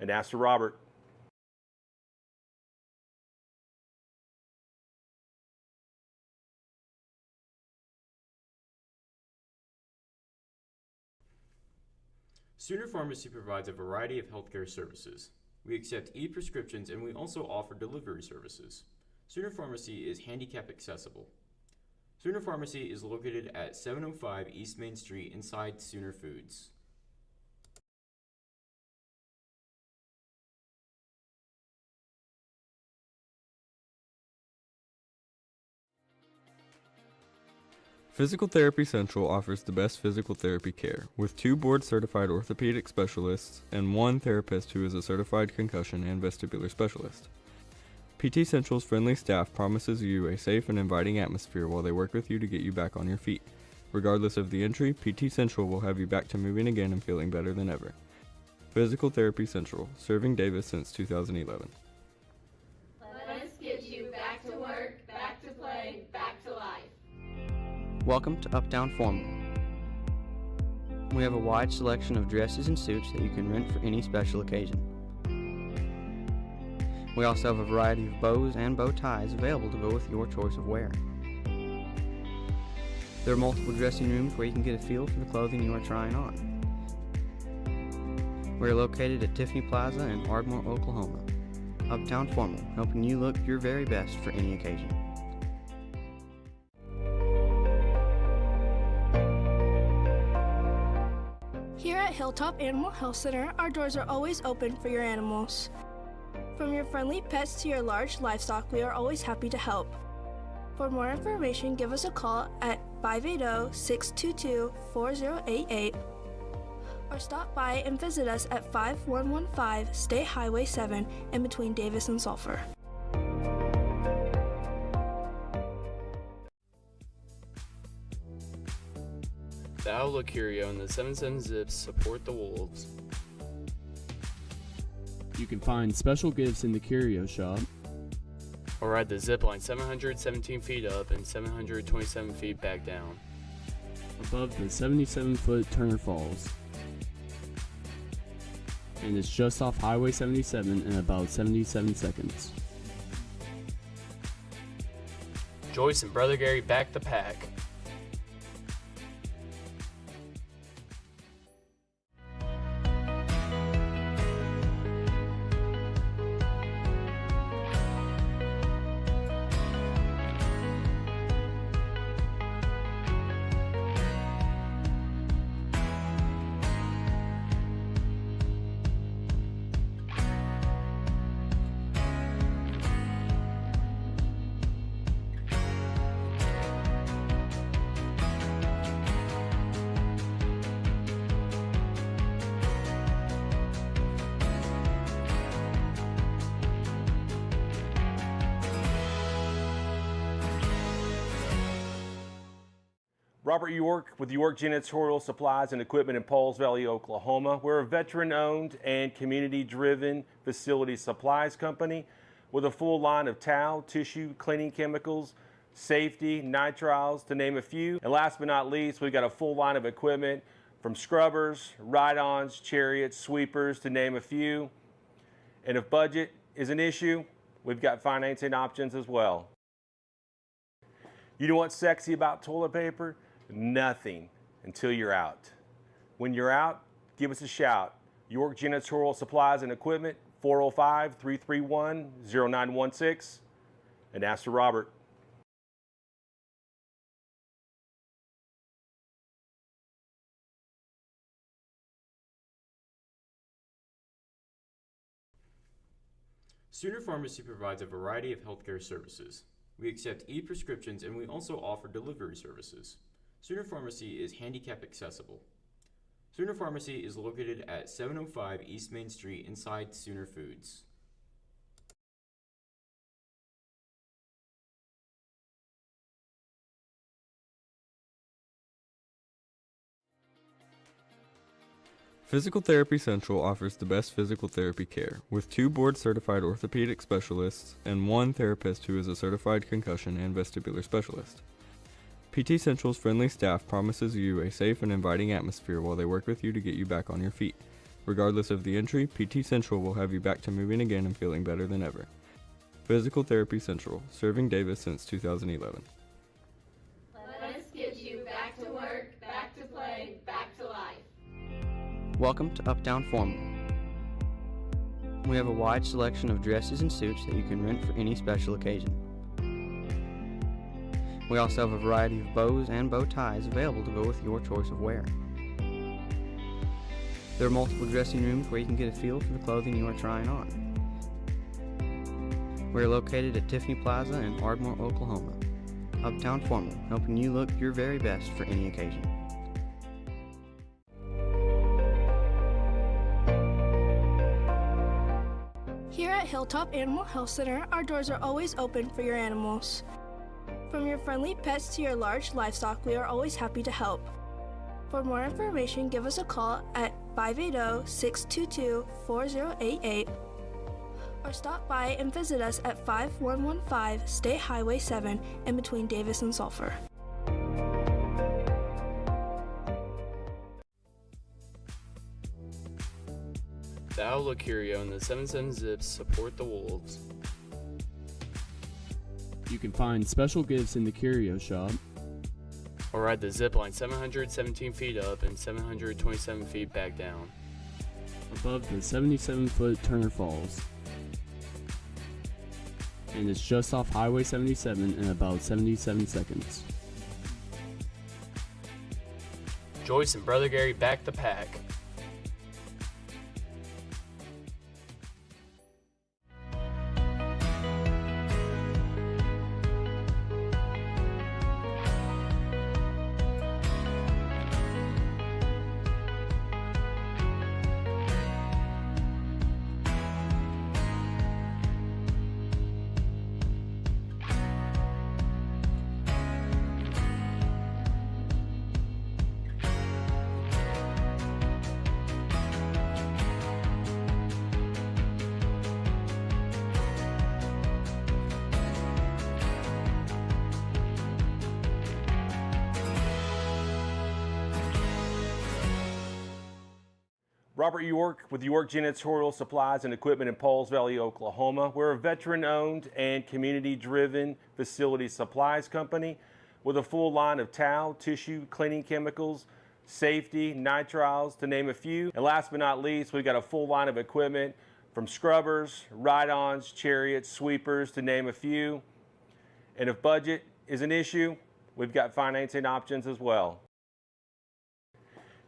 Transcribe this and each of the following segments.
and ask for Robert. Sooner Pharmacy provides a variety of healthcare services. We accept e-prescriptions and we also offer delivery services. Sooner Pharmacy is handicap accessible. Sooner Pharmacy is located at 705 East Main Street inside Sooner Foods. Physical Therapy Central offers the best physical therapy care, with 2 board-certified orthopedic specialists and 1 therapist who is a certified concussion and vestibular specialist. PT Central's friendly staff promises you a safe and inviting atmosphere while they work with you to get you back on your feet. Regardless of the injury, PT Central will have you back to moving again and feeling better than ever. Physical Therapy Central, serving Davis since 2011. Let us get you back to work, back to play, back to life. Welcome to Uptown Formal. We have a wide selection of dresses and suits that you can rent for any special occasion. We also have a variety of bows and bow ties available to go with your choice of wear. There are multiple dressing rooms where you can get a feel for the clothing you are trying on. We are located at Tiffany Plaza in Ardmore, Oklahoma. Uptown Formal, helping you look your very best for any occasion. Here at Hilltop Animal Health Center, our doors are always open for your animals. From your friendly pets to your large livestock, we are always happy to help. For more information, give us a call at 580-622-4088 or stop by and visit us at 5115 State Highway 7 in between Davis and Sulphur. The Outlook Curio and the 77 Zips support the Wolves. You can find special gifts in the Curio Shop. Or ride the zip line 717 feet up and 727 feet back down. Above the 77-foot Turner Falls. And it's just off Highway 77 in about 77 seconds. Joyce and Brother Gary back the pack. Robert York with York Janitorial Supplies and Equipment in Pauls Valley, Oklahoma. We're a veteran-owned and community-driven facility supplies company with a full line of towel, tissue, cleaning chemicals, safety, nitriles, to name a few. And last but not least, we've got a full line of equipment from scrubbers, ride-ons, chariots, sweepers, to name a few. And if budget is an issue, we've got financing options as well. You know what's sexy about toilet paper? Nothing until you're out. When you're out, give us a shout. York Janitorial Supplies and Equipment, 405-331-0916, and ask for Robert. Sooner Pharmacy provides a variety of healthcare services. We accept e-prescriptions and we also offer delivery services. Sooner Pharmacy is handicap accessible. Sooner Pharmacy is located at 705 East Main Street inside Sooner Foods. Physical Therapy Central offers the best physical therapy care, with 2 board-certified orthopedic specialists and 1 therapist who is a certified concussion and vestibular specialist. PT Central's friendly staff promises you a safe and inviting atmosphere while they work with you to get you back on your feet. Regardless of the entry, PT Central will have you back to moving again and feeling better than ever. Physical Therapy Central, serving Davis since 2011. Let us get you back to work, back to play, back to life. Welcome to Uptown Formal. We have a wide selection of dresses and suits that you can rent for any special occasion. We also have a variety of bows and bow ties available to go with your choice of wear. There are multiple dressing rooms where you can get a feel for the clothing you are trying on. We are located at Tiffany Plaza in Ardmore, Oklahoma. Uptown Formal, helping you look your very best for any occasion. Here at Hilltop Animal Health Center, our doors are always open for your animals. From your friendly pets to your large livestock, we are always happy to help. For more information, give us a call at 580-622-4088 or stop by and visit us at 5115 State Highway 7 in between Davis and Sulphur. The Outlook Curio and the 77 Zips support the Wolves. You can find special gifts in the Curio Shop, or ride the zipline 717 feet up and 727 feet back down, above the 77-foot Turner Falls. And it's just off Highway 77 in about 77 seconds. Joyce and Brother Gary back the pack. Robert York with York Janitorial Supplies and Equipment in Pauls Valley, Oklahoma. We're a veteran-owned and community-driven facility supplies company with a full line of towel, tissue, cleaning chemicals, safety, nitriles, to name a few. And last but not least, we've got a full line of equipment from scrubbers, ride-ons, chariots, sweepers, to name a few. And if budget is an issue, we've got financing options as well.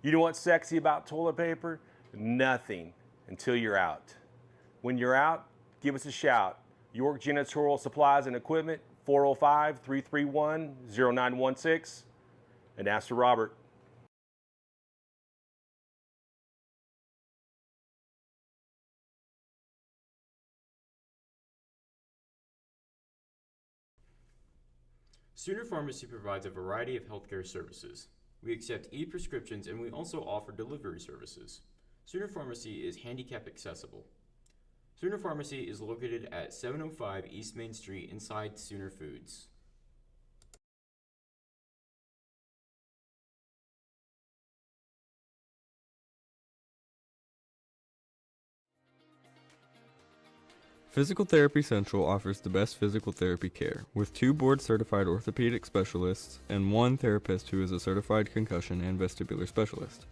You know what's sexy about toilet paper? Nothing until you're out. When you're out, give us a shout. York Janitorial Supplies and Equipment, 405-331-0916, and ask for Robert. Sooner Pharmacy provides a variety of healthcare services. We accept e-prescriptions and we also offer delivery services. Sooner Pharmacy is handicap accessible. Sooner Pharmacy is located at 705 East Main Street inside Sooner Foods. Physical Therapy Central offers the best physical therapy care, with 2 board-certified orthopedic specialists and 1 therapist who is a certified concussion and vestibular specialist.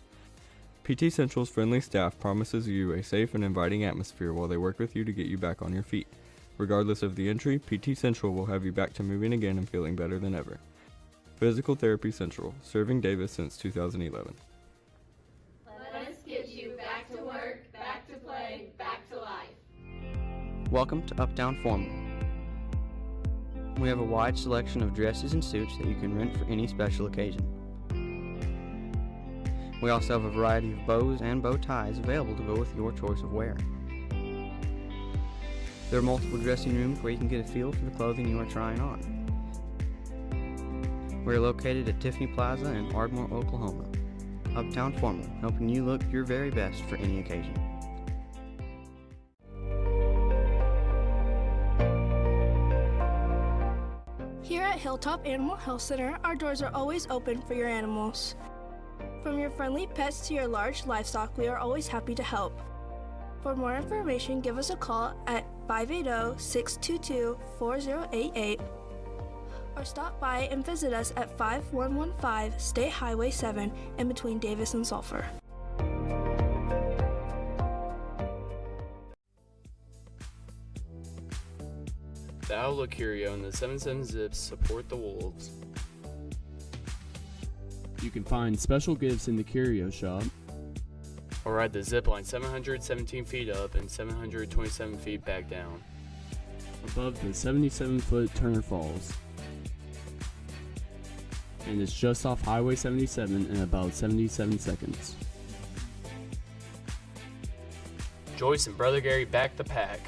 PT Central's friendly staff promises you a safe and inviting atmosphere while they work with you to get you back on your feet. Regardless of the entry, PT Central will have you back to moving again and feeling better than ever. Physical Therapy Central, serving Davis since 2011. Let us get you back to work, back to play, back to life. Welcome to Uptown Formal. We have a wide selection of dresses and suits that you can rent for any special occasion. We also have a variety of bows and bow ties available to go with your choice of wear. There are multiple dressing rooms where you can get a feel for the clothing you are trying on. We are located at Tiffany Plaza in Ardmore, Oklahoma. Uptown Formal, helping you look your very best for any occasion. Here at Hilltop Animal Health Center, our doors are always open for your animals. From your friendly pets to your large livestock, we are always happy to help. For more information, give us a call at 580-622-4088 or stop by and visit us at 5115 State Highway 7 in between Davis and Sulphur. The Outlook Curio and the 77 Zips support the Wolves. You can find special gifts in the Curio Shop, or ride the zipline 717 feet up and 727 feet back down, above the 77-foot Turner Falls. And it's just off Highway 77 in about 77 seconds. Joyce and Brother Gary back the pack.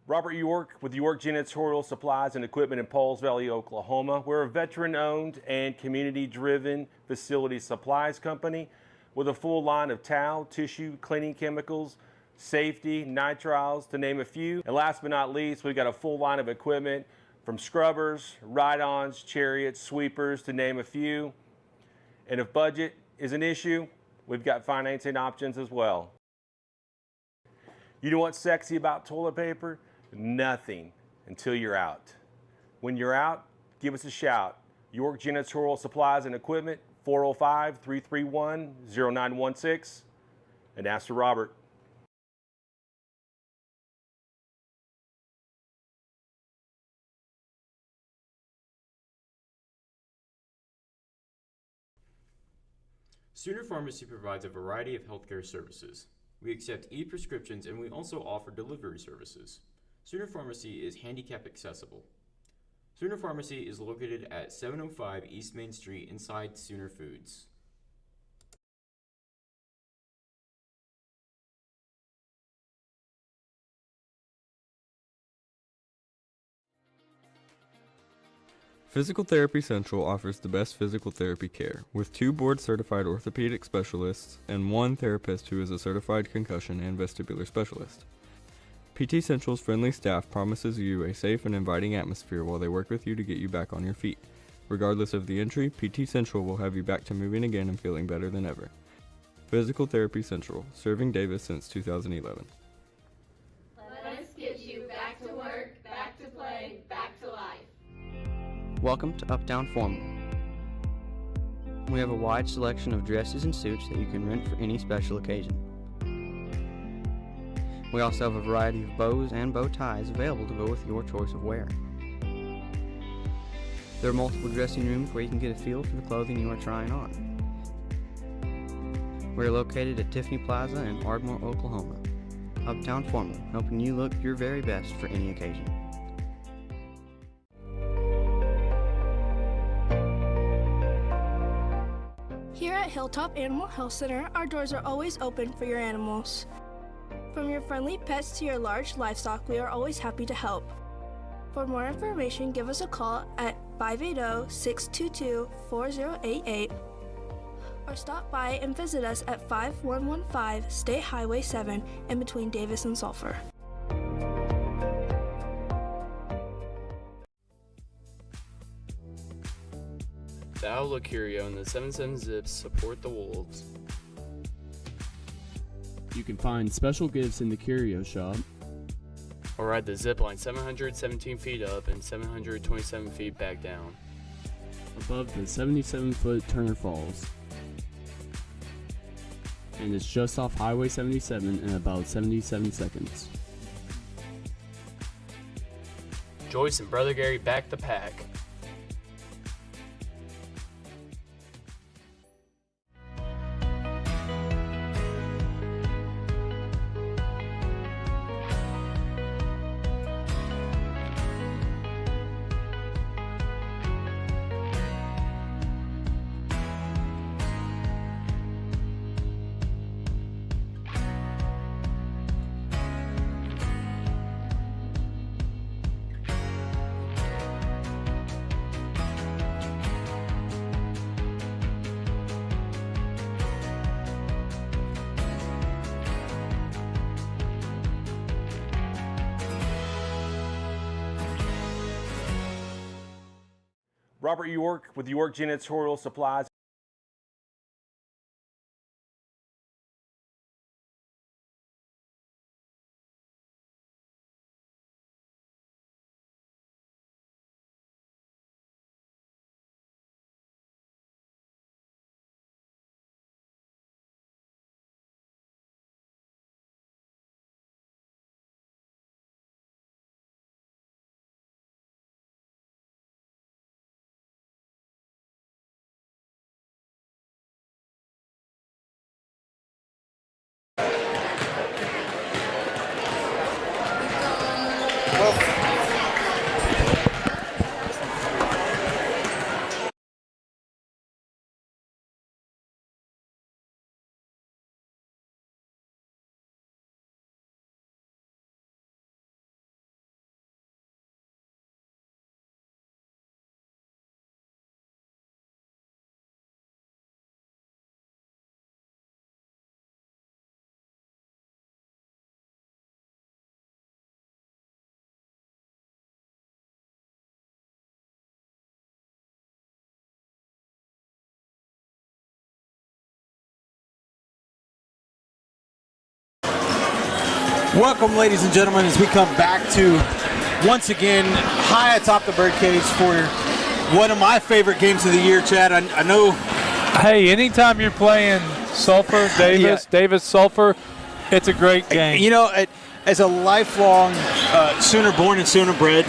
Robert York with York Janitorial Supplies and Equipment in Pauls Valley, Oklahoma. We're a veteran-owned and community-driven facility supplies company with a full line of towel, tissue, cleaning chemicals, safety, nitriles, to name a few. And last but not least, we've got a full line of equipment from scrubbers, ride-ons, chariots, sweepers, to name a few. And if budget is an issue, we've got financing options as well. You know what's sexy about toilet paper? Nothing until you're out. When you're out, give us a shout. York Janitorial Supplies and Equipment, 405-331-0916, and ask for Robert. Sooner Pharmacy provides a variety of healthcare services. We accept e-prescriptions and we also offer delivery services. Sooner Pharmacy is handicap accessible. Sooner Pharmacy is located at 705 East Main Street inside Sooner Foods. Physical Therapy Central offers the best physical therapy care, with 2 board-certified orthopedic specialists and 1 therapist who is a certified concussion and vestibular specialist. PT Central's friendly staff promises you a safe and inviting atmosphere while they work with you to get you back on your feet. Regardless of the injury, PT Central will have you back to moving again and feeling better than ever. Physical Therapy Central, serving Davis since 2011. Let us get you back to work, back to play, back to life. Welcome to Uptown Formal. We have a wide selection of dresses and suits that you can rent for any special occasion. We also have a variety of bows and bow ties available to go with your choice of wear. There are multiple dressing rooms where you can get a feel for the clothing you are trying on. We are located at Tiffany Plaza in Ardmore, Oklahoma. Uptown Formal, helping you look your very best for any occasion. Here at Hilltop Animal Health Center, our doors are always open for your animals. From your friendly pets to your large livestock, we are always happy to help. For more information, give us a call at 580-622-4088 or stop by and visit us at 5115 State Highway 7 in between Davis and Sulphur. The Outlook Curio and the 77 Zips support the Wolves. You can find special gifts in the Curio Shop, or ride the zipline 717 feet up and 727 feet back down, above the 77-foot Turner Falls. And it's just off Highway 77 in about 77 seconds. Joyce and Brother Gary back the pack. Robert York with York Janitorial Supplies. Welcome, ladies and gentlemen, as we come back to, once again, high atop the birdcage for one of my favorite games of the year, Chad. I know. Hey, anytime you're playing Sulphur, Davis, Sulphur, it's a great game. You know, as a lifelong Sooner born and Sooner bred,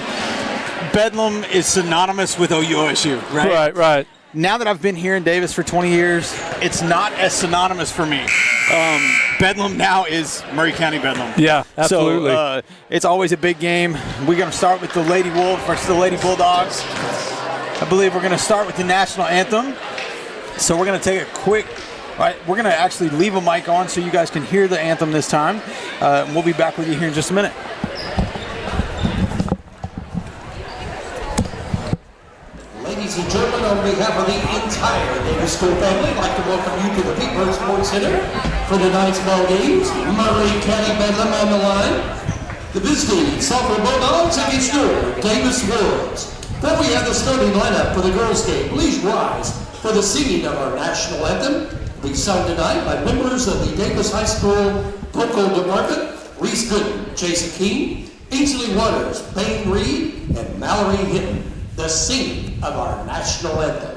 Bedlam is synonymous with OUSU, right? Right. Now that I've been here in Davis for 20 years, it's not as synonymous for me. Bedlam now is Murray County Bedlam. Yeah, absolutely. So it's always a big game. We're going to start with the Lady Wolves versus the Lady Bulldogs. I believe we're going to start with the national anthem. So we're going to take a quick, we're going to actually leave a mic on so you guys can hear the anthem this time. We'll be back with you here in just a minute. Ladies and gentlemen, on behalf of the entire Davis School family, I'd like to welcome you to the Pittsburgh Sports Center for tonight's ball games. Murray County Bedlam on the line. The visiting Sulphur Bulldogs against your Davis Wolves. Then we have the starting lineup for the girls' game. Please rise for the singing of our national anthem. We sung tonight by members of the Davis High School vocal department: Reese Gooden, Jason King, Ainsley Waters, Payne Reed, and Mallory Hinton. The singing of our national anthem.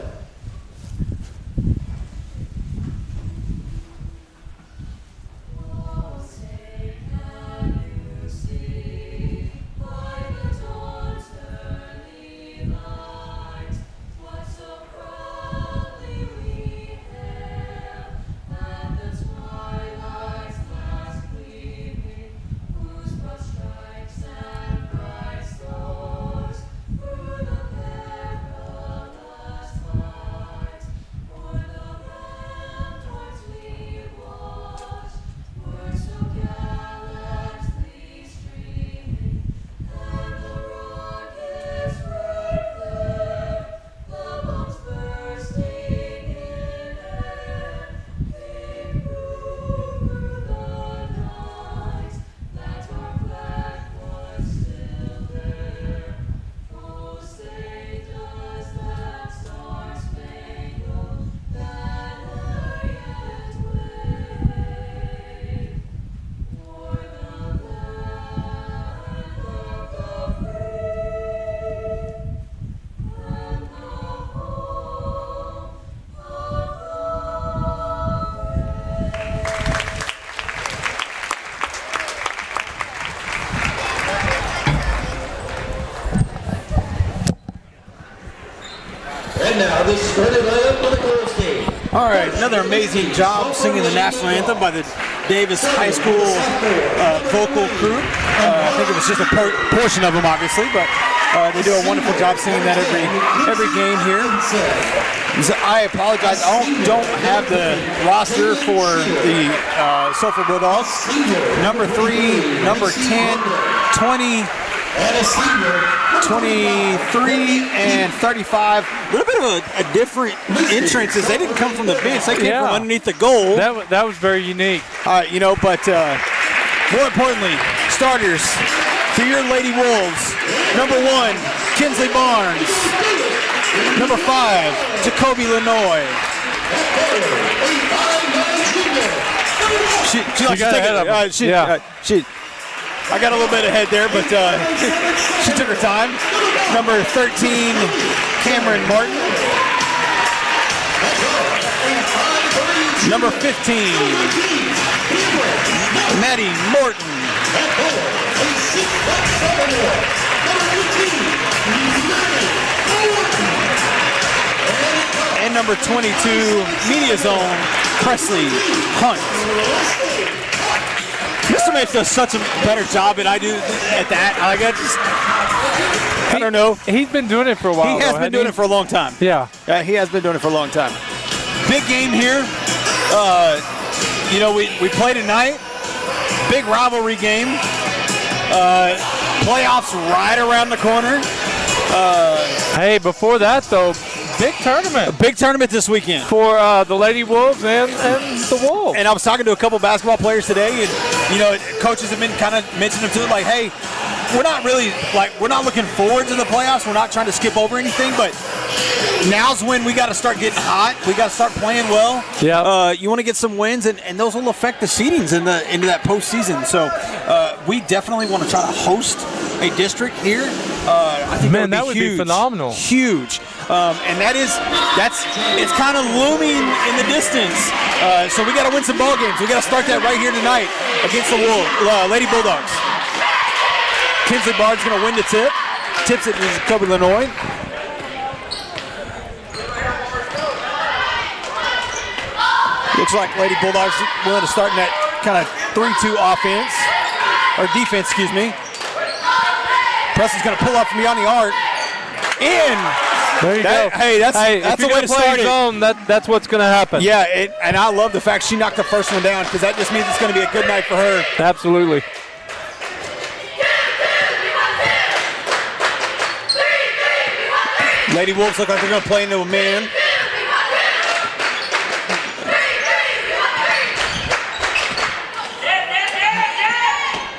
And now this starting lineup for the girls' game. All right, another amazing job singing the national anthem by the Davis High School vocal crew. I think it was just a portion of them, obviously, but they do a wonderful job singing that every game here. So I apologize, I don't have the roster for the Sulphur Bulldogs. Number 3, number 10, 20, 23, and 35. A little bit of a different entrances. They didn't come from the bench. They came from underneath the goal. That was very unique. But more importantly, starters for your Lady Wolves. Number 1, Kinsley Barnes. Number 5, Jacoby Lenoy. She likes to take it. I got a little bit ahead there, but she took her time. Number 13, Cameron Martin. Number 15, Maddie Morton. And number 22, Media Zone, Presley Hunt. Mr. Mapes does such a better job than I do at that. I don't know. He's been doing it for a while. He has been doing it for a long time. Yeah. He has been doing it for a long time. Big game here. We play tonight. Big rivalry game. Playoffs right around the corner. Hey, before that, though, big tournament. A big tournament this weekend. For the Lady Wolves and the Wolves. And I was talking to a couple basketball players today, and, coaches have been kind of mentioning to them, like, hey, we're not looking forward to the playoffs. We're not trying to skip over anything, but now's when we got to start getting hot. We got to start playing well. Yeah. You want to get some wins, and those will affect the seedings into that postseason. So we definitely want to try to host a district here. I think that would be phenomenal. Huge. And it's kind of looming in the distance. So we got to win some ball games. We got to start that right here tonight against the Lady Bulldogs. Kinsley Bard's going to win the tip. Tips it to Jacoby Lenoy. Looks like Lady Bulldogs willing to start in that kind of 3-2 offense, or defense, excuse me. Preston's going to pull up from beyond the arc. In. There you go. Hey, that's the way to start it. Zone, that's what's going to happen. Yeah, and I love the fact she knocked the first one down, because that just means it's going to be a good night for her. Absolutely. Lady Wolves look like they're going to play into a man.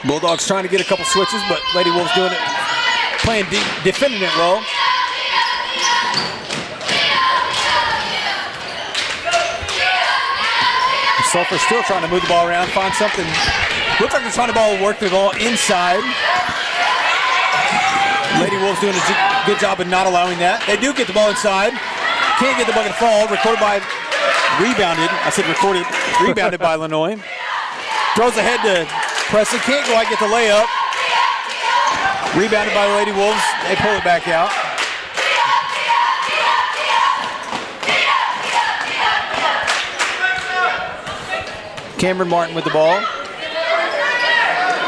Bulldogs trying to get a couple switches, but Lady Wolves doing it, playing defending it well. Sulphur still trying to move the ball around, find something. Looks like they're trying to work the ball inside. Lady Wolves doing a good job of not allowing that. They do get the ball inside. Can't get the bucket to fall. Rebounded by Lenoy. Throws ahead to Presley. Can't quite get the layup. Rebounded by the Lady Wolves. They pull it back out. Cameron Martin with the ball.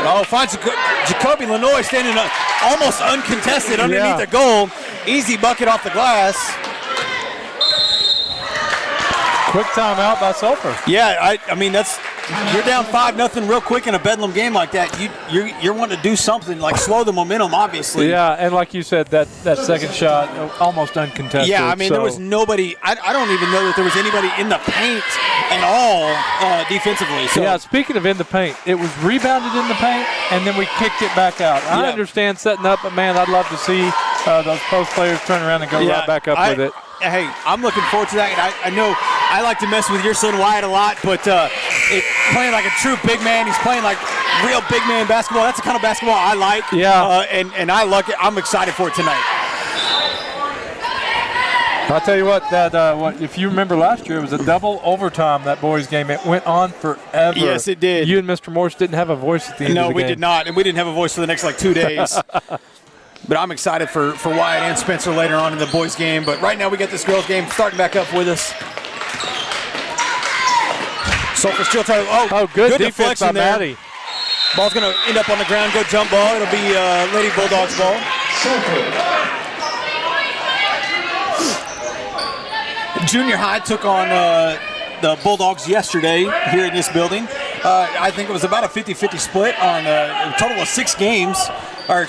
Oh, finds Jacoby Lenoy standing almost uncontested underneath the goal. Easy bucket off the glass. Quick timeout by Sulphur. Yeah, I mean, you're down 5-0 real quick in a Bedlam game like that. You're wanting to do something, like slow the momentum, obviously. Yeah, and like you said, that second shot, almost uncontested. Yeah, I mean, there was nobody. I don't even know that there was anybody in the paint at all defensively. So. Yeah, speaking of in the paint, it was rebounded in the paint, and then we kicked it back out. I understand setting up, but, man, I'd love to see those post players turn around and go right back up with it. Hey, I'm looking forward to that. And I know I like to mess with your son Wyatt a lot, but playing like a true big man, he's playing like real big man basketball. That's the kind of basketball I like. Yeah. And I like it. I'm excited for it tonight. I'll tell you what, if you remember last year, it was a double overtime, that boys' game. It went on forever. Yes, it did. You and Mr. Morse didn't have a voice at the end of the game. No, we did not, and we didn't have a voice for the next 2 days. But I'm excited for Wyatt and Spencer later on in the boys' game. But right now we got this girls' game starting back up with us. Sulphur still trying to, good defense by Maddie. Ball's going to end up on the ground, go jump ball. It'll be Lady Bulldogs ball. Junior high took on the Bulldogs yesterday here in this building. I think it was about a 50-50 split on a total of 4 games. But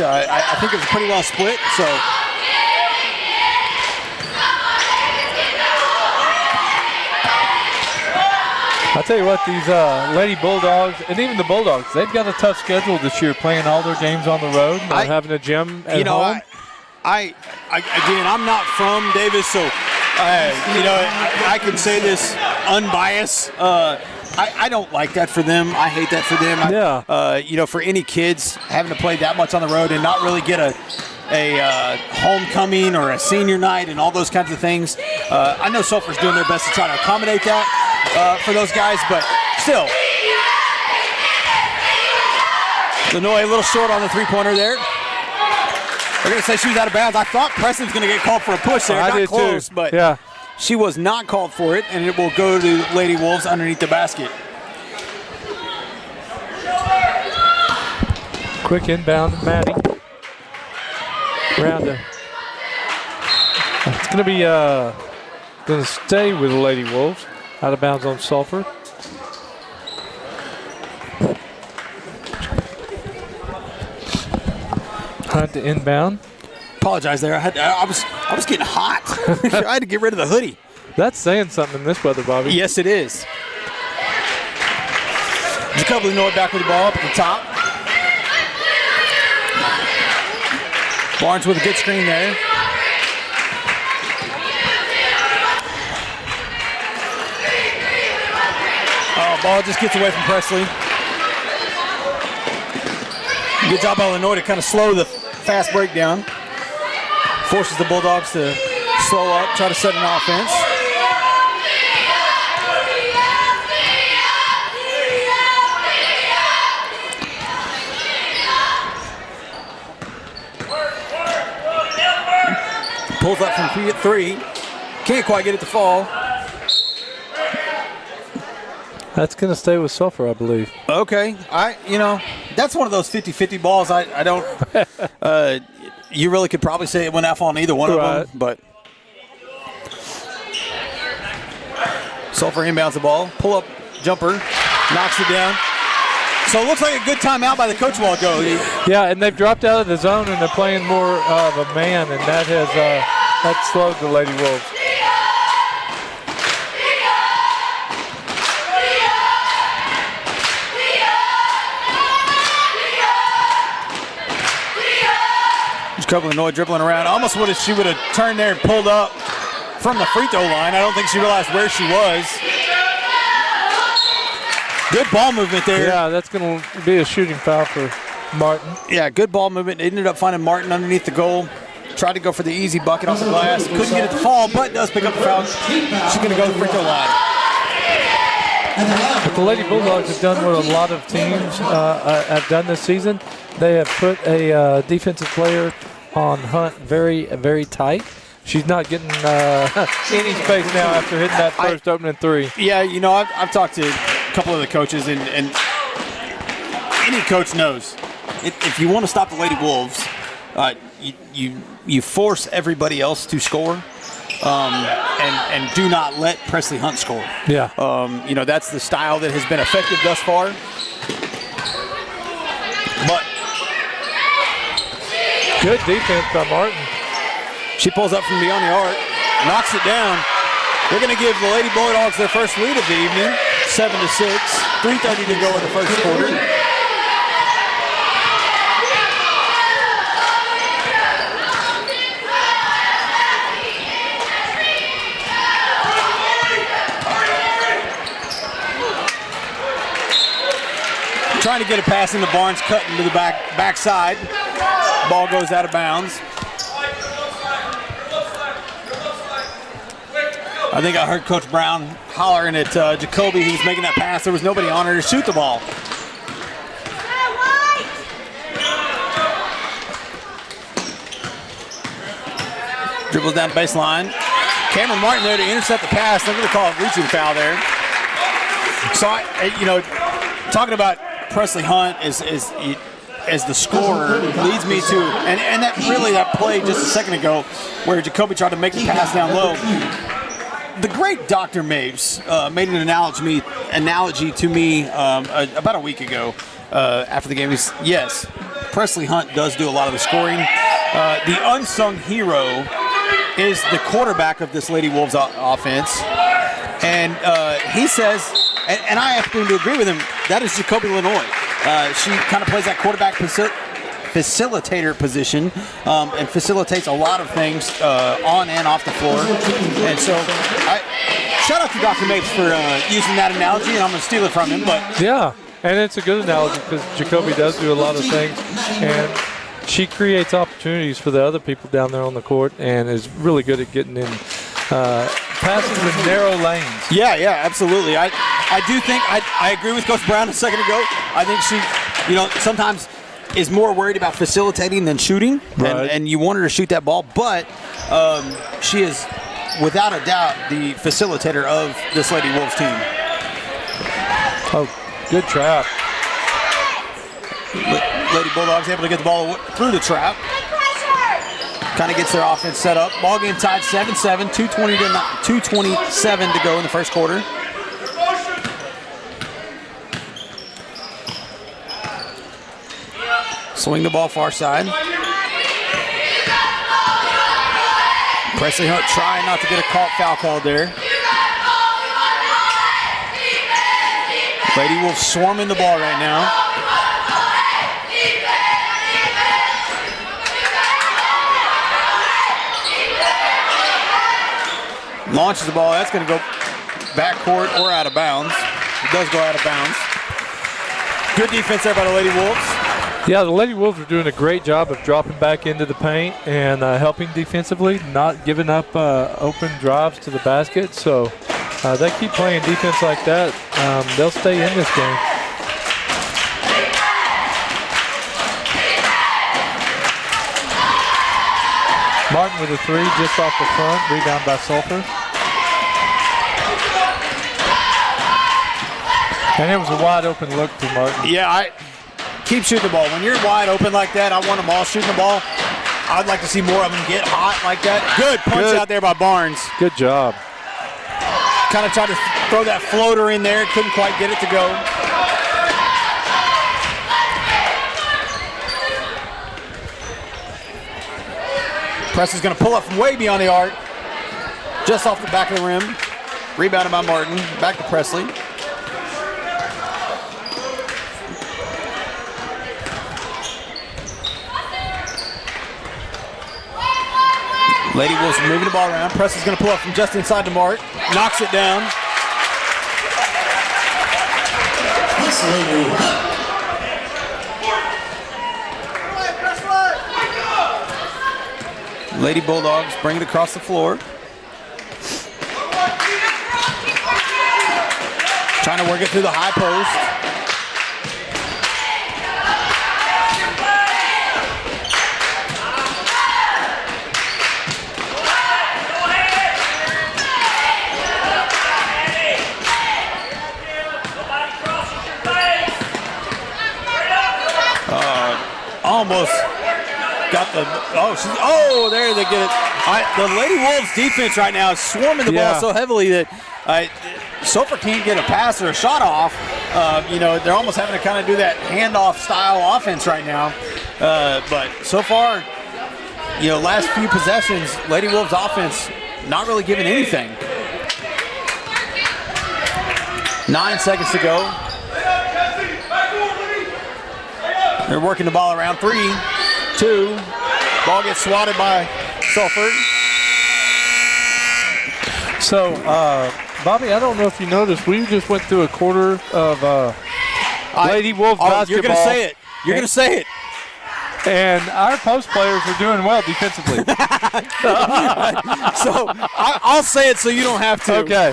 I think it was pretty well split. So I tell you what, these Lady Bulldogs and even the Bulldogs, they've got a tough schedule this year, playing all their games on the road, not having a gym at home. Again, I'm not from Davis, so I can say this unbiased. I don't like that for them. I hate that for them. For any kids having to play that much on the road and not really get a homecoming or a senior night and all those kinds of things. I know Sulphur's doing their best to try to accommodate that for those guys, but still. Lenoy a little short on the three-pointer there. They're going to say she was out of bounds. I thought Preston's going to get called for a push there. Not close, but she was not called for it, and it will go to Lady Wolves underneath the basket. Quick inbound, Maddie. It's going to be going to stay with the Lady Wolves. Out of bounds on Sulphur. Hunt to inbound. Apologize there. I was getting hot. I had to get rid of the hoodie. That's saying something in this weather, Bobby. Yes, it is. Jacob Lenoy back with the ball up at the top. Barnes with a good screen there. Ball just gets away from Presley. Good job by Lenoy to kind of slow the fast breakdown. Forces the Bulldogs to slow up, try to set an offense. Pulls up from three. Can't quite get it to fall. That's going to stay with Sulphur, I believe. Okay. That's one of those 50-50 balls. I don't you really could probably say it went off on either one of them, but Sulphur inbounds the ball. Pull up jumper. Knocks it down. So it looks like a good timeout by the coach while ago. Yeah, and they've dropped out of the zone and they're playing more of a man, and that has that slowed the Lady Wolves. Lenoy dribbling around. Almost she would have turned there and pulled up from the free throw line. I don't think she realized where she was. Good ball movement there. Yeah, that's going to be a shooting foul for Martin. Yeah, good ball movement. They ended up finding Martin underneath the goal. Tried to go for the easy bucket off the glass. Couldn't get it to fall, but does pick up the foul. She's going to go to the free throw line. But the Lady Bulldogs have done what a lot of teams have done this season. They have put a defensive player on Hunt very, very tight. She's not getting any space now after hitting that first opening three. Yeah, I've talked to a couple of the coaches, and any coach knows if you want to stop the Lady Wolves, you force everybody else to score, and do not let Presley Hunt score. Yeah. That's the style that has been effective thus far. But good defense by Martin. She pulls up from beyond the arc, knocks it down. They're going to give the Lady Bulldogs their first lead of the evening, 7-6. 3:30 to go in the first quarter. Trying to get a pass into Barnes, cutting to the backside. Ball goes out of bounds. I think I heard Coach Brown hollering at Jacoby, who was making that pass. There was nobody on her to shoot the ball. Dribbles down the baseline. Cameron Martin there to intercept the pass. They're going to call a reaching foul there. So, talking about Presley Hunt as the scorer leads me to, and that play just a second ago where Jacoby tried to make the pass down low. The great Dr. Mapes made an analogy to me about a week ago after the game. Yes, Presley Hunt does do a lot of the scoring. The unsung hero is the quarterback of this Lady Wolves offense. And he says, and I happen to agree with him. That is Jacoby Lenoy. She kind of plays that quarterback facilitator position and facilitates a lot of things on and off the floor. And so, shout out to Dr. Mapes for using that analogy, and I'm going to steal it from him. But yeah, and it's a good analogy because Jacoby does do a lot of things, and she creates opportunities for the other people down there on the court, and is really good at getting in passes in narrow lanes. Yeah, absolutely. I do think I agree with Coach Brown a second ago. I think she, sometimes is more worried about facilitating than shooting, and you want her to shoot that ball, but she is, without a doubt, the facilitator of this Lady Wolves team. Oh, good trap. Lady Bulldogs able to get the ball through the trap. Kind of gets their offense set up. Ball game tied 7-7, 2:27 to go in the first quarter. Swing the ball far side. Presley Hunt trying not to get a foul called there. Lady Wolves swarming the ball right now. Launches the ball. That's going to go backcourt or out of bounds. It does go out of bounds. Good defense there by the Lady Wolves. Yeah, the Lady Wolves are doing a great job of dropping back into the paint and helping defensively, not giving up open drives to the basket. So they keep playing defense like that, they'll stay in this game. Martin with a three just off the front, rebound by Sulphur. And it was a wide open look for Martin. Yeah, keep shooting the ball. When you're wide open like that, I want them all shooting the ball. I'd like to see more of them get hot like that. Good punch out there by Barnes. Good job. Kind of tried to throw that floater in there. Couldn't quite get it to go. Press is going to pull up from way beyond the arc. Just off the back of the rim. Rebounded by Martin. Back to Presley. Lady Wolves moving the ball around. Press is going to pull up from just inside the mark. Knocks it down. Lady Bulldogs bring it across the floor. Trying to work it through the high post. Almost got the, there they get it. The Lady Wolves defense right now is swarming the ball so heavily that Sulphur can't get a pass or a shot off. They're almost having to kind of do that handoff style offense right now. But so far, last few possessions, Lady Wolves offense not really giving anything. 9 seconds to go. They're working the ball around. 3, 2. Ball gets swatted by Sulphur. So, Bobby, I don't know if you noticed, we just went through a quarter of Lady Wolves basketball. You're going to say it. You're going to say it. And our post players were doing well defensively. So I'll say it so you don't have to. Okay.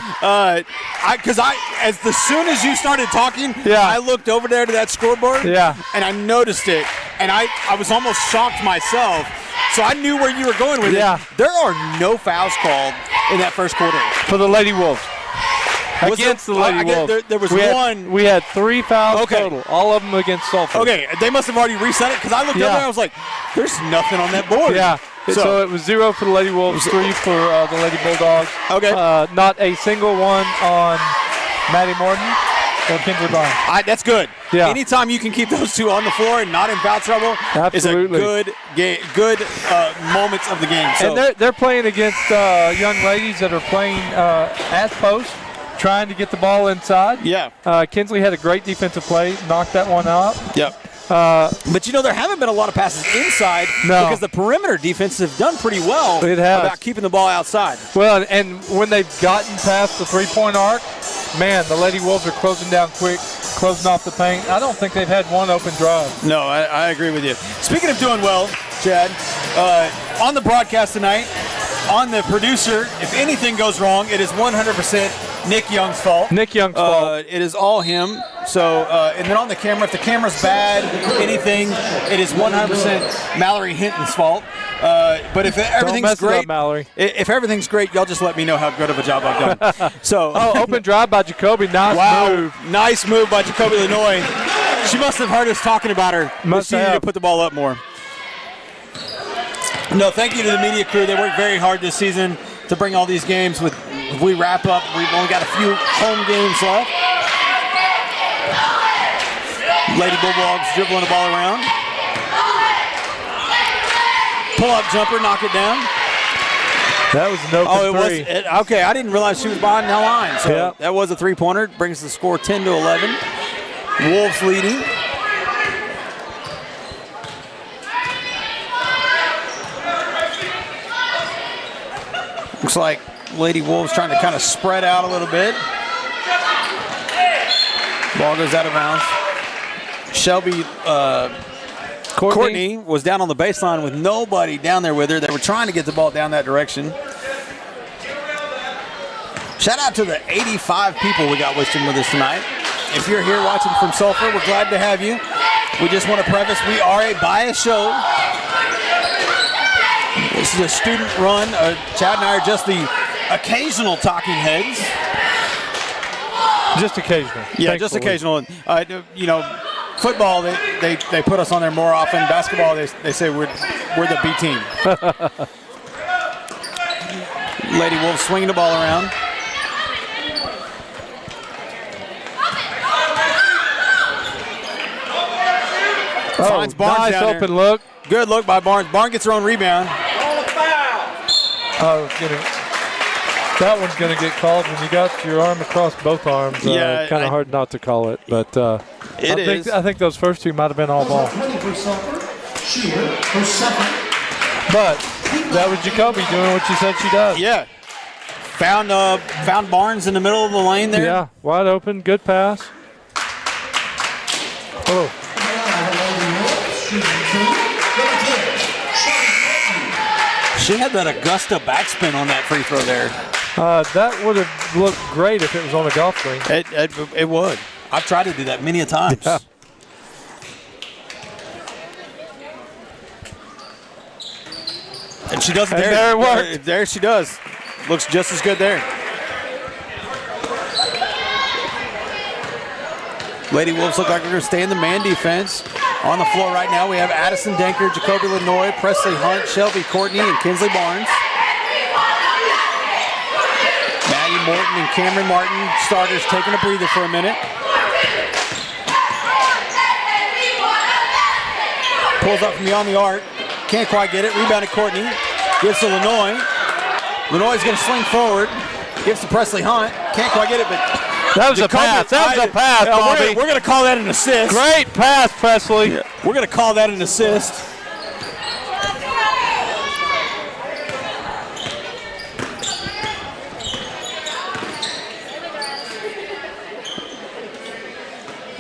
Because as soon as you started talking, I looked over there to that scoreboard. Yeah. And I noticed it, and I was almost shocked myself. So I knew where you were going with it. There are no fouls called in that first quarter for the Lady Wolves. Against the Lady Wolves. There was one. We had 3 fouls total, all of the them against Sulphur. Okay, they must have already reset it because I looked over there and I was like, there's nothing on that board. Yeah, so it was 0 for the Lady Wolves, 3 for the Lady Bulldogs. Okay. Not a single one on Maddie Morton or Kinsley Barnes. That's good. Yeah. Anytime you can keep those two on the floor and not in foul trouble is a good game, good moments of the game. So. And they're playing against young ladies that are playing as post. trying to get the ball inside. Yeah. Kinsley had a great defensive play, knocked that one out. Yep. But, there haven't been a lot of passes inside because the perimeter defenses have done pretty well about keeping the ball outside. Well, and when they've gotten past the three-point arc, man, the Lady Wolves are closing down quick, closing off the paint. I don't think they've had one open drive. No, I agree with you. Speaking of doing well, Chad, on the broadcast tonight, on the producer, if anything goes wrong, it is 100% Nick Young's fault. It is all him. So, and then on the camera, if the camera's bad, anything, it is 100% Mallory Hinton's fault. But if everything's great, Mallory. If everything's great, y'all just let me know how good of a job I've done. So, open drive by Jacoby, move. Nice move by Jacoby Lenoy. She must have heard us talking about her. She needed to put the ball up more. No, thank you to the media crew. They worked very hard this season to bring all these games. If we wrap up, we've only got a few home games left. Lady Bulldogs dribbling the ball around. Pull-up jumper, knock it down. That was an open three. Okay, I didn't realize she was behind that line. So that was a three-pointer. Brings the score 10-11. Wolves leading. Looks like Lady Wolves trying to kind of spread out a little bit. Ball goes out of bounds. Shelby Courtney was down on the baseline with nobody down there with her. They were trying to get the ball down that direction. Shout out to the 85 people we got watching with us tonight. If you're here watching from Sulphur, we're glad to have you. We just want to preface, we are a biased show. This is a student run. Chad and I are just the occasional talking heads. Just occasional. Yeah, just occasional. Football, they put us on there more often. Basketball, they say we're the B team. Lady Wolves swinging the ball around. Finds Barnes nice down open there. look. Good look by Barnes. Barnes gets her own rebound. That one's going to get called when you got your arm across both arms. Kind of hard not to call it, but I think those first two might have been all ball. But that was Jacoby doing what she said she does. Yeah. Found Barnes in the middle of the lane there. Yeah, wide open, good pass. Oh. She had that Augusta backspin on that free throw there. That would have looked great if it was on a golf green. It would. I've tried to do that many a times. Yeah. And she does it there. There it worked. There she does. Looks just as good there. Lady Wolves look like they're going to stay in the man defense. On the floor right now, we have Addison Denker, Jacoby Lenoy, Presley Hunt, Shelby Courtney, and Kinsley Barnes. Maddie Morton and Cameron Martin, starters, taking a breather for a minute. Pulls up from beyond the arc. Can't quite get it. Rebounded Courtney. Gives to Lenoy. Lenoy's going to swing forward. Gives to Presley Hunt. Can't quite get it, but that was a pass. That was a pass, Bobby. We're going to call that an assist. Great pass, Presley. Yeah. We're going to call that an assist.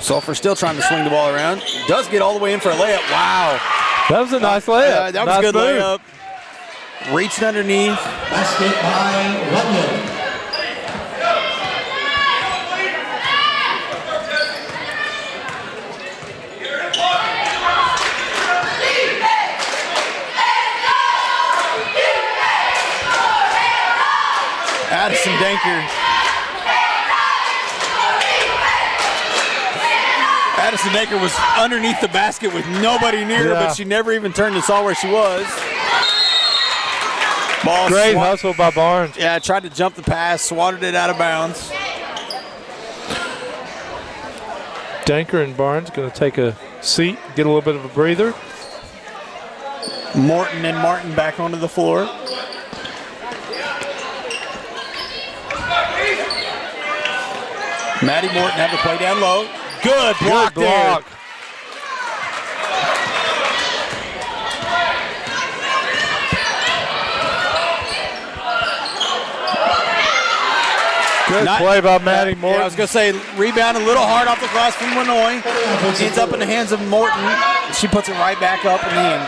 Sulphur still trying to swing the ball around. Does get all the way in for a layup. Wow. That was a nice layup. That was a good layup. Reached underneath. Basket by Runyon. Addison Denker. Addison Denker was underneath the basket with nobody near her, but she never even turned and saw where she was. Ball Great hustle by Barnes. Yeah, tried to jump the pass, swatted it out of bounds. Denker and Barnes going to take a seat, get a little bit of a breather. Morton and Martin back onto the floor. Maddie Morton had to play down low. Good block, there. Good play by Maddie Morton. Yeah, I was going to say, rebound a little hard off the glass from Lanoy. Ends up in the hands of Morton. She puts it right back up and in.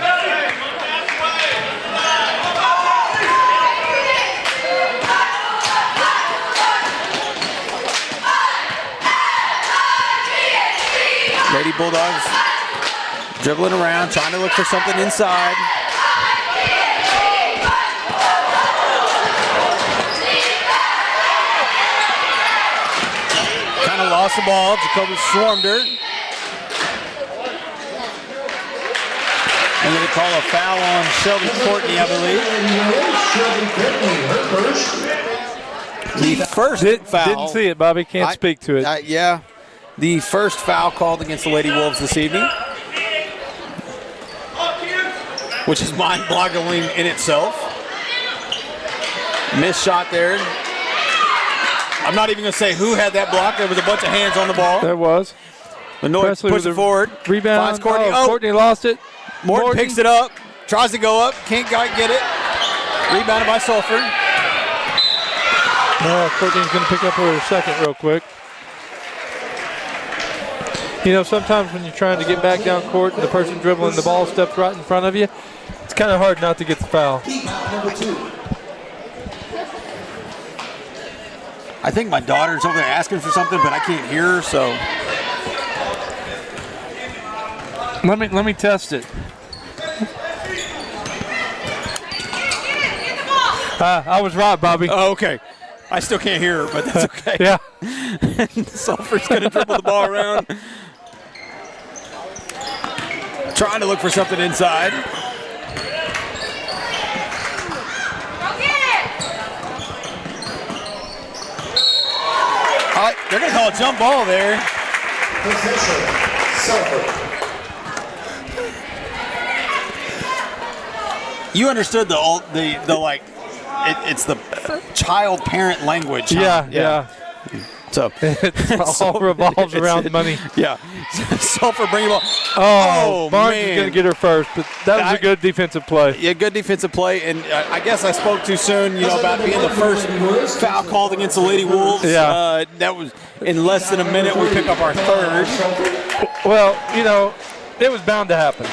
Lady Bulldogs dribbling around, trying to look for something inside. Kind of lost the ball. Jacoby swarmed her. I'm going to call a foul on Shelby Courtney, I believe. The first foul. Didn't see it, Bobby. Can't speak to it. Yeah. The first foul called against the Lady Wolves this evening, which is mind-boggling in itself. Missed shot there. I'm not even going to say who had that block. There was a bunch of hands on the ball. There was. Lanoy pushes it forward. Rebound. Finds Courtney. Courtney lost it. Morton picks it up. Tries to go up. Can't get it. Rebounded by Sulphur. Courtney's going to pick up her second real quick. You know, sometimes when you're trying to get back down court and the person dribbling the ball steps right in front of you, it's kind of hard not to get the foul. I think my daughter's over there asking for something, but I can't hear her, so. Let me test it. I was right, Bobby. Oh, okay. I still can't hear her, but that's okay. Yeah. Sulphur's going to dribble the ball around. Trying to look for something inside. All right, they're going to call a jump ball there. You understood the like, it's the child-parent language. Huh? Yeah. So it all revolves around money. Yeah. Sulphur bring the ball. Oh, Barnes is going to get her first, but that was a good defensive play. Yeah, good defensive play, and I guess I spoke too soon, about being the first foul called against the Lady Wolves. Yeah. That was in less than a minute. We pick up our third. Well, it was bound to happen.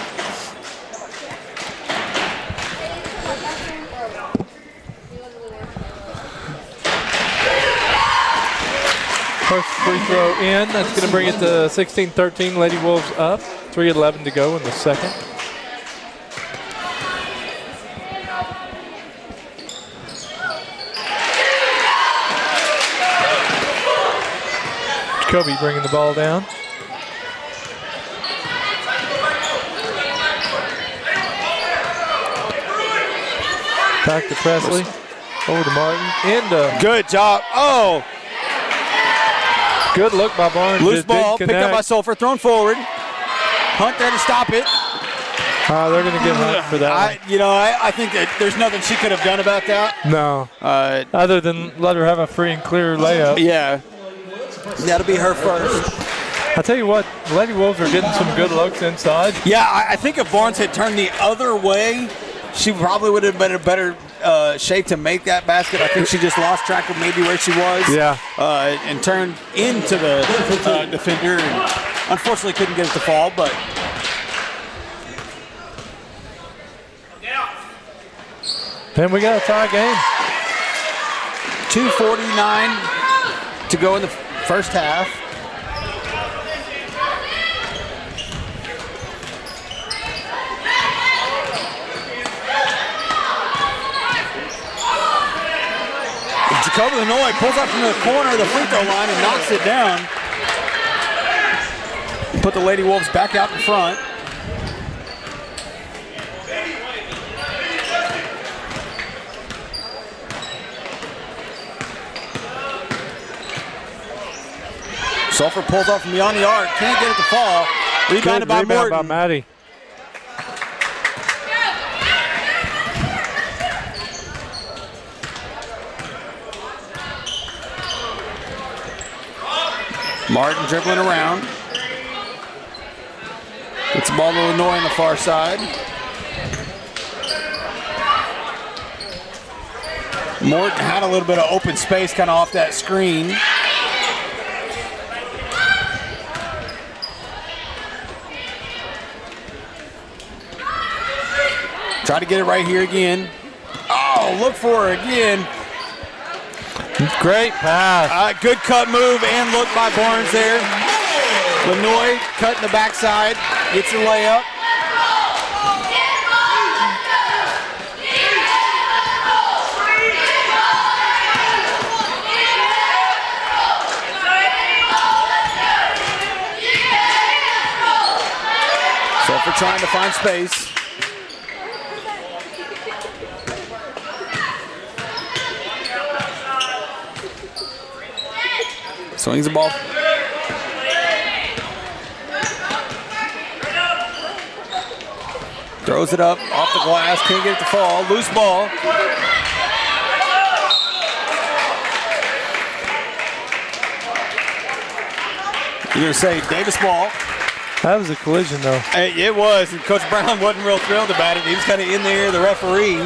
First free throw in. That's going to bring it to 16-13. Lady Wolves up. 3:11 to go in the second. Kobe bringing the ball down. Back to Presley. Over to Martin. Good job. Oh. Good look by Barnes. Loose ball, picked up by Sulphur, thrown forward. Hunt there to stop it. They're going to give Hunt for that I think that there's nothing she could have done about that. No. Other than let her have a free and clear layup. Yeah. That'll be her first. I tell you what, Lady Wolves are getting some good looks inside. Yeah, I think if Barnes had turned the other way, she probably would have been in better shape to make that basket. I think she just lost track of maybe where she was. Yeah. And turned into the defender, and unfortunately couldn't get it to fall. But and we got a tie game. 2:49 to go in the first half. Jacoby Lanoy pulls up from the corner of the free throw line and knocks it down. Put the Lady Wolves back out in front. Sulphur pulls up from beyond the arc. Can't get it to fall. Rebounded by Morton. By Maddie. Martin dribbling around. Gets the ball to Illinois on the far side. Morton had a little bit of open space kind of off that screen. Try to get it right here again. Oh, look for her again. Great pass. Good cut move and look by Barnes there. Lenoy cutting the backside, gets the layup. Sulphur trying to find space. Swings the ball. Throws it up off the glass, can't get it to fall. Loose ball. You're going to say Davis ball. That was a collision, though. It was, and Coach Brown wasn't real thrilled about it. He was kind of in there. The referee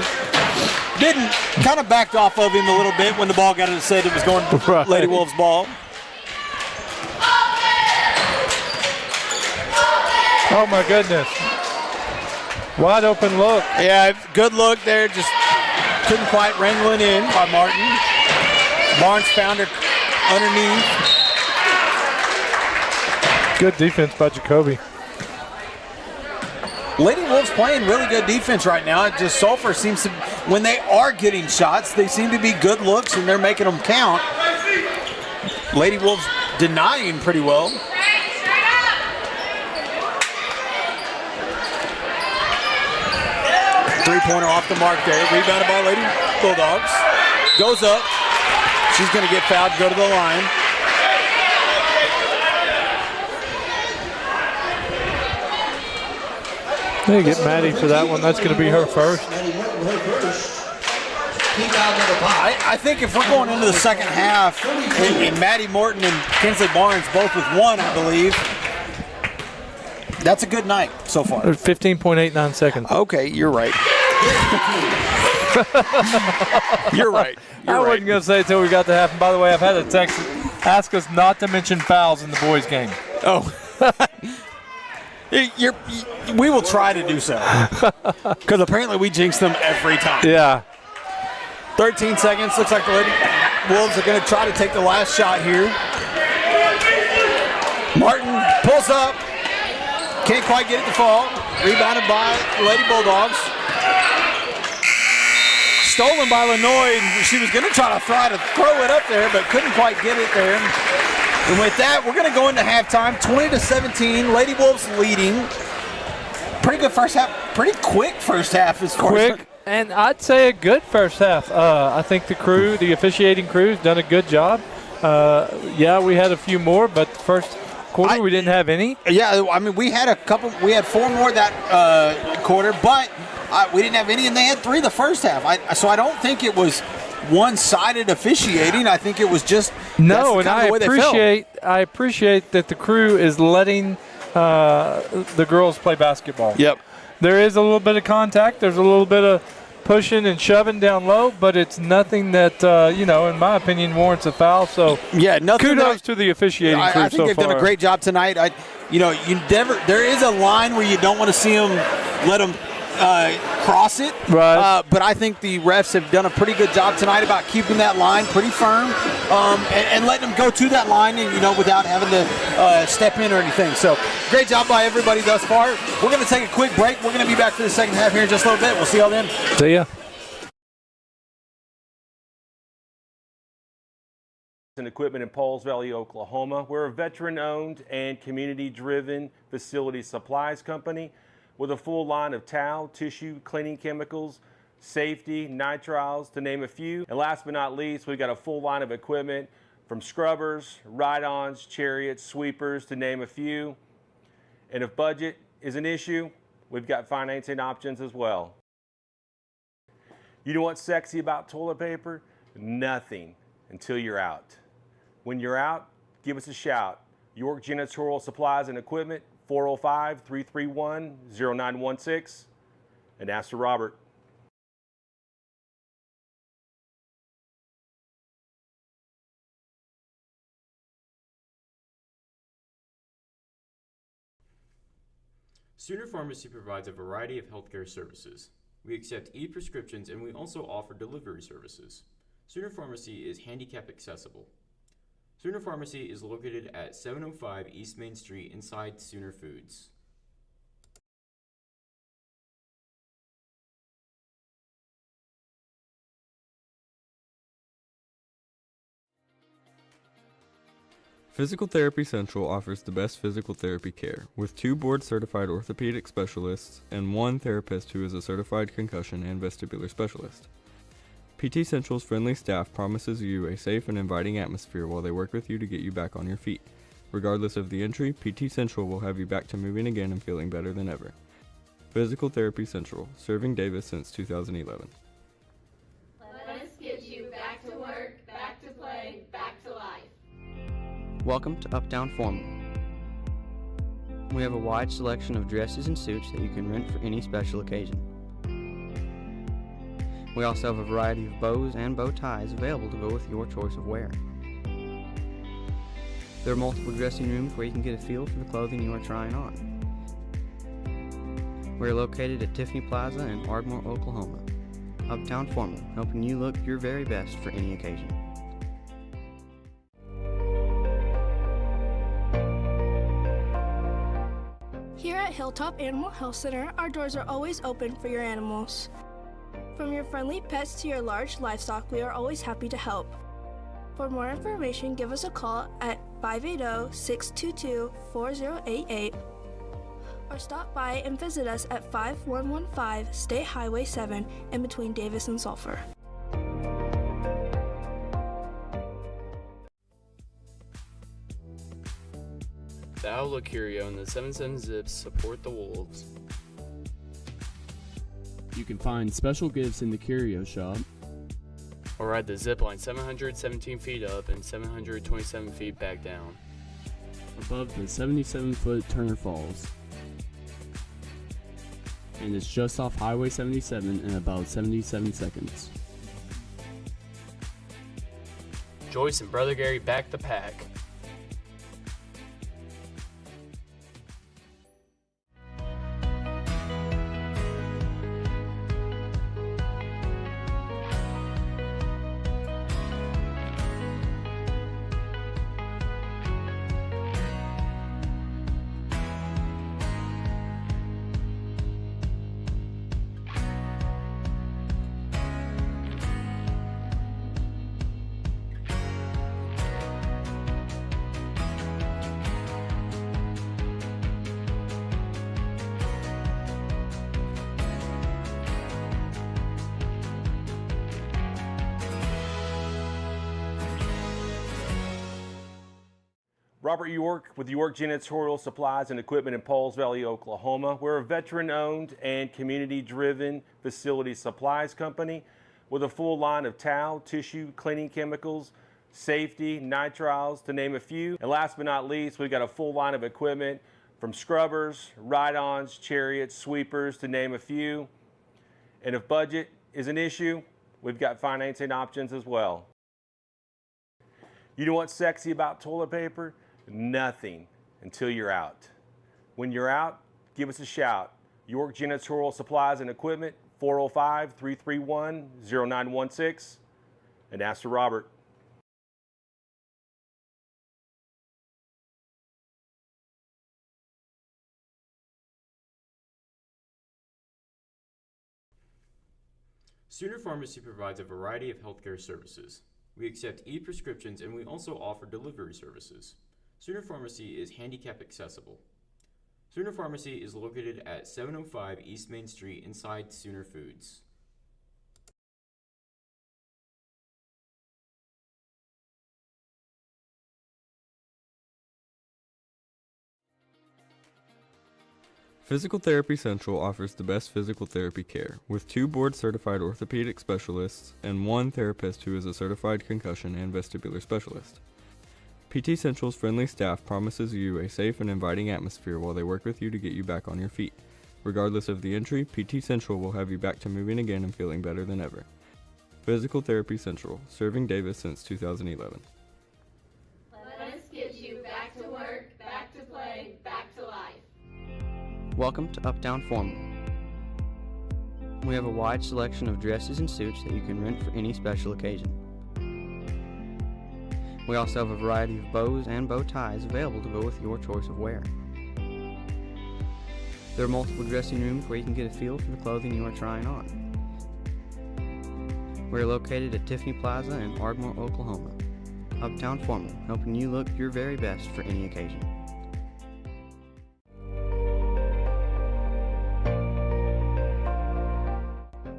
kind of backed off of him a little bit when the ball got it, said it was going to Lady Wolves ball. Oh, my goodness. Wide open look. Yeah, good look there. Just couldn't quite wrangle it in by Martin. Barnes found her underneath. Good defense by Jacoby. Lady Wolves playing really good defense right now. It just Sulphur seems to, when they are getting shots, they seem to be good looks and they're making them count. Lady Wolves denying pretty well. Three-pointer off the mark there. Rebounded by Lady Bulldogs. Goes up. She's going to get fouled, go to the line. They get Maddie for that one. That's going to be her first. I think if we're going into the second half, and Maddie Morton and Kinsley Barnes both with one, I believe, that's a good night so far. 15.89 seconds. Okay, you're right. You're right. I wasn't going to say it until we got to half. And by the way, I've had a text ask us not to mention fouls in the boys' game. Oh. We will try to do so. Because apparently we jinx them every time. Yeah. 13 seconds. Looks like the Lady Wolves are going to try to take the last shot here. Martin pulls up. Can't quite get it to fall. Rebounded by the Lady Bulldogs. Stolen by Lenoy. She was going to try to throw it up there, but couldn't quite get it there. And with that, we're going to go into halftime. 20-17. Lady Wolves leading. Pretty good first half. Pretty quick first half as far as. And I'd say a good first half. I think the officiating crew, has done a good job. Yeah, we had a few more, but the first quarter we didn't have any. Yeah, I mean, we had we had four more that quarter, but we didn't have any, and they had three the first half. So I don't think it was one-sided officiating. I think it was just no, and I appreciate that the crew is letting the girls play basketball. Yep. There is a little bit of contact. There's a little bit of pushing and shoving down low, but it's nothing that, in my opinion, warrants a foul. So, yeah, kudos to the officiating crew so far. I think they've done a great job tonight. There is a line where you don't want to see them let them cross it. Right. But I think the refs have done a pretty good job tonight about keeping that line pretty firm and letting them go to that line, without having to step in or anything. So great job by everybody thus far. We're going to take a quick break. We're going to be back for the second half here in just a little bit. We'll see y'all then. See ya. And equipment in Pauls Valley, Oklahoma. We're a veteran-owned and community-driven facility supplies company with a full line of towel, tissue, cleaning chemicals, safety, nitriles, to name a few. And last but not least, we've got a full line of equipment from scrubbers, ride-ons, chariots, sweepers, to name a few. And if budget is an issue, we've got financing options as well. You know what's sexy about toilet paper? Nothing until you're out. When you're out, give us a shout. York Janitorial Supplies and Equipment, 405-331-0916, and ask for Robert. Sooner Pharmacy provides a variety of healthcare services. We accept e-prescriptions and we also offer delivery services. Sooner Pharmacy is handicap accessible. Sooner Pharmacy is located at 705 East Main Street inside Sooner Foods. Physical Therapy Central offers the best physical therapy care, with 2 board-certified orthopedic specialists and 1 therapist who is a certified concussion and vestibular specialist. PT Central's friendly staff promises you a safe and inviting atmosphere while they work with you to get you back on your feet. Regardless of the injury, PT Central will have you back to moving again and feeling better than ever. Physical Therapy Central, serving Davis since 2011. Let us get you back to work, back to play, back to life. Welcome to Uptown Formal. We have a wide selection of dresses and suits that you can rent for any special occasion. We also have a variety of bows and bow ties available to go with your choice of wear. There are multiple dressing rooms where you can get a feel for the clothing you are trying on. We are located at Tiffany Plaza in Ardmore, Oklahoma. Uptown Formal, helping you look your very best for any occasion. Here at Hilltop Animal Health Center, our doors are always open for your animals. From your friendly pets to your large livestock, we are always happy to help. For more information, give us a call at 580-622-4088 or stop by and visit us at 5115 State Highway 7 in between Davis and Sulphur. The Outlook Curio and the 77 Zips support the Wolves. You can find special gifts in the Curio Shop, or ride the zip line 717 feet up and 727 feet back down, above the 77-foot Turner Falls. And it's just off Highway 77 in about 77 seconds. Joyce and Brother Gary back the pack. Robert York with York Janitorial Supplies and Equipment in Pauls Valley, Oklahoma. We're a veteran-owned and community-driven facility supplies company with a full line of towel, tissue, cleaning chemicals, safety, nitriles, to name a few. And last but not least, we've got a full line of equipment from scrubbers, ride-ons, chariots, sweepers, to name a few. And if budget is an issue, we've got financing options as well. You know what's sexy about toilet paper? Nothing until you're out. When you're out, give us a shout. York Janitorial Supplies and Equipment, 405-331-0916, and ask for Robert. Sooner Pharmacy provides a variety of healthcare services. We accept e-prescriptions and we also offer delivery services. Sooner Pharmacy is handicap accessible. Sooner Pharmacy is located at 705 East Main Street inside Sooner Foods. Physical Therapy Central offers the best physical therapy care, with 2 board-certified orthopedic specialists and 1 therapist who is a certified concussion and vestibular specialist. PT Central's friendly staff promises you a safe and inviting atmosphere while they work with you to get you back on your feet. Regardless of the injury, PT Central will have you back to moving again and feeling better than ever. Physical Therapy Central, serving Davis since 2011. Let us get you back to work, back to play, back to life. Welcome to Uptown Formal. We have a wide selection of dresses and suits that you can rent for any special occasion. We also have a variety of bows and bow ties available to go with your choice of wear. There are multiple dressing rooms where you can get a feel for the clothing you are trying on. We are located at Tiffany Plaza in Ardmore, Oklahoma. Uptown Formal, helping you look your very best for any occasion.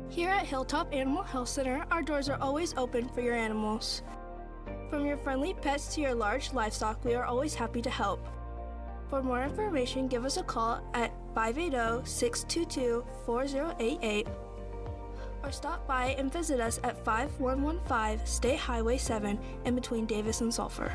Here at Hilltop Animal Health Center, our doors are always open for your animals. From your friendly pets to your large livestock, we are always happy to help. For more information, give us a call at 580-622-4088 or stop by and visit us at 5115 State Highway 7 in between Davis and Sulphur.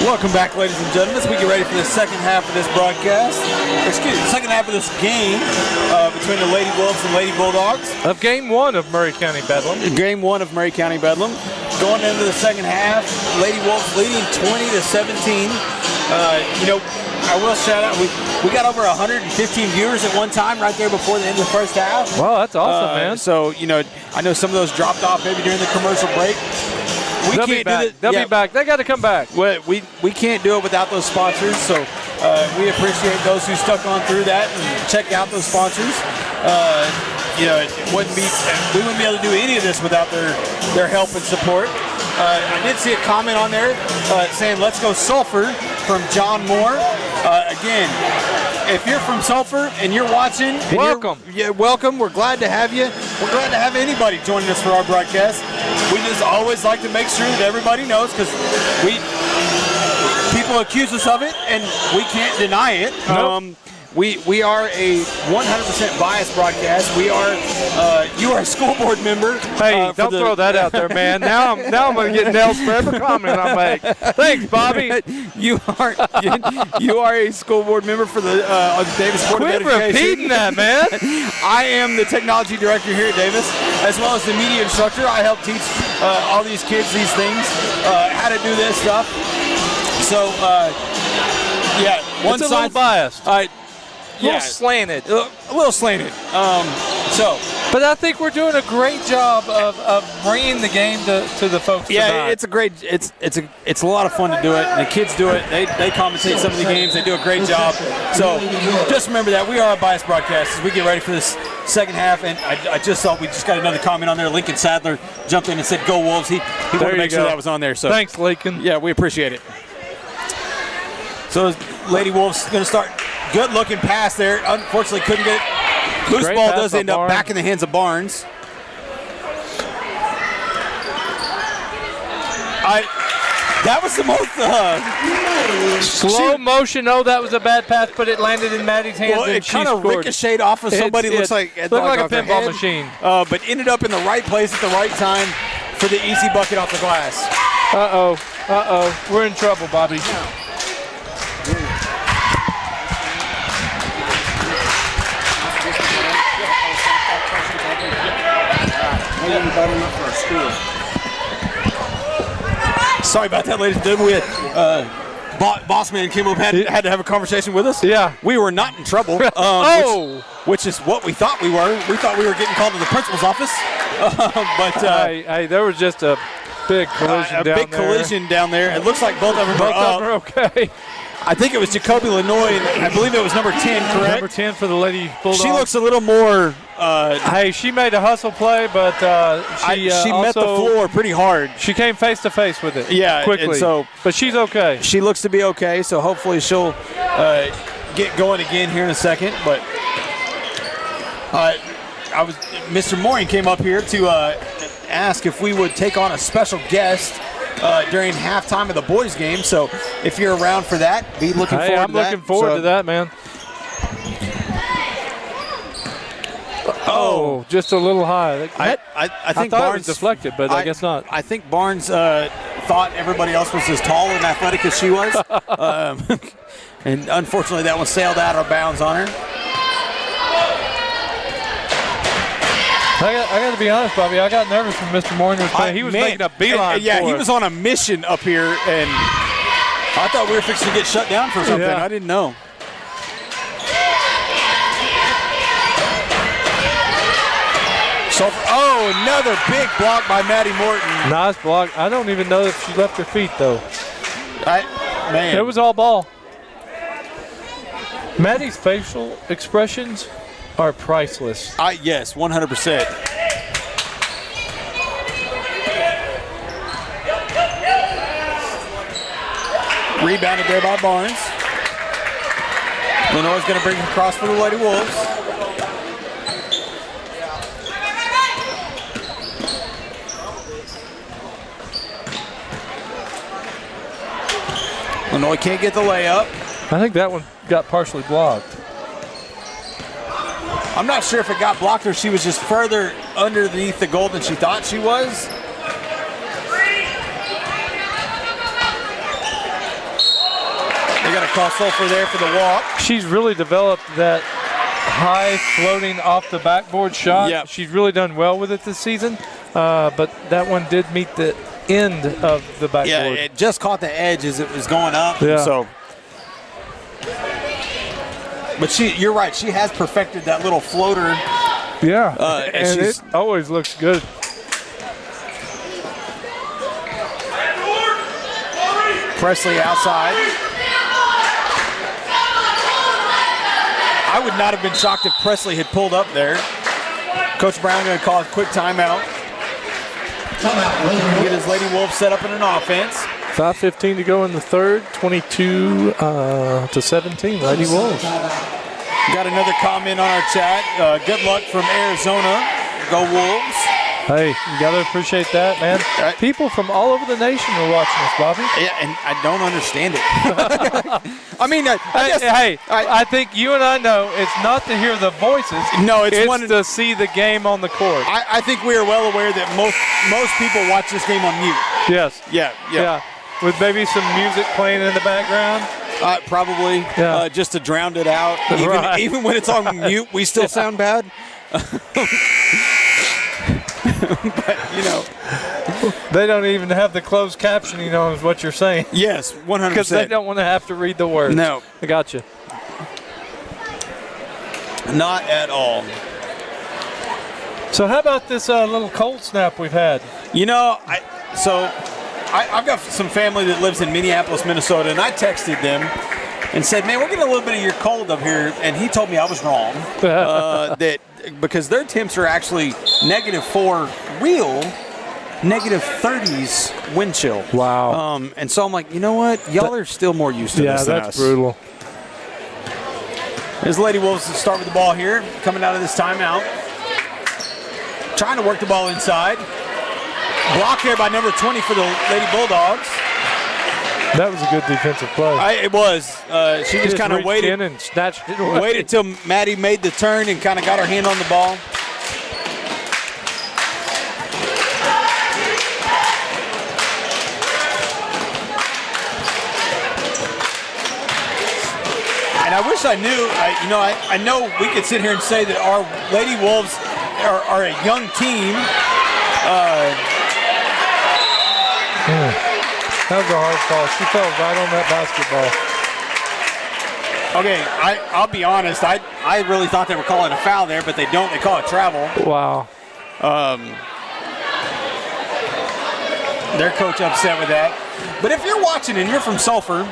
Welcome back, ladies and gentlemen, as we get ready for the second half of this broadcast. Second half of this game between the Lady Wolves and Lady Bulldogs. Of Game 1 of Murray County Bedlam. Game 1 of Murray County Bedlam. Going into the second half, Lady Wolves leading 20-17. I will shout out, we got over 115 viewers at one time right there before the end of the first half. Wow, that's awesome, man. So, I know some of those dropped off maybe during the commercial break. They'll be back. They'll be back. They got to come back. We can't do it without those sponsors, so we appreciate those who stuck on through that and checked out those sponsors. We wouldn't be able to do any of this without their help and support. I did see a comment on there saying, "Let's go Sulphur," from John Moore. Again, if you're from Sulphur and you're watching, welcome. Welcome. We're glad to have you. We're glad to have anybody joining us for our broadcast. We just always like to make sure that everybody knows, because people accuse us of it and we can't deny it. Nope. We are a 100% biased broadcast. You are a school board member. Hey, don't throw that out there, man. Now I'm going to get nails for every comment I make. Thanks, Bobby. You are a school board member for the Davis Board of Education. Quit repeating that, man. I am the technology director here at Davis, as well as the media instructor. I help teach all these kids these things, how to do this stuff. So, one it's a side little biased. A little slanted. A little slanted. But I think we're doing a great job of bringing the game to the folks tonight. It's a great. It's a lot of fun to do it. And the kids do it. They commentate some of the games. They do a great job. So just remember that we are a biased broadcast as we get ready for this second half. And I just thought we just got another comment on there. Lincoln Sadler jumped in and said, "Go Wolves." He wanted to make sure that was on there. So thanks, Lincoln. Yeah, we appreciate it. So Lady Wolves going to start. Good looking pass there. Unfortunately, couldn't get it. Loose ball does end up back in the hands of Barnes. That was the most slow motion. Oh, that was a bad pass, but it landed in Maddie's hands. Well, it kind of ricocheted off of somebody. Looked like a pinball machine. But ended up in the right place at the right time for the easy bucket off the glass. Uh-oh. We're in trouble, Bobby. Sorry about that, ladies and gentlemen. We had boss man came up, had to have a conversation with us. Yeah. We were not in trouble. Which is what we thought we were. We thought we were getting called to the principal's office. Hey, there was just a big collision down there. Collision down there. It looks like both of them are okay. I think it was Jacoby Lenoy, and I believe it was number 10, correct? Number 10 for the Lady Bulldogs. She looks a little more... hey, she made a hustle play, but she met the floor pretty hard. She came face-to-face with it quickly. And so, but she's okay. She looks to be okay, so hopefully she'll get going again here in a second. But Mr. Moring came up here to ask if we would take on a special guest during halftime of the boys' game. So if you're around for that, be looking forward to that. I'm looking forward to that, man. Oh, just a little high. I think thought Barnes it was deflected, but I guess not. I think Barnes thought everybody else was as tall and athletic as she was. And unfortunately, that one sailed out of bounds on her. I got to be honest, Bobby. I got nervous when Mr. Moring was playing. He was making a beeline Yeah, for he us. was on a mission up here, and I thought we were fixing to get shut down for something. Yeah. I didn't know. Sulphur. Oh, another big block by Maddie Morton. Nice block. I don't even know if she left her feet, though. Man. It was all ball. Maddie's facial expressions are priceless. Yes, 100%. Rebounded there by Barnes. Lenoir's going to bring it across for the Lady Wolves. Lenoir can't get the layup. I think that one got partially blocked. I'm not sure if it got blocked or she was just further underneath the goal than she thought she was. They got to call Sulphur there for the walk. She's really developed that high floating off the backboard shot. Yep. She's really done well with it this season, but that one did meet the end of the backboard. Yeah, it just caught the edge as it was going up. Yeah. So, but you're right. She has perfected that little floater. Yeah, and it always looks good. Presley outside. I would not have been shocked if Presley had pulled up there. Coach Brown going to call a quick timeout. Get his Lady Wolves set up in an offense. 5:15 to go in the third. 22 to 17. Lady Wolves. Got another comment on our chat. Good luck from Arizona. Go Wolves. Hey, you got to appreciate that, man. People from all over the nation are watching us, Bobby. Yeah, and I don't understand it. I mean, I think you and I know it's not to hear the voices. No, it's to see the game on the court. I think we are well aware that most people watch this game on mute. Yes. Yeah. With maybe some music playing in the background. Probably. Yeah. Just to drown it out. Right. Even when it's on mute, we still sound bad. But, they don't even have the closed captioning on is what you're saying. Yes, 100%. Because they don't want to have to read the words. No. I got you. Not at all. So how about this little cold snap we've had? I've got some family that lives in Minneapolis, Minnesota, and I texted them and said, man, we're getting a little bit of your cold up here. And he told me I was wrong. That because their temps are actually -4 real, -30s wind chill. Wow. And so I'm like, you know what? Y'all are still more used to this than us. Yeah, that's brutal. His Lady Wolves to start with the ball here, coming out of this timeout. Trying to work the ball inside. Blocked there by number 20 for the Lady Bulldogs. That was a good defensive play. It was. She just kind of reached waited in and snatched it away. Waited till Maddie made the turn and kind of got her hand on the ball. And I wish I knew. I know we could sit here and say that our Lady Wolves are a young team, That was a hard call. She fell right on that basketball. Okay, I'll be honest. I really thought they were calling a foul there, but they don't. They call it travel. Wow. Their coach upset with that. But if you're watching and you're from Sulphur,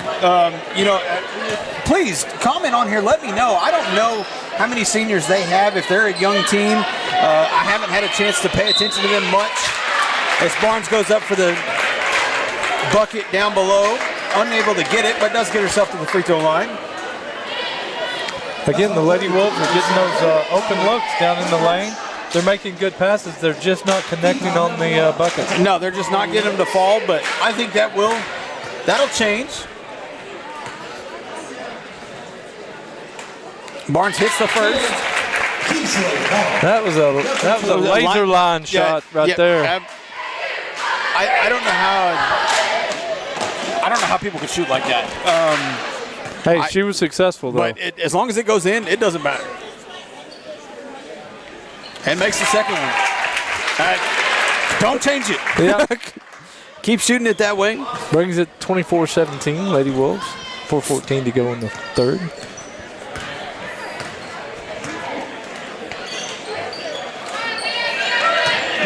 please comment on here. Let me know. I don't know how many seniors they have. If they're a young team, I haven't had a chance to pay attention to them much. As Barnes goes up for the bucket down below, unable to get it, but does get herself to the free throw line. Again, the Lady Wolves are getting those open looks down in the lane. They're making good passes. They're just not connecting on the bucket. No, they're just not getting them to fall, but I think that'll change. Barnes hits the first. That was a laser line shot right there. I don't know how people could shoot like that. Hey, she was successful, though. But as long as it goes in, it doesn't matter. And makes the second one. Don't change it. Yeah. Keep shooting it that way. Brings it 24-17, Lady Wolves. 4:14 to go in the third.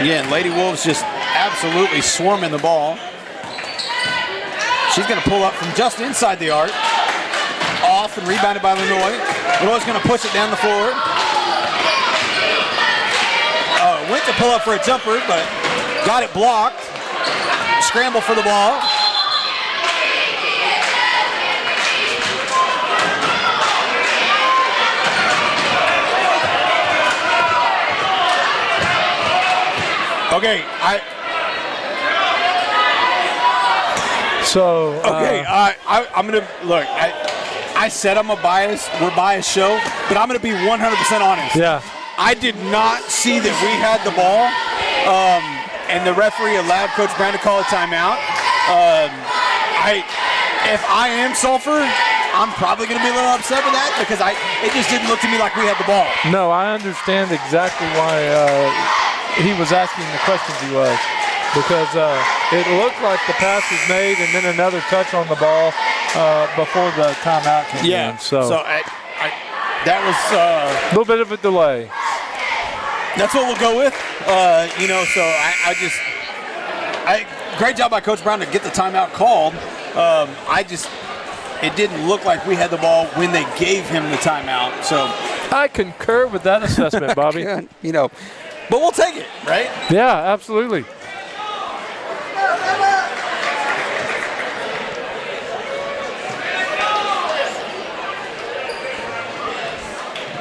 Again, Lady Wolves just absolutely swarming the ball. She's going to pull up from just inside the arc. Off and rebounded by Lenoy. Lenoy's going to push it down the floor. Went to pull up for a jumper, but got it blocked. Scramble for the ball. Okay, I'm gonna look. I said we're a biased show, but I'm gonna be 100% honest. Yeah. I did not see that we had the ball, and the referee allowed Coach Brown to call a timeout. If I am Sulphur, I'm probably going to be a little upset with that because it just didn't look to me like we had the ball. No, I understand exactly why he was asking the questions he was, because it looked like the pass was made and then another touch on the ball before the timeout came in. So that was a little bit of a delay. That's what we'll go with. Great job by Coach Brown to get the timeout called. It didn't look like we had the ball when they gave him the timeout. So I concur with that assessment, Bobby. But we'll take it, right? Yeah, absolutely.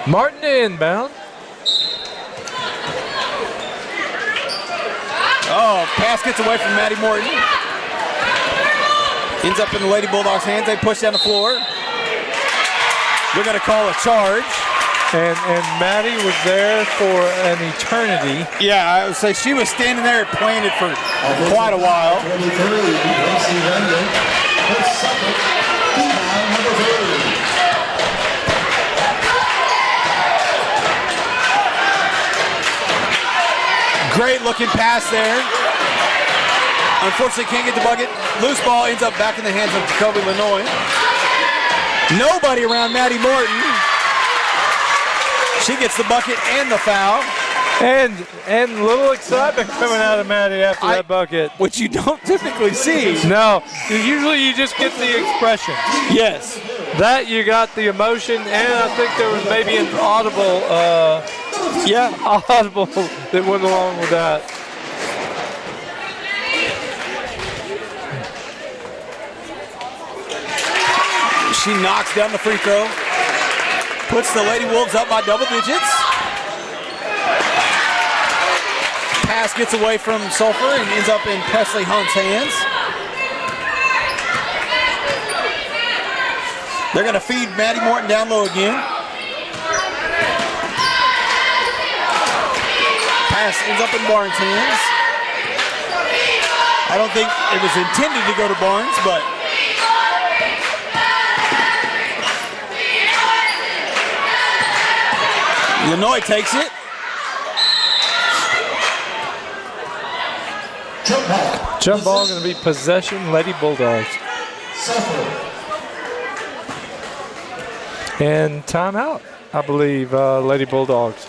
Martin inbound. Pass gets away from Maddie Morton. Ends up in the Lady Bulldogs' hands. They push down the floor. They're going to call a charge. And Maddie was there for an eternity. Yeah, I would say she was standing there playing it for quite a while. Great looking pass there. Unfortunately, can't get the bucket. Loose ball ends up back in the hands of Jacoby Lenoy. Nobody around Maddie Morton. She gets the bucket and the foul. And little excitement coming out of Maddie after that bucket. Which you don't typically see. No, usually you just get the expression. Yes. That you got the emotion, and I think there was maybe an audible that went along with that. She knocks down the free throw. Puts the Lady Wolves up by double digits. Pass gets away from Sulphur and ends up in Presley Hunt's hands. They're going to feed Maddie Morton down low again. Pass ends up in Barnes' hands. I don't think it was intended to go to Barnes, but Lenoy takes it. Jump ball going to be possession, Lady Bulldogs. Sulphur. And timeout, I believe, Lady Bulldogs.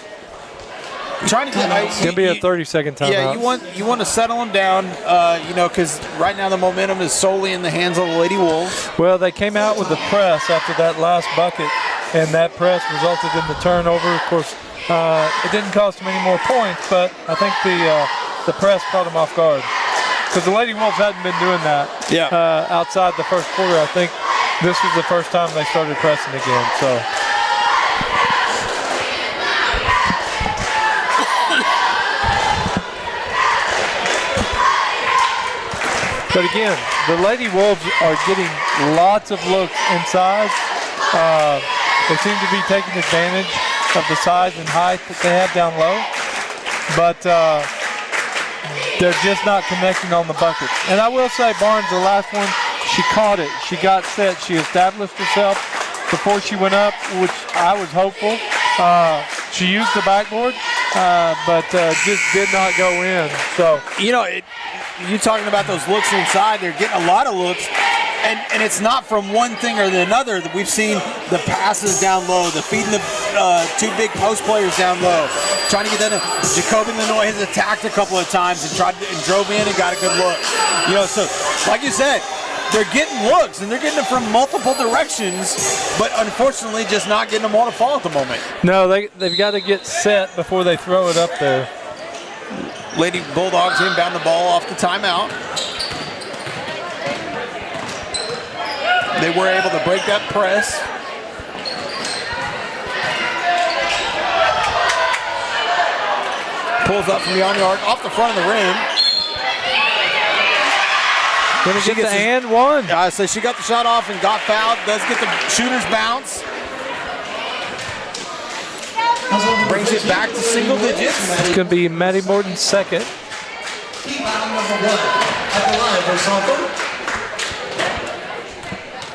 Trying to get It's going to be a 30-second timeout. Yeah, you want to settle them down, because right now the momentum is solely in the hands of the Lady Wolves. Well, they came out with the press after that last bucket, and that press resulted in the turnover. Of course, it didn't cost them any more points, but I think the press caught them off guard. Because the Lady Wolves hadn't been doing that outside the first quarter. I think this was the first time they started pressing again. So. But again, the Lady Wolves are getting lots of looks inside. They seem to be taking advantage of the size and height that they have down low. But they're just not connecting on the buckets. And I will say, Barnes, the last one, she caught it. She got set. She established herself before she went up, which I was hopeful. She used the backboard, but just did not go in. So You're talking about those looks inside. They're getting a lot of looks, and it's not from one thing or another. We've seen the passes down low, the feeding the two big post players down low, trying to get that in. Jacoby Lenoy has attacked a couple of times and drove in and got a good look. So like you said, they're getting looks, and they're getting them from multiple directions, but unfortunately just not getting them all to fall at the moment. No, they've got to get set before they throw it up there. Lady Bulldogs inbound the ball off the timeout. They were able to break that press. Pulls up from beyond the arc, off the front of the rim. Gonna get the and one. So she got the shot off and got fouled. Does get the shooter's bounce. Brings it back to single digits. It's going to be Maddie Morton's second.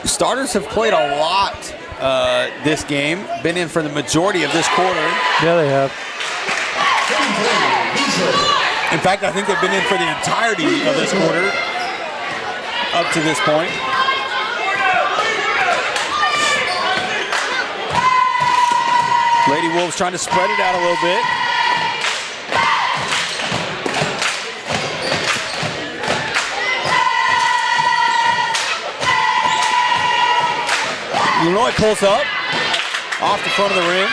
Starters have played a lot this game. Been in for the majority of this quarter. Yeah, they have. In fact, I think they've been in for the entirety of this quarter up to this point. Lady Wolves trying to spread it out a little bit. Lenoy pulls up off the front of the rim.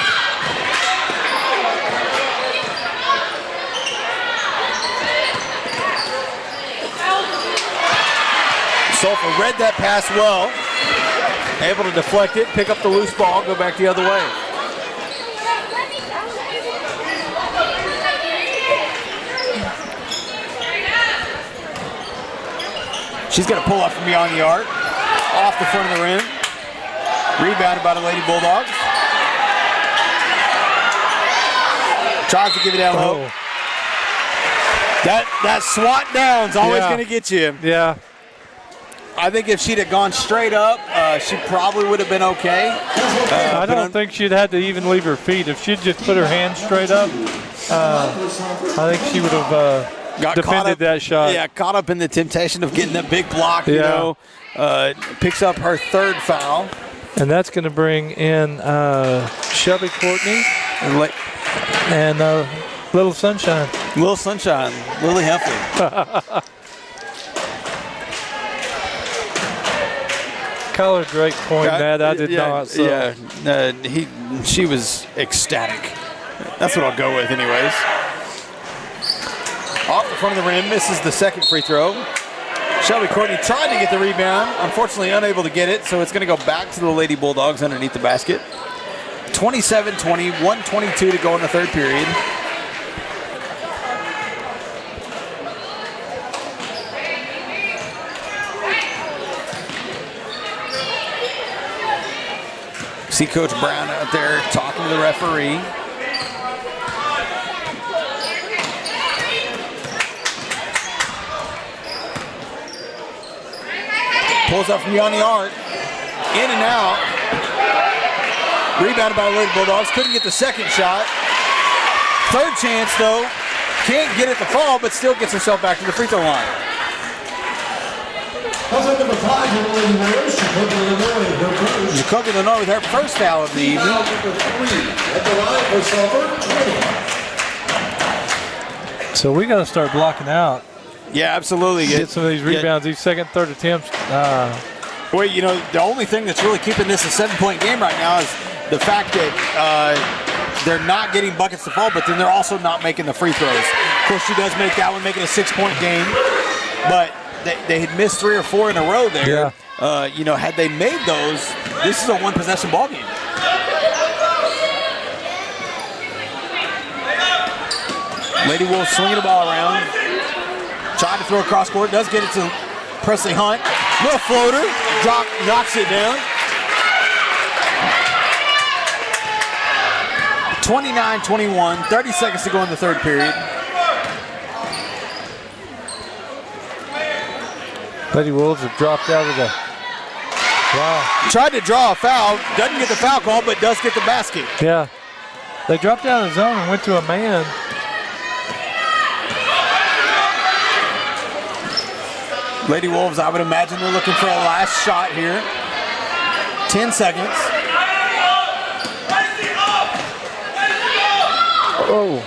Sulphur read that pass well. Able to deflect it, pick up the loose ball, go back the other way. She's going to pull up from beyond the arc, off the front of the rim. Rebounded by the Lady Bulldogs. Tries to give it down low. That swat down's always going to get you. Yeah. I think if she'd have gone straight up, she probably would have been okay. I don't think she'd had to even leave her feet. If she'd just put her hands straight up, I think she would have defended that shot. Yeah, caught up in the temptation of getting that big block, picks up her third foul. And that's going to bring in Shelby Courtney and Little Sunshine. Little Sunshine, Lily Heffley. Color Drake point, Matt. I did not. So. Yeah, she was ecstatic. That's what I'll go with anyways. Off the front of the rim, misses the second free throw. Shelby Courtney tried to get the rebound, unfortunately unable to get it, so it's going to go back to the Lady Bulldogs underneath the basket. 27-20, 1:22 to go in the third period. See Coach Brown out there talking to the referee. Pulls up from beyond the arc. In and out. Rebounded by the Lady Bulldogs. Couldn't get the second shot. Third chance, though, Can't get it to fall, but still gets herself back to the free throw line. Also number 5 for the Lady Warriors, Jacoby Lenoy, her first. Jacoby Lenoy with her first foul of the evening. Foul number 3 at the line for Sulphur, 20. So we got to start blocking out. Yeah, absolutely. Get some of these rebounds, these second, third attempts. Well, you know, the only thing that's really keeping this a 7-point game right now is the fact that they're not getting buckets to fall, but then they're also not making the free throws. Of course, she does make that one, make it a 6-point game, but they had missed 3 or 4 in a row there. Yeah. You know, had they made those, this is a one-possession ball game. Lady Wolves swinging the ball around. Trying to throw across court. Does get it to Presley Hunt. Little floater. Knocks it down. 29-21. 30 seconds to go in the third period. Lady Wolves have dropped out of the... Wow. Tried to draw a foul. Doesn't get the foul call, but does get the basket. Yeah. They dropped out of the zone and went to a man. Lady Wolves, I would imagine they're looking for a last shot here. 10 seconds. Oh.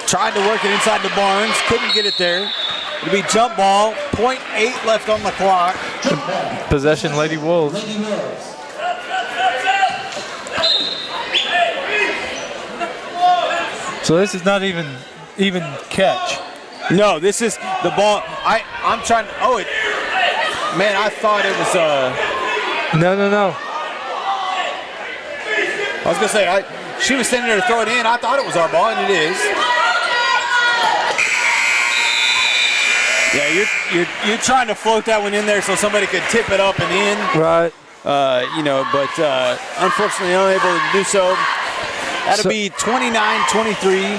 Tried to work it inside the Barnes. Couldn't get it there. It'll be jump ball. 0.8 left on the clock. Possession, Lady Wolves. So this is not even catch. No, this is the ball. I'm trying to. Oh, it. Man, I thought it was. No. I was gonna say she was standing there to throw it in. I thought it was our ball, and it is. Yeah, you're trying to float that one in there so somebody could tip it up and in. Right. You know, but unfortunately unable to do so. That'll be 29-23,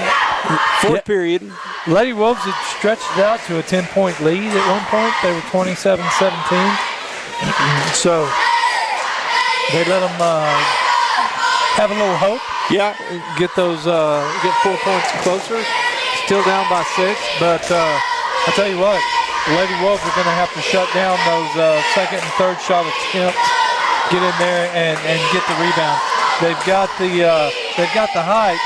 fourth period. Lady Wolves had stretched it out to a 10-point lead at one point. They were 27-17. So they let them have a little hope. Yeah. Get 4 points closer. Still down by 6, but I'll tell you what, Lady Wolves are going to have to shut down those second and third shot attempts. Get in there and get the rebound. They've got the height.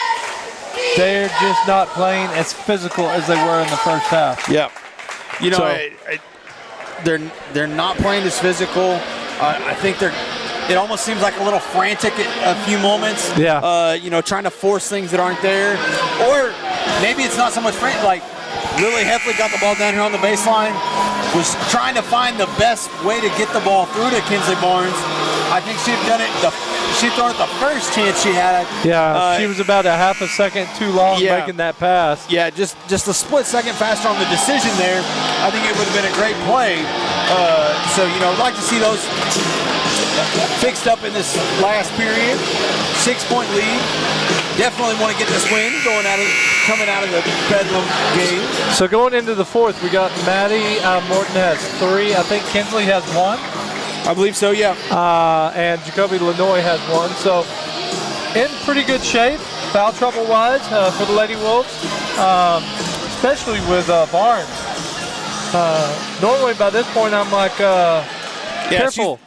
They're just not playing as physical as they were in the first half. Yeah, you know, they're not playing as physical. I think it almost seems like a little frantic at a few moments. Yeah. You know, trying to force things that aren't there, or maybe it's not so much frantic. Like Lily Heffley got the ball down here on the baseline, was trying to find the best way to get the ball through to Kinsley Barnes. I think she'd done it. She'd thrown it the first chance she had. Yeah, she was about a half a second too long making that pass. Yeah, just a split second faster on the decision there. I think it would have been a great play. So, you know, I'd like to see those fixed up in this last period. 6-point lead. Definitely want to get this win coming out of the Bedlam game. So going into the fourth, we got Maddie Morton has 3. I think Kinsley has 1. I believe so, yeah. And Jacoby Lenoy has 1. So in pretty good shape, foul trouble-wise, for the Lady Wolves, especially with Barnes. Normally by this point, I'm like, careful.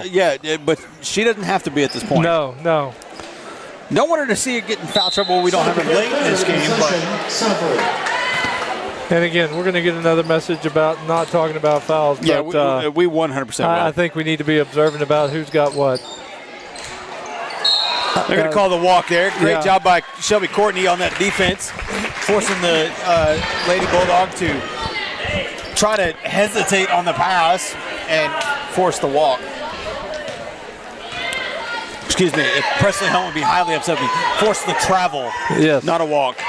Yeah, but she doesn't have to be at this point. No. Don't want her to see it get in foul trouble. We don't have it late in this game. And again, we're going to get another message about not talking about fouls. Yeah, but, we 100% will. I think we need to be observant about who's got what. They're going to call the walk there. Great job by Shelby Courtney on that defense, forcing the Lady Bulldog to try to hesitate on the pass and force the walk. Excuse me, Presley Hunt would be highly upset if he forced the travel, not a walk.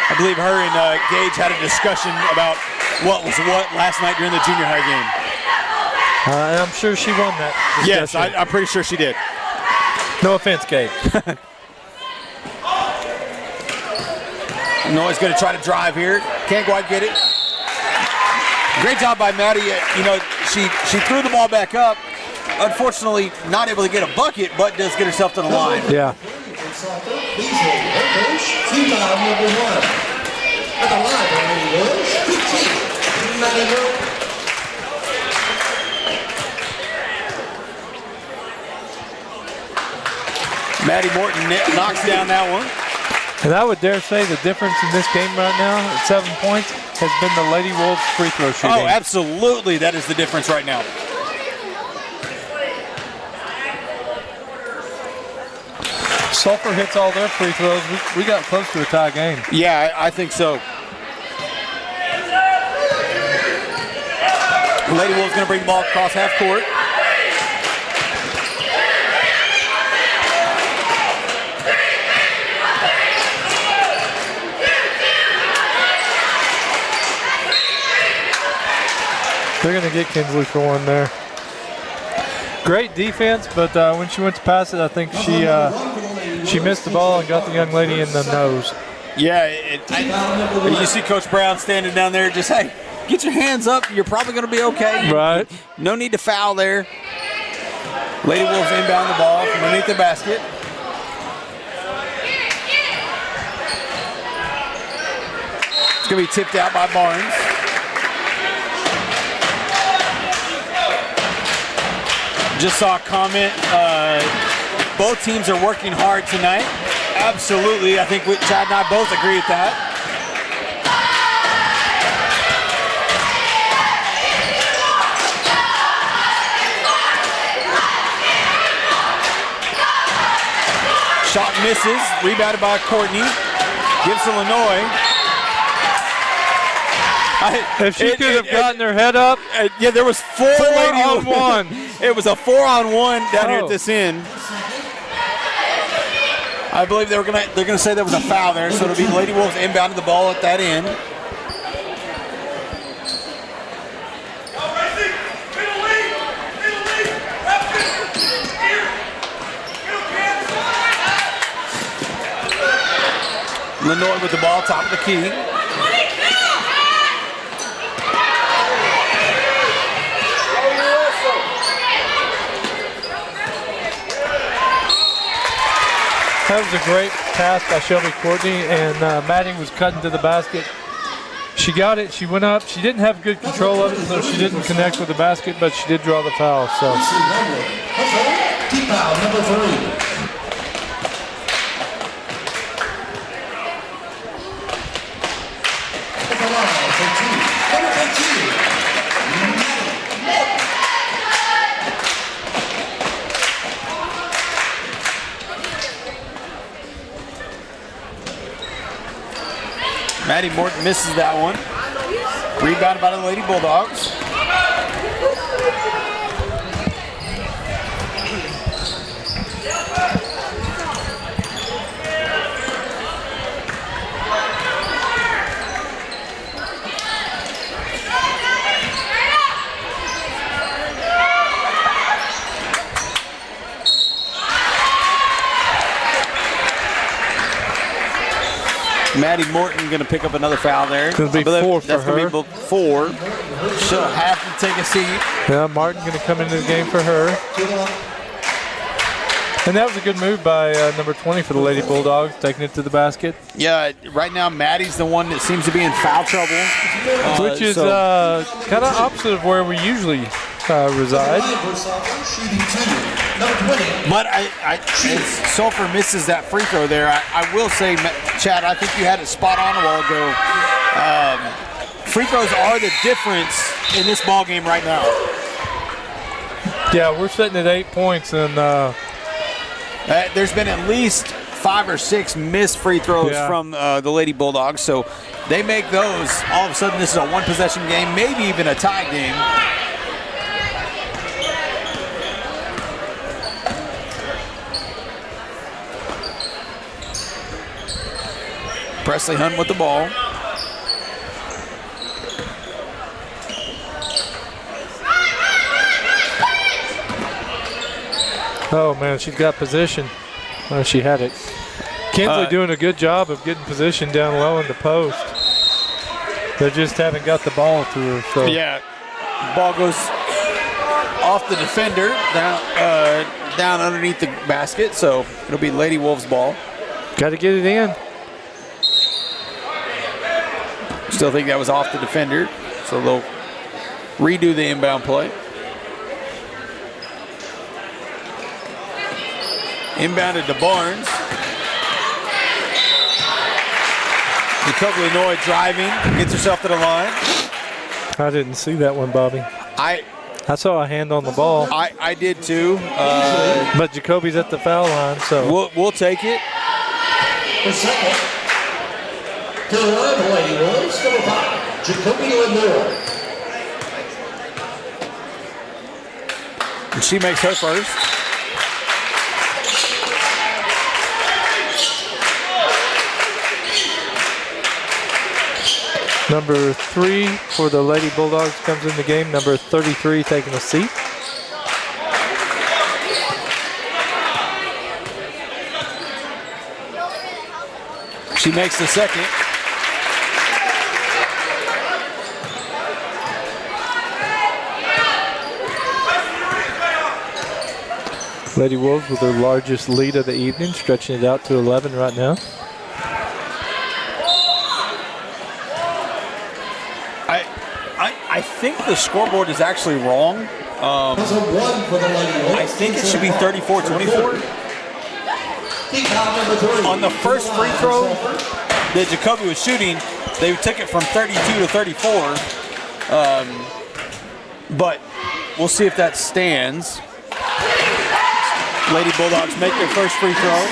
I believe her and Gage had a discussion about what was what last night during the junior high game. And I'm sure she won that discussion. Yes, I'm pretty sure she did. No offense, Gage. Noah's going to try to drive here. Can't quite get it. Great job by Maddie. You know, she threw the ball back up. Unfortunately, not able to get a bucket, but does get herself to the line. Yeah. At the line Maddie Morton knocks down that one. And I would dare say the difference in this game right now at 7 points has been the Lady Wolves free throw shooting. Oh, absolutely. That is the difference right now. Sulphur hits all their free throws. We got close to a tie game. Yeah, I think so. Lady Wolves going to bring the ball across half court. They're going to get Kinsley for one there. Great defense, but when she went to pass it, I think she missed the ball and got the young lady in the nose. Yeah, you see Coach Brown standing down there just, hey, get your hands up. You're probably going to be okay. Right. No need to foul there. Lady Wolves inbound the ball from underneath the basket. It's going to be tipped out by Barnes. Just saw a comment. Both teams are working hard tonight. Absolutely. I think Chad and I both agree with that. Shot misses. Rebounded by Courtney. Gives to Lenoy. If she could have gotten her head up. Yeah, there was four on one. It was a 4-on-1 down here at this end. I believe they're gonna say there was a foul there, so it'll be Lady Wolves inbounding the ball at that end. Lenoy with the ball, top of the key. That was a great pass by Shelby Courtney, and Maddie was cutting to the basket. She got it, she went up. She didn't have good control of it, so she didn't connect with the basket, but she did draw the foul. So. Team foul number 3. Maddie Morton misses that one. Rebounded by the Lady Bulldogs. Maddie Morton going to pick up another foul there. It's going to be 4 for her. That's going to be 4. She'll have to take a seat. Yeah, Martin going to come into the game for her. And that was a good move by number 20 for the Lady Bulldogs, taking it to the basket. Yeah, right now Maddie's the one that seems to be in foul trouble. Which is kind of opposite of where we usually reside. But Sulphur misses that free throw there. I will say, Chad, I think you had it spot on a while ago. Free throws are the difference in this ball game right now. Yeah, we're sitting at 8 points, and there's been at least 5 or 6 missed free throws from the Lady Bulldogs. So they make those. All of a sudden, this is a one-possession game, maybe even a tie game. Presley Hunt with the ball. Oh, man, she's got position. Oh, she had it. Kinsley doing a good job of getting position down low in the post. They just haven't got the ball to her. So. Yeah, ball goes off the defender, down underneath the basket, so it'll be Lady Wolves' ball. Got to get it in. Still think that was off the defender, so they'll redo the inbound play. Inbounded to Barnes. Illinois driving, gets herself to the line. I didn't see that one, Bobby. I saw a hand on the ball. I did too. But Jacoby's at the foul line, so we'll take it. The second. To the line, the Lady Wolves, number 5, Jacoby Lenore. And she makes her first. Number 3 for the Lady Bulldogs comes in the game. Number 33 taking a seat. She makes the second. Lady Wolves with their largest lead of the evening, stretching it out to 11 right now. I think the scoreboard is actually wrong. I think it should be 34-24. On the first free throw that Jacoby was shooting, they took it from 32 to 34. But we'll see if that stands. Lady Bulldogs make their first free throw.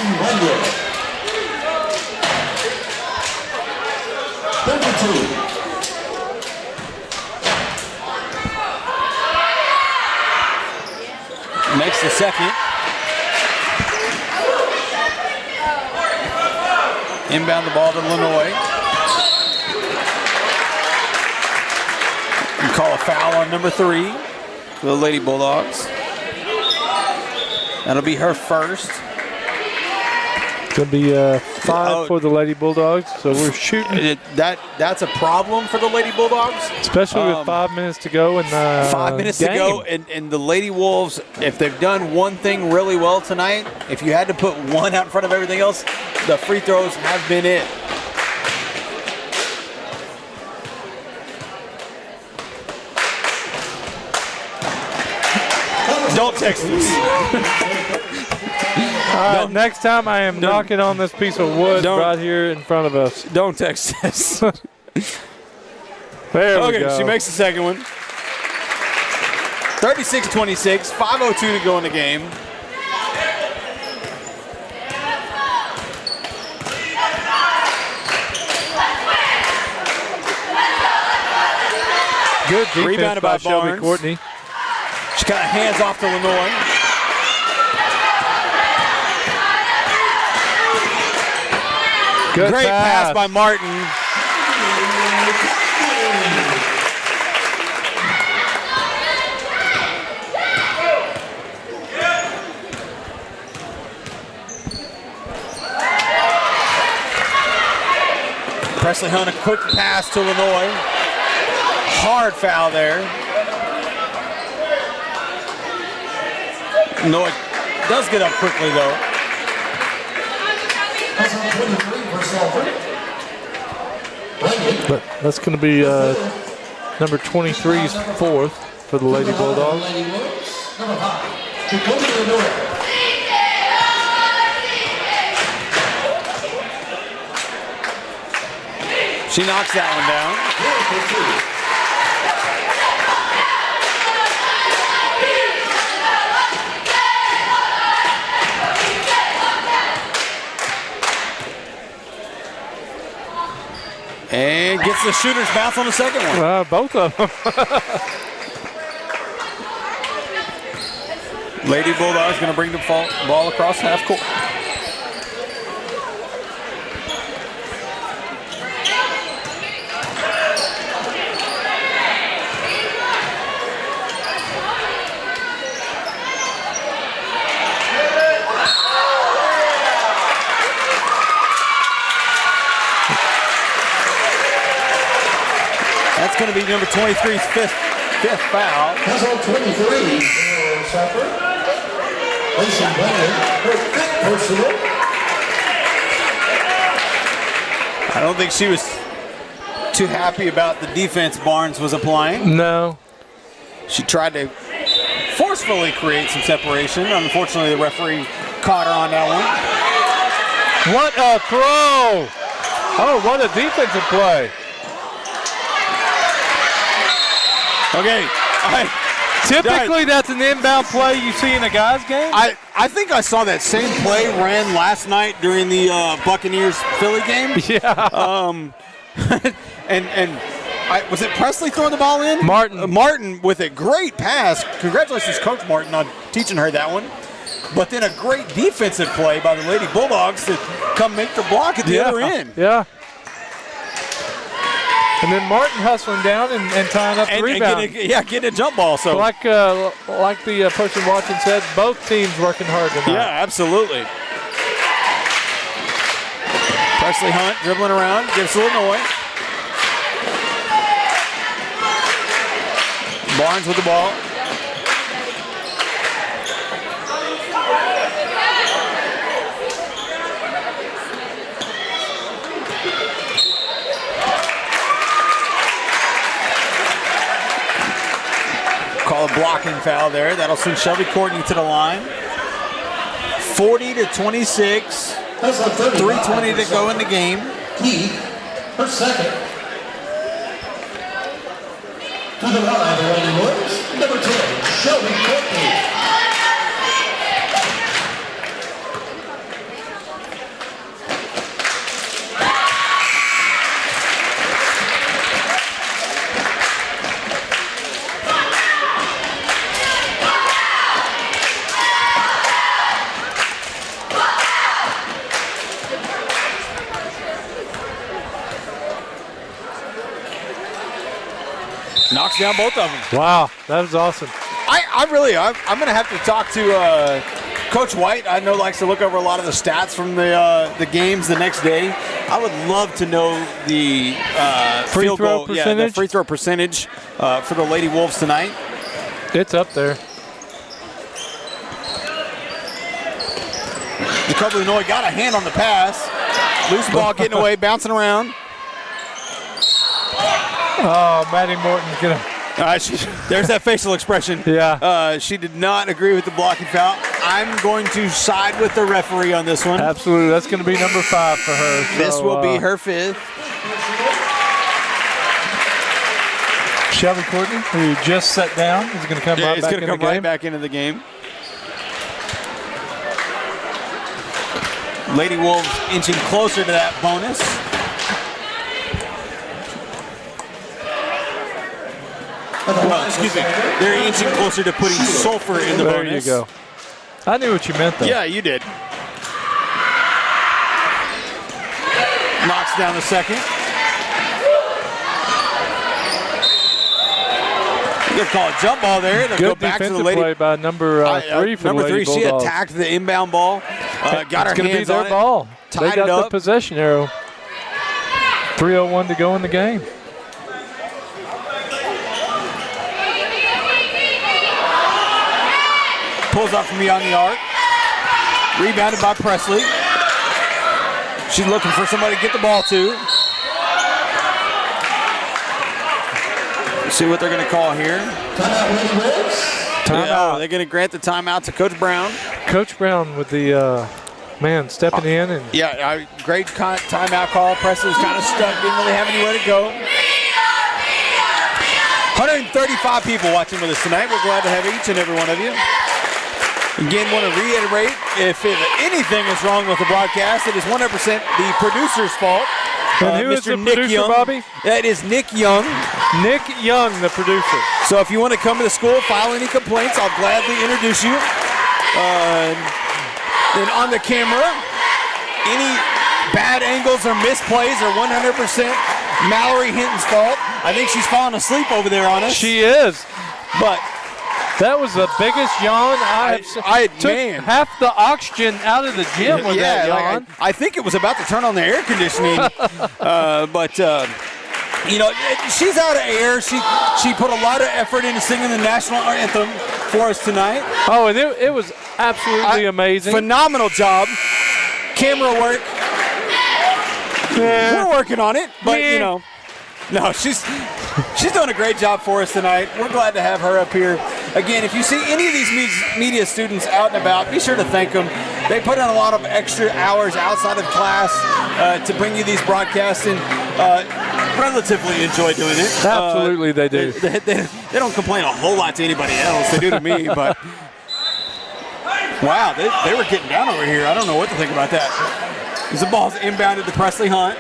Number 2. Makes the second. Inbound the ball to Lenoy. And call a foul on number 3 for the Lady Bulldogs. That'll be her first. Going to be 5 for the Lady Bulldogs, so we're shooting. That's a problem for the Lady Bulldogs. Especially with 5 minutes to go in the 5 minutes game. to go, and the Lady Wolves, if they've done one thing really well tonight, if you had to put one out in front of everything else, the free throws have been it. Don't text us. Next time I am knocking on this piece of wood right here in front of us. Don't text us. There we go. Okay, she makes the second one. 36-26, 5:02 to go in the game. Good defense Rebounded by by Shelby Barnes. Courtney. She kind of hands off to Lenoy. Good Great pass by Martin. Presley Hunt, a quick pass to Lenoy. Hard foul there. Lenoy does get up quickly though. But that's going to be number 23's fourth for the Lady Bulldogs. Number 5, Jacoby Lenore. She knocks that one down. And gets the shooter's bounce on the second one. Both of them. Lady Bulldogs going to bring the ball across half court. That's going to be number 23's fifth foul. That's on 23. Sulphur. Mason Bennett, her 5th personal. I don't think she was too happy about the defense Barnes was applying. No. She tried to forcefully create some separation. Unfortunately, the referee caught her on that one. What a throw! Oh, what a defensive play. Okay. Typically, that's an inbound play you see in a guy's game? I think I saw that same play ran last night during the Buccaneers-Philly game. Yeah. Was it Presley throwing the ball in? Martin. Martin with a great pass. Congratulations, Coach Martin, on teaching her that one. But then a great defensive play by the Lady Bulldogs to come make the block at the other end. Yeah. And then Martin hustling down and tying up the rebound. Getting a jump ball. So like the person watching said, both teams working hard tonight. Yeah, absolutely. Presley Hunt dribbling around, gives Illinois. Barnes with the ball. Call a blocking foul there. That'll send Shelby Courtney to the line. 40-26. 3:20 to go in the game. Key, her second. To the line, the Lady Warriors, number 10, Shelby Courtney. Knocks down both of them. Wow, that was awesome. I'm going to have to talk to Coach White. I know likes to look over a lot of the stats from the games the next day. I would love to know the free throw percentage. Yeah, the free throw percentage for the Lady Wolves tonight. It's up there. Jacob Illinois got a hand on the pass. Loose ball getting away, bouncing around. Oh, Maddie Morton's gonna. There's that facial expression. Yeah. She did not agree with the blocking foul. I'm going to side with the referee on this one. Absolutely. That's going to be number 5 for her. This will be her 5th. Shelby Courtney, who just sat down, is going to come right back in the game. He's going to come right back into the game. Lady Wolves inching closer to that bonus. Well, excuse me. They're inching closer to putting Sulphur in the bonus. There you go. I knew what you meant, though. Yeah, you did. Knocks down the second. You're going to call a jump ball there. It'll go back to the Lady. Play by number 3 for number the Lady 3, she Bulldogs. attacked the inbound ball. Got her hands on it. It's going to be their ball. They got the up. possession arrow. 3:01 to go in the game. Pulls up from beyond the arc. Rebounded by Presley. She's looking for somebody to get the ball to. Let's see what they're going to call here. Timeout. They're going to grant the timeout to Coach Brown. Coach Brown with the stepping in. And great timeout call. Presley's kind of stuck, didn't really have anywhere to go. 135 people watching with us tonight. We're glad to have each and every one of you. Again, want to reiterate, if anything is wrong with the broadcast, it is 100% the producer's fault. And who is the producer, Bobby? That is Nick Young. Nick Young, the producer. So if you want to come to the school, file any complaints, I'll gladly introduce you. Then on the camera, any bad angles or misplays are 100% Mallory Hinton's fault. I think she's falling asleep over there on us. She is. But that was the biggest yawn I took half the oxygen out of the gym with that yawn. I think it was about to turn on the air conditioning. She's out of air. She put a lot of effort into singing the national anthem for us tonight. Oh, and it was absolutely amazing. Phenomenal job. Camera work. We're working on it, but No, she's doing a great job for us tonight. We're glad to have her up here. Again, if you see any of these media students out and about, be sure to thank them. They put in a lot of extra hours outside of class to bring you these broadcasts, and relatively enjoy doing it. Absolutely, they do. They don't complain a whole lot to anybody else. They do to me, but wow, they were getting down over here. I don't know what to think about that. As the ball's inbounded to Presley Hunt.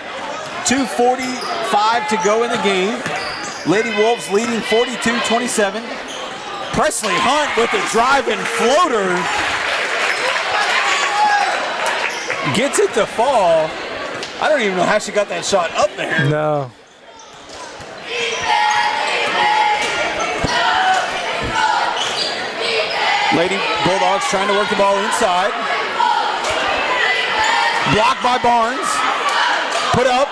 2:45 to go in the game. Lady Wolves leading 42-27. Presley Hunt with a driving floater. Gets it to fall. I don't even know how she got that shot up there. No. Lady Bulldogs trying to work the ball inside. Blocked by Barnes. Put up.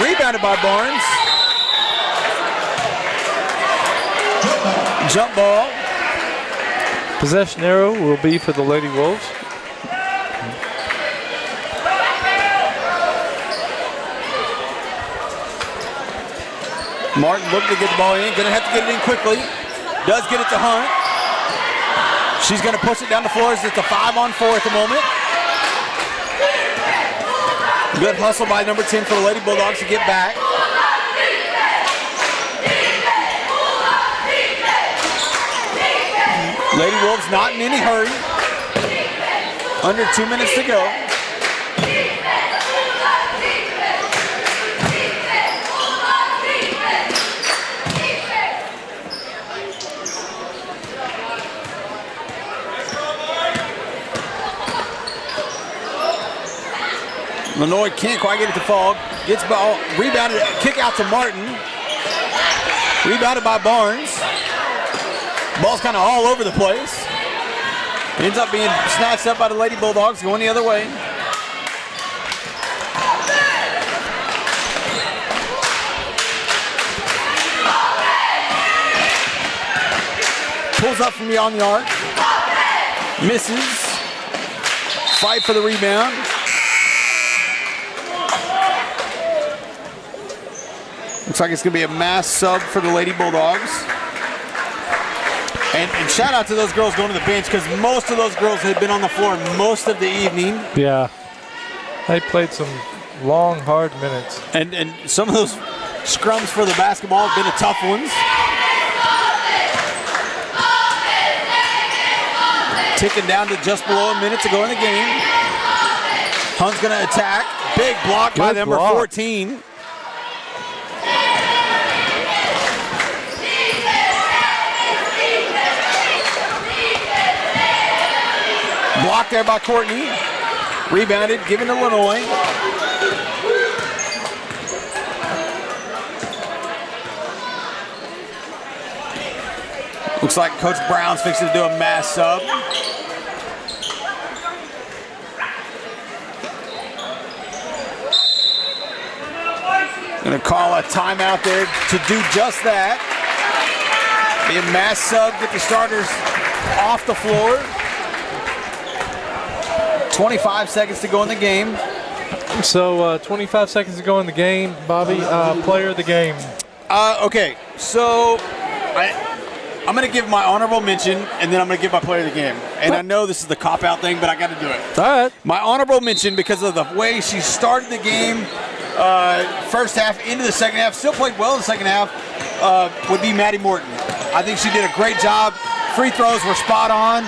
Rebounded by Barnes. Jump ball. Possession arrow will be for the Lady Wolves. Martin looking to get the ball in. Going to have to get it in quickly. Does get it to Hunt. She's going to push it down the floor as it's a 5-on-4 at the moment. Good hustle by number 10 for the Lady Bulldogs to get back. Lady Wolves not in any hurry. Under 2 minutes to go. Lenoy can't quite get it to fall. Gets ball, rebounded, kick out to Martin. Rebounded by Barnes. Ball's kind of all over the place. Ends up being snatched up by the Lady Bulldogs, going the other way. Pulls up from beyond the arc. Misses. Fight for the rebound. Looks like it's going to be a mass sub for the Lady Bulldogs. And shout out to those girls going to the bench, because most of those girls had been on the floor most of the evening. Yeah. They played some long, hard minutes. And some of those scrums for the basketball have been the tough ones. Ticking down to just below a minute to go in the game. Hunt's going to attack. Big block by number 14. Blocked there by Courtney. Rebounded, given to Lenoy. Looks like Coach Brown's fixing to do a mass sub. Gonna call a timeout there to do just that. Be a mass sub, get the starters off the floor. 25 seconds to go in the game. So 25 seconds to go in the game. Bobby, player of the game. Okay, so I'm going to give my honorable mention, and then I'm going to give my player of the game. And I know this is the cop-out thing, but I got to do it. All right. My honorable mention, because of the way she started the game, first half into the second half, still played well in the second half, would be Maddie Morton. I think she did a great job. Free throws were spot on.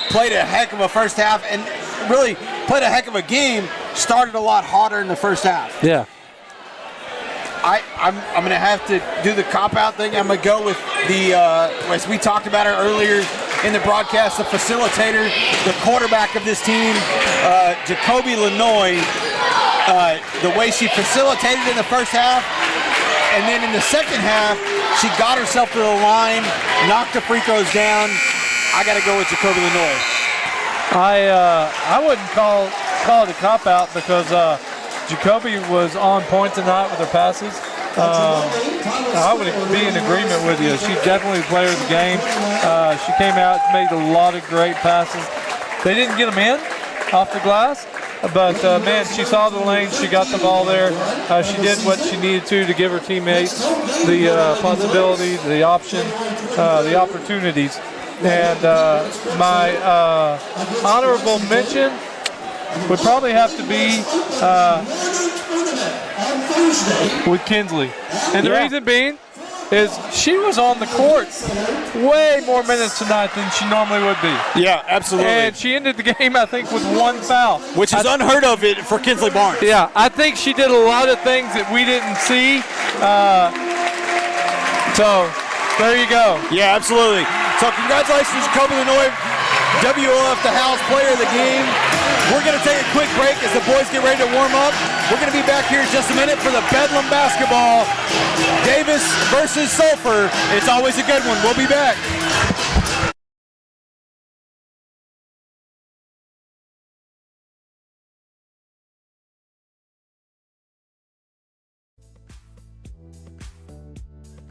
Played a heck of a first half, and really played a heck of a game. Started a lot hotter in the first half. Yeah. I'm going to have to do the cop-out thing. I'm going to go with the, as we talked about her earlier in the broadcast, the facilitator, the quarterback of this team, Jacoby Lenoy. The way she facilitated in the first half, and then in the second half, she got herself to the line, knocked the free throws down. I got to go with Jacoby Lenoy. I wouldn't call it a cop-out, because Jacoby was on point tonight with her passes. I would be in agreement with you. She's definitely the player of the game. She came out, made a lot of great passes. They didn't get them in off the glass, But man, she saw the lane. She got the ball there. She did what she needed to give her teammates the possibility, the option, the opportunities. And my honorable mention would probably have to be with Kinsley. And the reason being is she was on the court way more minutes tonight than she normally would be. Yeah, absolutely. And she ended the game, I think, with 1 foul. Which is unheard of for Kinsley Barnes. Yeah, I think she did a lot of things that we didn't see. So, there you go. Yeah, absolutely. So congratulations, Jacob Illinois, WOF the house player of the game. We're going to take a quick break as the boys get ready to warm up. We're going to be back here in just a minute for the Bedlam basketball. Davis versus Sulphur. It's always a good one. We'll be back.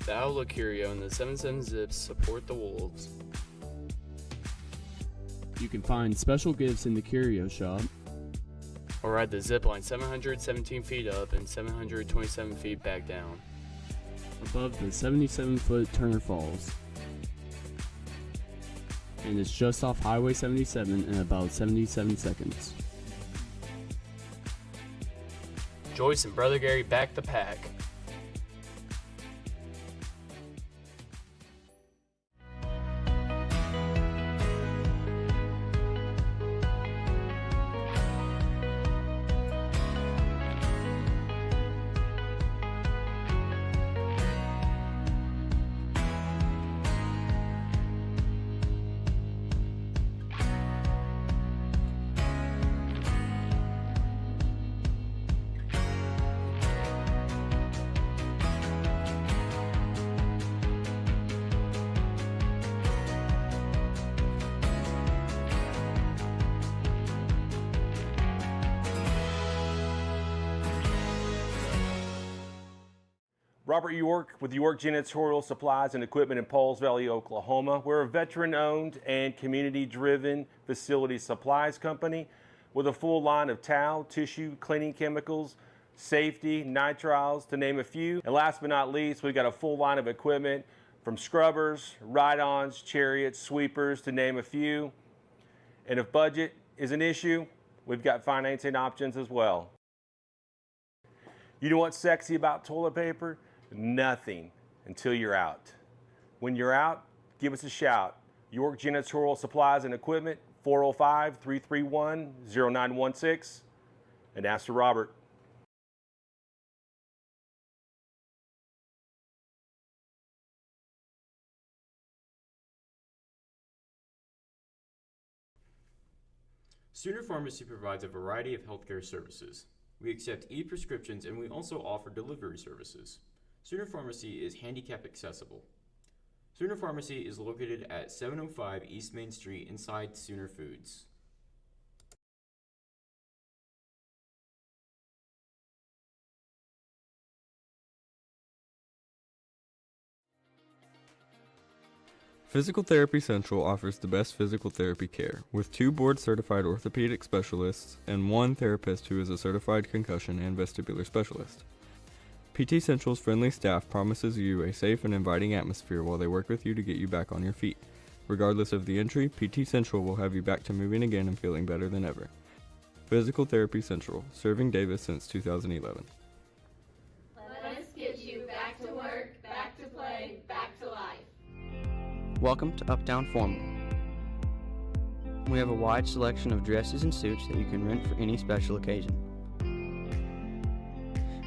The Outlook Curio and the 77 Zips support the Wolves. You can find special gifts in the Curio shop, or ride the zipline 717 feet up and 727 feet back down, above the 77-foot Turner Falls. And it's just off Highway 77 in about 77 seconds. Joyce and Brother Gary back the pack. Robert York with York Janitorial Supplies and Equipment in Pauls Valley, Oklahoma. We're a veteran-owned and community-driven facility supplies company with a full line of towel, tissue, cleaning chemicals, safety, nitriles, to name a few. And last but not least, we've got a full line of equipment from scrubbers, ride-ons, chariots, sweepers, to name a few. And if budget is an issue, we've got financing options as well. You know what's sexy about toilet paper? Nothing until you're out. When you're out, give us a shout. York Janitorial Supplies and Equipment, 405-331-0916, and ask for Robert. Sooner Pharmacy provides a variety of healthcare services. We accept e-prescriptions and we also offer delivery services. Sooner Pharmacy is handicap accessible. Sooner Pharmacy is located at 705 East Main Street inside Sooner Foods. Physical Therapy Central offers the best physical therapy care, with 2 board-certified orthopedic specialists and 1 therapist who is a certified concussion and vestibular specialist. PT Central's friendly staff promises you a safe and inviting atmosphere while they work with you to get you back on your feet. Regardless of the injury, PT Central will have you back to moving again and feeling better than ever. Physical Therapy Central, serving Davis since 2011. Let us get you back to work, back to play, back to life. Welcome to Uptown Formal. We have a wide selection of dresses and suits that you can rent for any special occasion.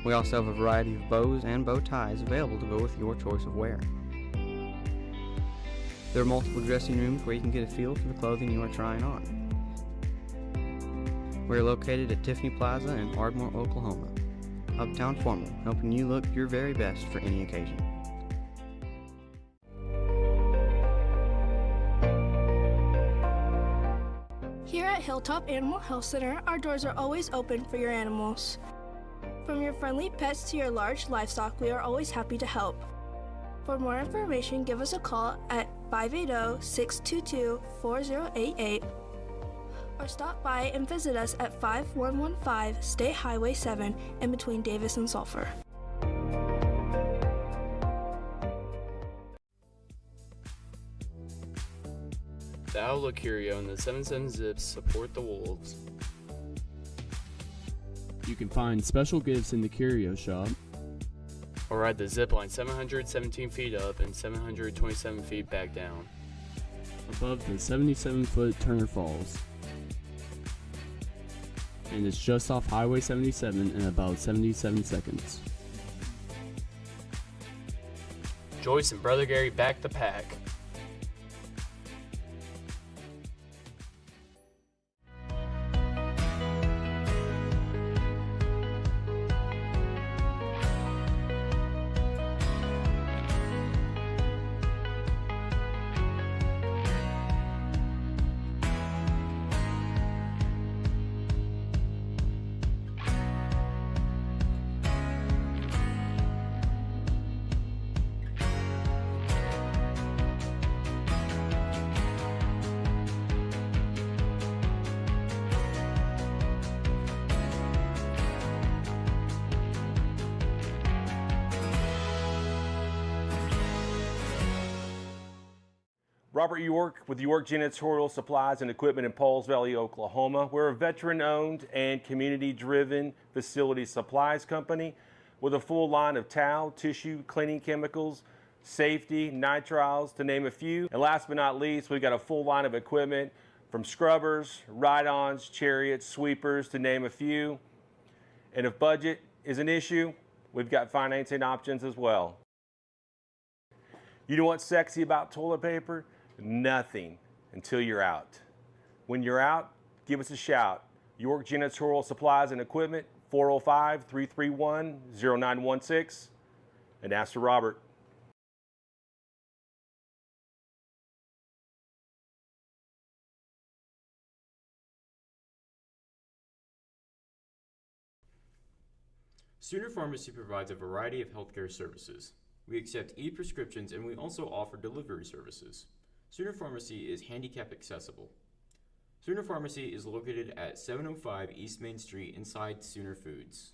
We also have a variety of bows and bow ties available to go with your choice of wear. There are multiple dressing rooms where you can get a feel for the clothing you are trying on. We are located at Tiffany Plaza in Ardmore, Oklahoma. Uptown Formal, helping you look your very best for any occasion. Here at Hilltop Animal Health Center, our doors are always open for your animals. From your friendly pets to your large livestock, we are always happy to help. For more information, give us a call at 580-622-4088 Or stop by and visit us at 5115 State Highway 7 in between Davis and Sulphur. The Outlook Curio and the 77 Zips support the Wolves. You can find special gifts in the Curio Shop, or ride the zip line 717 feet up and 727 feet back down, above the 77-foot Turner Falls. And it's just off Highway 77 in about 77 seconds. Joyce and Brother Gary back the pack. Robert York with York Janitorial Supplies and Equipment in Pauls Valley, Oklahoma. We're a veteran-owned and community-driven facility supplies company with a full line of towel, tissue, cleaning chemicals, safety, nitriles, to name a few. And last but not least, we've got a full line of equipment from scrubbers, ride-ons, chariots, sweepers, to name a few. And if budget is an issue, we've got financing options as well. You know what's sexy about toilet paper? Nothing until you're out. When you're out, give us a shout. York Janitorial Supplies and Equipment, 405-331-0916, and ask for Robert. Sooner Pharmacy provides a variety of healthcare services. We accept e-prescriptions and we also offer delivery services. Sooner Pharmacy is handicap accessible. Sooner Pharmacy is located at 705 East Main Street inside Sooner Foods.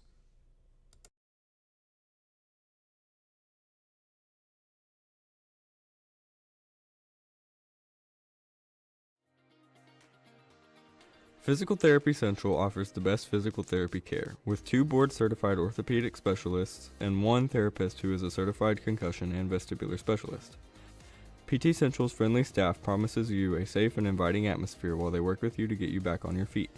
Physical Therapy Central offers the best physical therapy care, with 2 board-certified orthopedic specialists and 1 therapist who is a certified concussion and vestibular specialist. PT Central's friendly staff promises you a safe and inviting atmosphere while they work with you to get you back on your feet.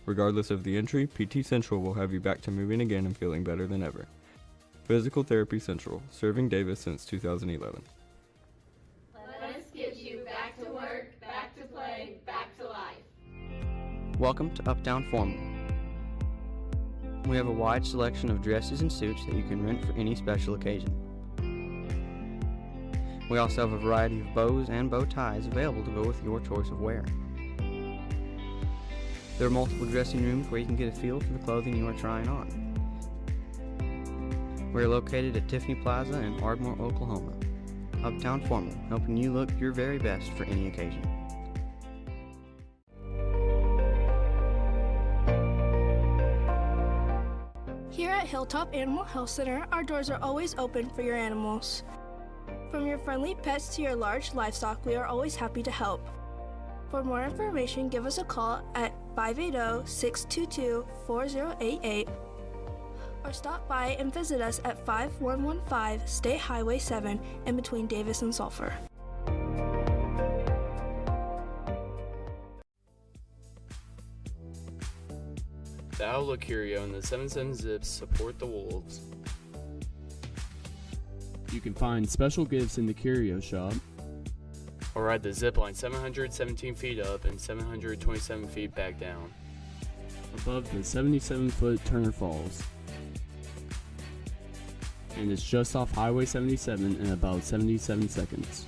Regardless of the injury, PT Central will have you back to moving again and feeling better than ever. Physical Therapy Central, serving Davis since 2011. Let us get you back to work, back to play, back to life. Welcome to Uptown Formal. We have a wide selection of dresses and suits that you can rent for any special occasion. We also have a variety of bows and bow ties available to go with your choice of wear. There are multiple dressing rooms where you can get a feel for the clothing you are trying on. We are located at Tiffany Plaza in Ardmore, Oklahoma. Uptown Formal, helping you look your very best for any occasion. Here at Hilltop Animal Health Center, our doors are always open for your animals. From your friendly pets to your large livestock, we are always happy to help. For more information, give us a call at 580-622-4088 or stop by and visit us at 5115 State Highway 7 in between Davis and Sulphur. The Outlook Curio and the 77 Zips support the Wolves. You can find special gifts in the Curio Shop, or ride the zip line 717 feet up and 727 feet back down, above the 77-foot Turner Falls. And it's just off Highway 77 in about 77 seconds.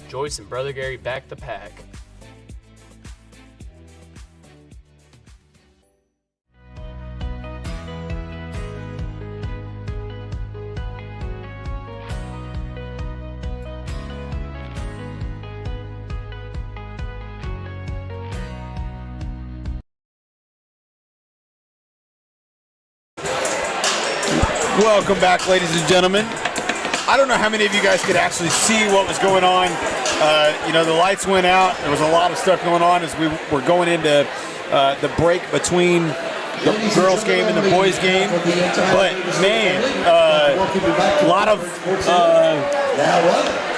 Joyce and Brother Gary back the pack. Welcome back, ladies and gentlemen. I don't know how many of you guys could actually see what was going on. The lights went out. There was a lot of stuff going on as we were going into the break between the girls' game and the boys' game. But, man, a lot of...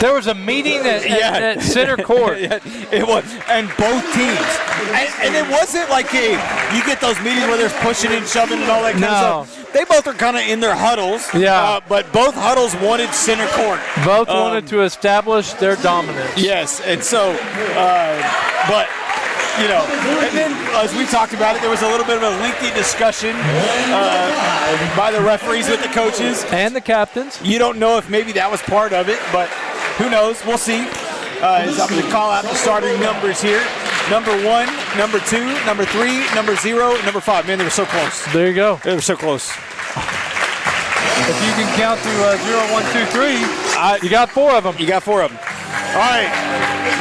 there was a meeting at center court. It was, and both teams. And it wasn't like you get those meetings where there's pushing and shoving and all that kind of stuff. They both are kind of in their huddles. Yeah. But both huddles wanted center court. Both wanted to establish their dominance. Yes, and so, and then as we talked about it, there was a little bit of a lengthy discussion by the referees with the coaches. And the captains. You don't know if maybe that was part of it, but who knows? We'll see. As I'm going to call out the starting numbers here. Number 1, number 2, number 3, number 0, and number 5. Man, they were so close. There you go. They were so close. If you can count to 0, 1, 2, 3, you got 4 of them. You got 4 of them. All right.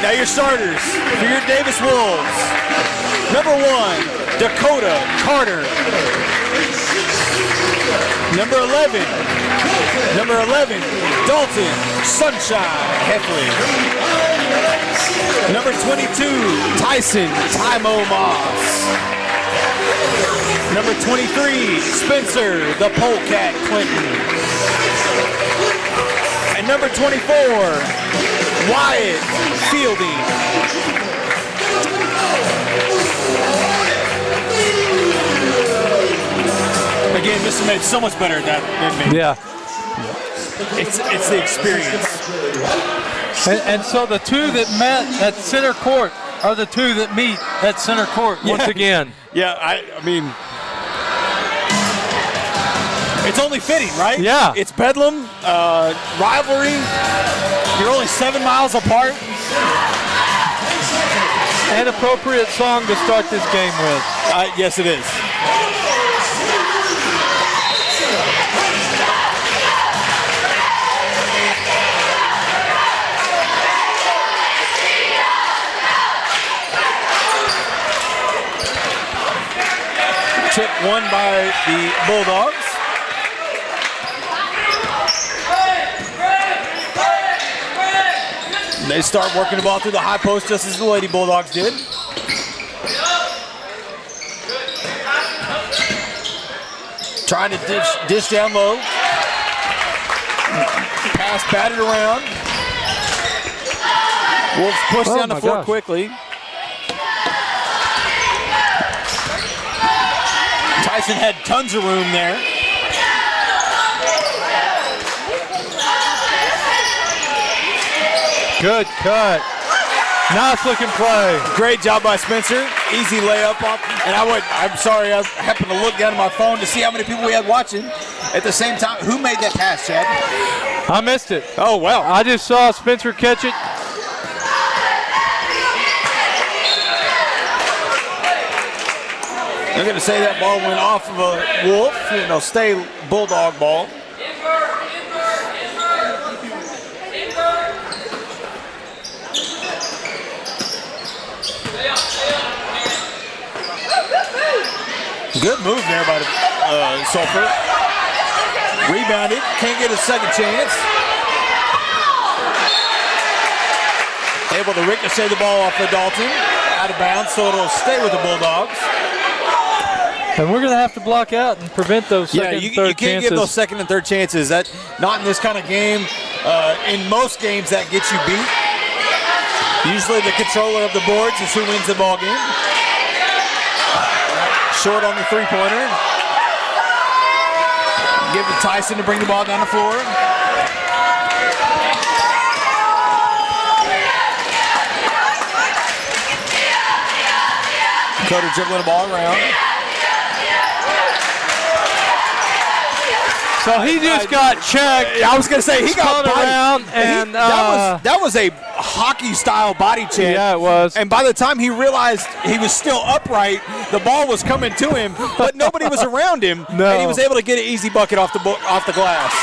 Now your starters for your Davis Wolves. Number 1, Dakota Carter. Number 11, Dalton Sunshine Heffley. Number 22, Tyson Tymo Moss. Number 23, Spencer the Polecat Clinton. And number 24, Wyatt Fielding. Again, Mr. made so much better at that than me. Yeah. It's the experience. And so the two that met at center court are the two that meet at center court once again. Yeah, I mean, it's only fitting, right? Yeah. It's Bedlam, rivalry. You're only 7 miles apart. An appropriate song to start this game with. Yes, it is. Tip won by the Bulldogs. They start working the ball through the high post just as the Lady Bulldogs did. Trying to dish down low. Pass batted around. Wolves push down the floor quickly. Tyson had tons of room there. Good cut. Nice looking play. Great job by Spencer. Easy layup off. And I'm sorry, I happened to look down at my phone to see how many people we had watching at the same time. Who made that pass, Chad? I missed it. Oh, wow. I just saw Spencer catch it. They're going to say that ball went off of a Wolf. It'll stay Bulldog ball. Good move there by Sulphur. Rebounded. Can't get a second chance. Able to ricochet the ball off of Dalton. Out of bounds, so it'll stay with the Bulldogs. And we're going to have to block out and prevent those second and third chances. You can't give those second and third chances. That not in this kind of game. In most games, that gets you beat. Usually the controller of the boards is who wins the ball game. Short on the three-pointer. Give it to Tyson to bring the ball down the floor. Dakota dribbling the ball around. So he just got checked. I was going to say, he got around. And that was a hockey-style body check. Yeah, it was. And by the time he realized he was still upright, the ball was coming to him, but nobody was around him. No. And he was able to get an easy bucket off the glass.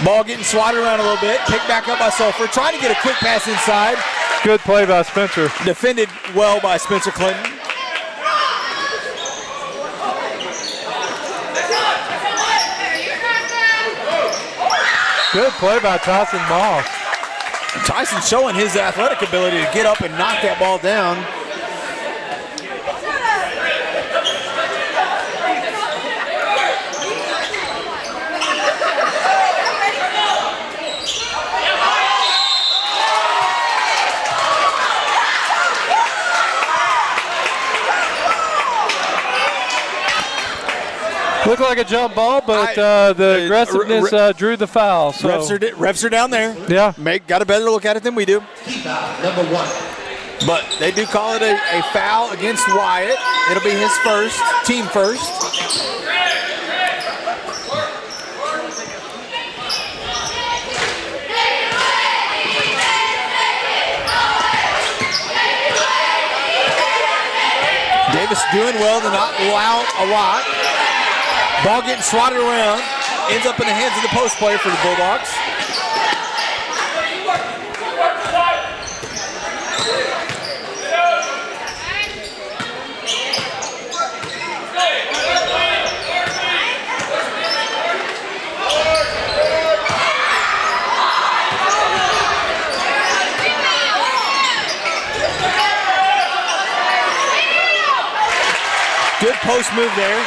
Ball getting swatted around a little bit. Picked back up by Sulphur. Trying to get a quick pass inside. Good play by Spencer. Defended well by Spencer Clinton. Good play by Tyson Moss. Tyson showing his athletic ability to get up and knock that ball down. Looked like a jump ball, but the aggressiveness drew the foul. So. Refs are down there. Yeah. Got a better look at it than we do. Number 1. But they do call it a foul against Wyatt. It'll be his first, team first. Davis doing well to not allow a lot. Ball getting swatted around. Ends up in the hands of the post player for the Bulldogs. Good post move there.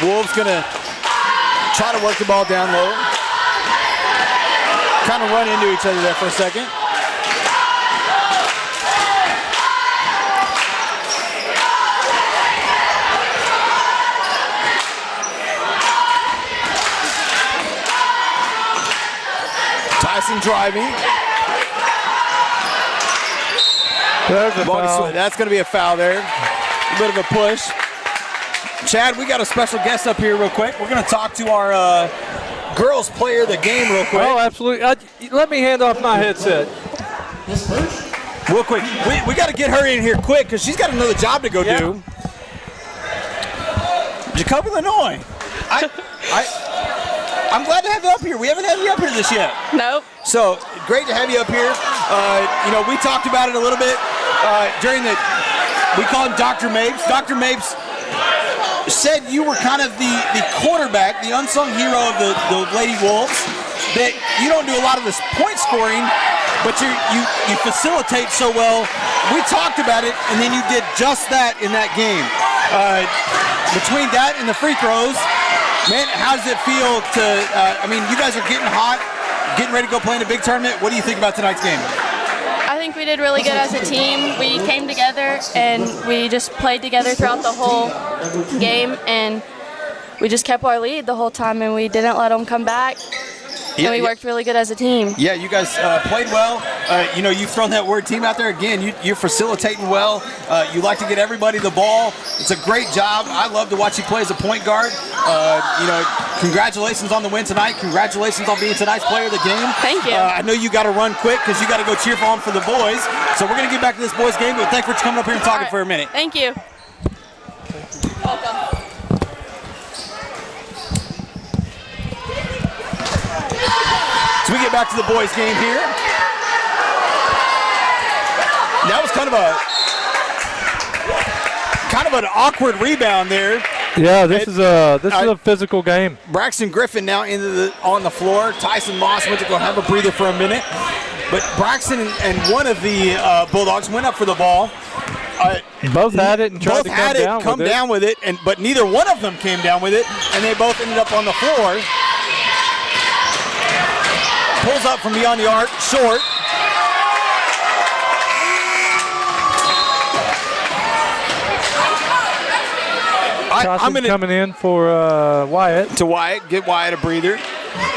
Wolves gonna try to work the ball down low. Kind of run into each other there for a second. Tyson driving. There's a foul. That's going to be a foul there. A bit of a push. Chad, we got a special guest up here real quick. We're going to talk to our girls player of the game real quick. Oh, absolutely. Let me hand off my headset. Real quick. We got to get her in here quick because she's got another job to go do. Jacob, Illinois. I'm glad to have you up here. We haven't had you up here this yet. Nope. So great to have you up here. We talked about it a little bit during we call him Dr. Mapes. Dr. Mapes said you were kind of the quarterback, the unsung hero of the Lady Wolves, that you don't do a lot of this point scoring, but you facilitate so well. We talked about it, and then you did just that in that game. Between that and the free throws, man, how does it feel to, you guys are getting hot, getting ready to go play in a big tournament. What do you think about tonight's game? I think we did really good as a team. We came together and we just played together throughout the whole game, and we just kept our lead the whole time, and we didn't let them come back. And we worked really good as a team. Yeah, you guys played well. You've thrown that word team out there again. You're facilitating well. You like to get everybody the ball. It's a great job. I love to watch you play as a point guard. Congratulations on the win tonight. Congratulations on being tonight's player of the game. Thank you. I know you got to run quick because you got to go cheer for them for the boys. So we're going to get back to this boys game, but thanks for coming up here and talking for a minute. Thank you. Welcome. So we get back to the boys' game here. That was kind of an awkward rebound there. Yeah, this is a physical game. Braxton Griffin now on the floor. Tyson Moss went to go have a breather for a minute, but Braxton and one of the Bulldogs went up for the ball. Both had it and tried to come down with it. But neither one of them came down with it, and they both ended up on the floor. Pulls up from beyond the arc, short. I'm coming in for Wyatt. To Wyatt, get Wyatt a breather.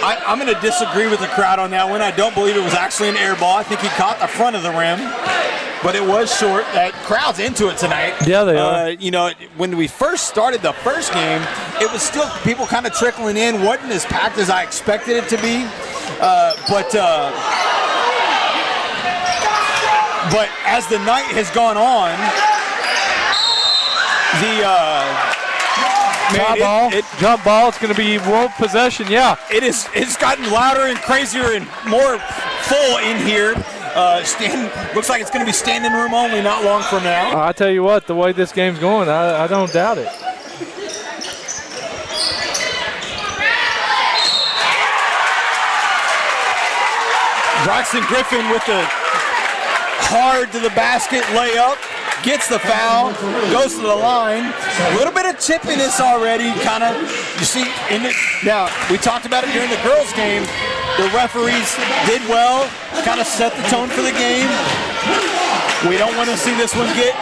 I'm going to disagree with the crowd on that one. I don't believe it was actually an air ball. I think he caught the front of the rim, but it was short. That crowd's into it tonight. Yeah, they are. When we first started the first game, it was still people kind of trickling in. Wasn't as packed as I expected it to be. But as the night has gone on, jump ball. It's going to be Wolf possession. Yeah, it's gotten louder and crazier and more full in here. Looks like it's going to be standing room only not long from now. I tell you what, the way this game's going, I don't doubt it. Braxton Griffin with the hard to the basket layup, gets the foul, goes to the line. A little bit of chippiness already, kind of. You see, now we talked about it during the girls' game. The referees did well, kind of set the tone for the game. We don't want to see this one get.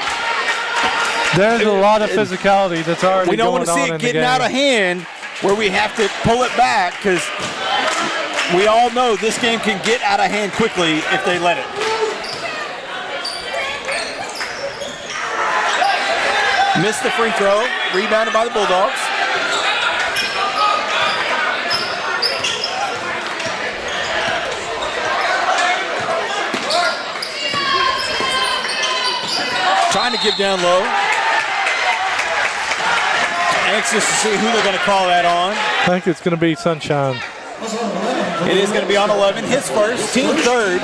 There's a lot of physicality that's already going on. We don't want to see it getting out of hand where we have to pull it back, because we all know this game can get out of hand quickly if they let it. Missed the free throw, rebounded by the Bulldogs. Trying to give down low. Anxious to see who they're going to call that on. I think it's going to be Sunshine. It is going to be on 11. His first, team third.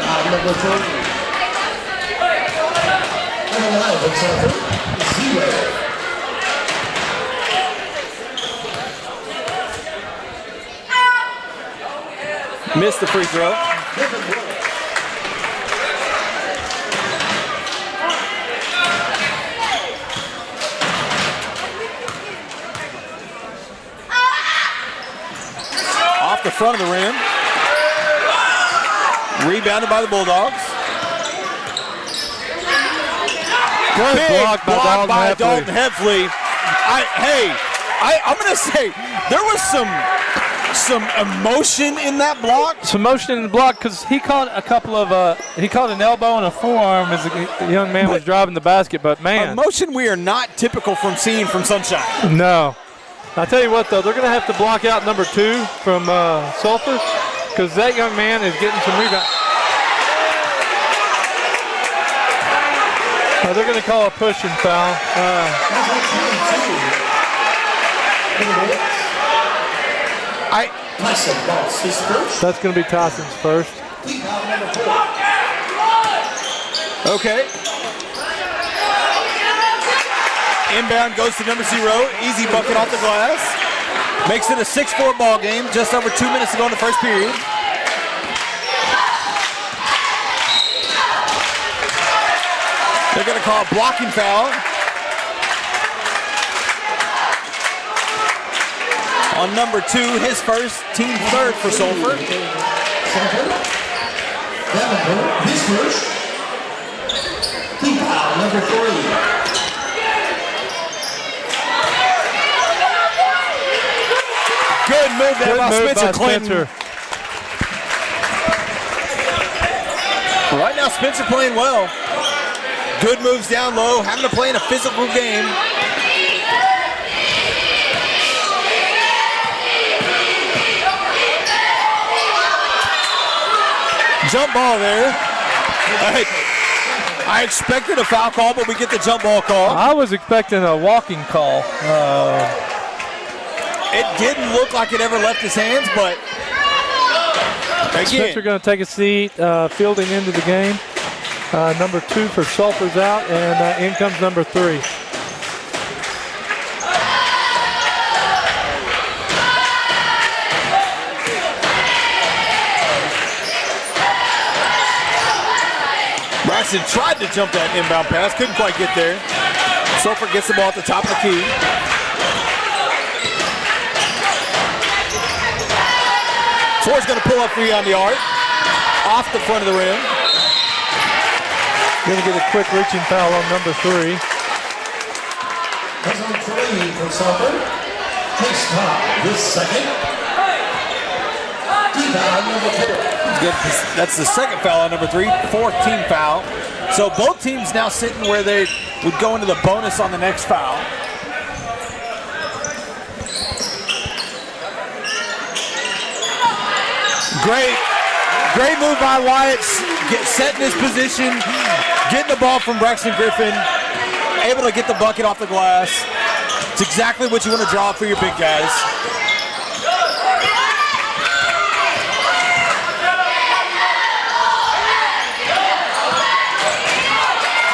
Missed the free throw. Off the front of the rim. Rebounded by the Bulldogs. Good Big block by Dalton Heffley. I'm going to say there was some emotion in that block. Some motion in the block, because he caught a couple of he caught an elbow and a forearm as the young man was driving the basket. But man, emotion we are not typical from seeing from Sunshine. No. I tell you what, though, they're going to have to block out number 2 from Sulphur, because that young man is getting some rebounds. They're going to call a pushing foul. That's going to be Tyson's first. Okay. Inbound goes to number 0. Easy bucket off the glass. Makes it a 6-4 ball game. Just over 2 minutes to go in the first period. They're going to call a blocking foul on number 2. His first, team third for Sulphur. Team foul number 3. Good move there by Spencer Clinton. Right now, Spencer playing well. Good moves down low, having to play in a physical game. Jump ball there. I expected a foul call, but we get the jump ball call. I was expecting a walking call. It didn't look like it ever left his hands, but again, Spencer going to take a seat, fielding into the game. Number 2 for Sulphur's out, and in comes number 3. Braxton tried to jump that inbound pass, couldn't quite get there. Sulphur gets the ball at the top of the key. Ford's going to pull up 3 on the arc, off the front of the rim. Going to get a quick reaching foul on number 3. That's on 3 for Sulphur. Takes time this second. Team foul number 4. Good. That's the second foul on number 3, 4th team foul. So both teams now sitting where they would go into the bonus on the next foul. Great move by Wyatt, setting his position, getting the ball from Braxton Griffin, able to get the bucket off the glass. It's exactly what you want to draw for your big guys.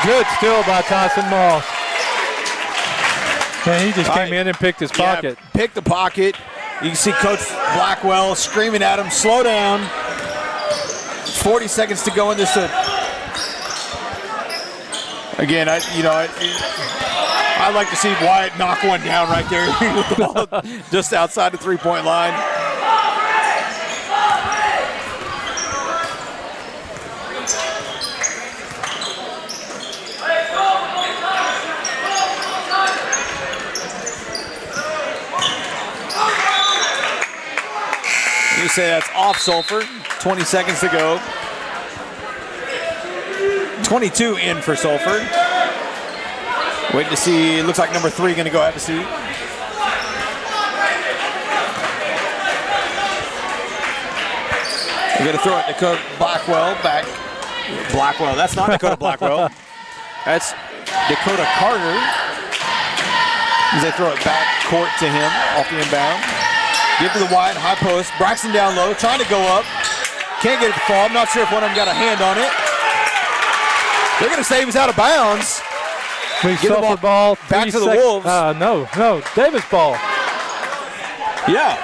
Good steal by Tyson Moss. Man, he just came in and picked his pocket. Yeah, picked the pocket. You can see Coach Blackwell screaming at him, slow down. 40 seconds to go in this. Again, I'd like to see Wyatt knock one down right there with the ball just outside the three-point line. You say that's off Sulphur. 20 seconds to go. 22 in for Sulphur. Waiting to see. Looks like number 3 going to go have a seat. We're going to throw it to Dakota Blackwell back. Blackwell. That's not Dakota Blackwell. That's Dakota Carter. As they throw it back court to him off the inbound. Give to the wide, high post. Braxton down low, trying to go up. Can't get it to fall. I'm not sure if one of them got a hand on it. They're going to say he was out of bounds. We Sulphur ball back to the Wolves. No, Davis ball. Yeah.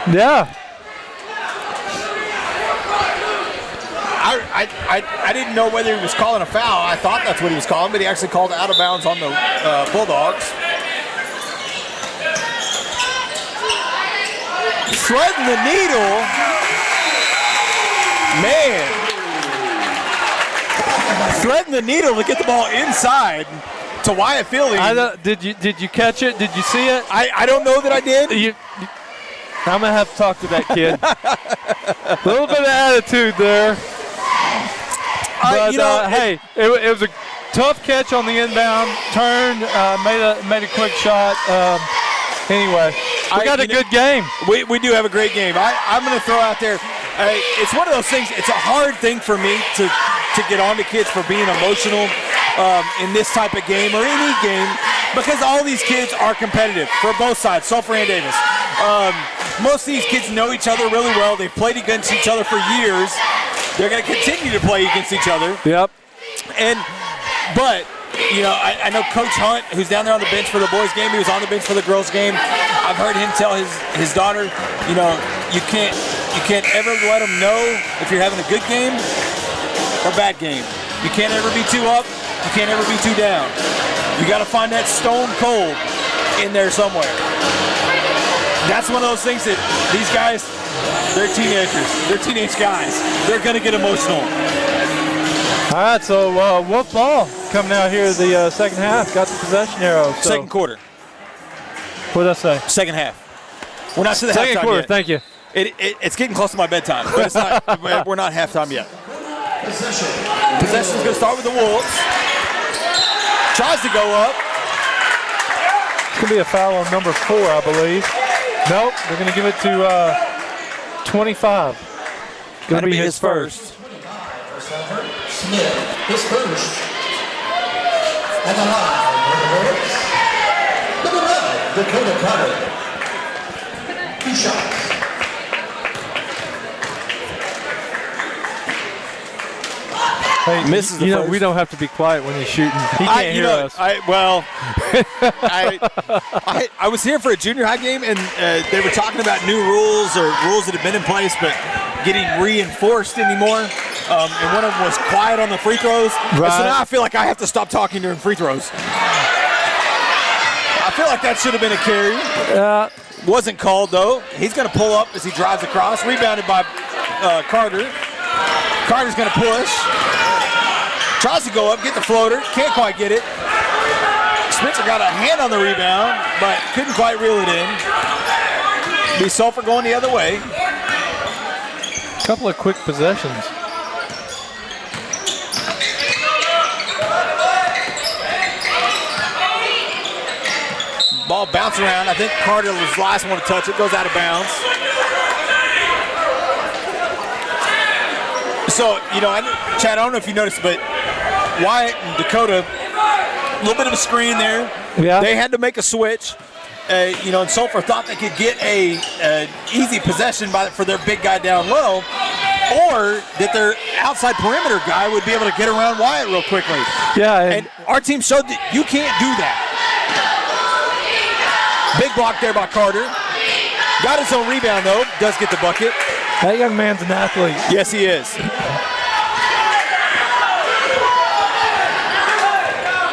I didn't know whether he was calling a foul. I thought that's what he was calling, but he actually called out of bounds on the Bulldogs. Threading the needle. Man. Threading the needle to get the ball inside to Wyatt Fielding. Did you catch it? Did you see it? I don't know that I did. I'm going to have to talk to that kid. A little bit of attitude there. But, hey, it was a tough catch on the inbound. Turned, made a quick shot. Anyway, we got a good game. We do have a great game. I'm going to throw out there, it's one of those things, it's a hard thing for me to get on to kids for being emotional in this type of game or any game because all these kids are competitive for both sides, Sulphur and Davis. Most of these kids know each other really well. They've played against each other for years. They're going to continue to play against each other. Yep. But I know Coach Hunt, who's down there on the bench for the boys' game, he was on the bench for the girls' game. I've heard him tell his daughter, you can't ever let them know if you're having a good game or bad game. You can't ever be too up. You can't ever be too down. You got to find that stone cold in there somewhere. That's one of those things that these guys, they're teenagers. They're teenage guys. They're going to get emotional. All right, so Wolf ball coming out here the second half. Got the possession arrow. So. Second quarter. What did I say? Second half. We're not to the second halftime quarter. yet. Thank you. It's getting close to my bedtime, but it's not. We're not halftime yet. Possession's going to start with the Wolves. Tries to go up. It's going to be a foul on number 4, I believe. Nope, they're going to give it to 25. Going to be his first. Smith, his first. And the line, number 9, Dakota Carter. 2 shots. Hey, misses the first. We don't have to be quiet when he's shooting. He can't hear us. I was here for a junior high game, and they were talking about new rules or rules that have been in place but getting reinforced anymore. And one of them was quiet on the free throws. Right. So now I feel like I have to stop talking during free throws. I feel like that should have been a carry. Wasn't called, though. He's going to pull up as he drives across. Rebounded by Carter. Carter's going to push. Tries to go up, get the floater. Can't quite get it. Spencer got a hand on the rebound, but couldn't quite reel it in. Be Sulphur going the other way. Couple of quick possessions. Ball bouncing around. I think Carter was the last one to touch it. Goes out of bounds. So, Chad, I don't know if you noticed, but Wyatt and Dakota, a little bit of a screen there. Yeah. They had to make a switch. And Sulphur thought they could get a easy possession for their big guy down low. or that their outside perimeter guy would be able to get around Wyatt real quickly. Yeah, and our team showed that you can't do that. Big block there by Carter. Got his own rebound, though. Does get the bucket. That young man's an athlete. Yes, he is.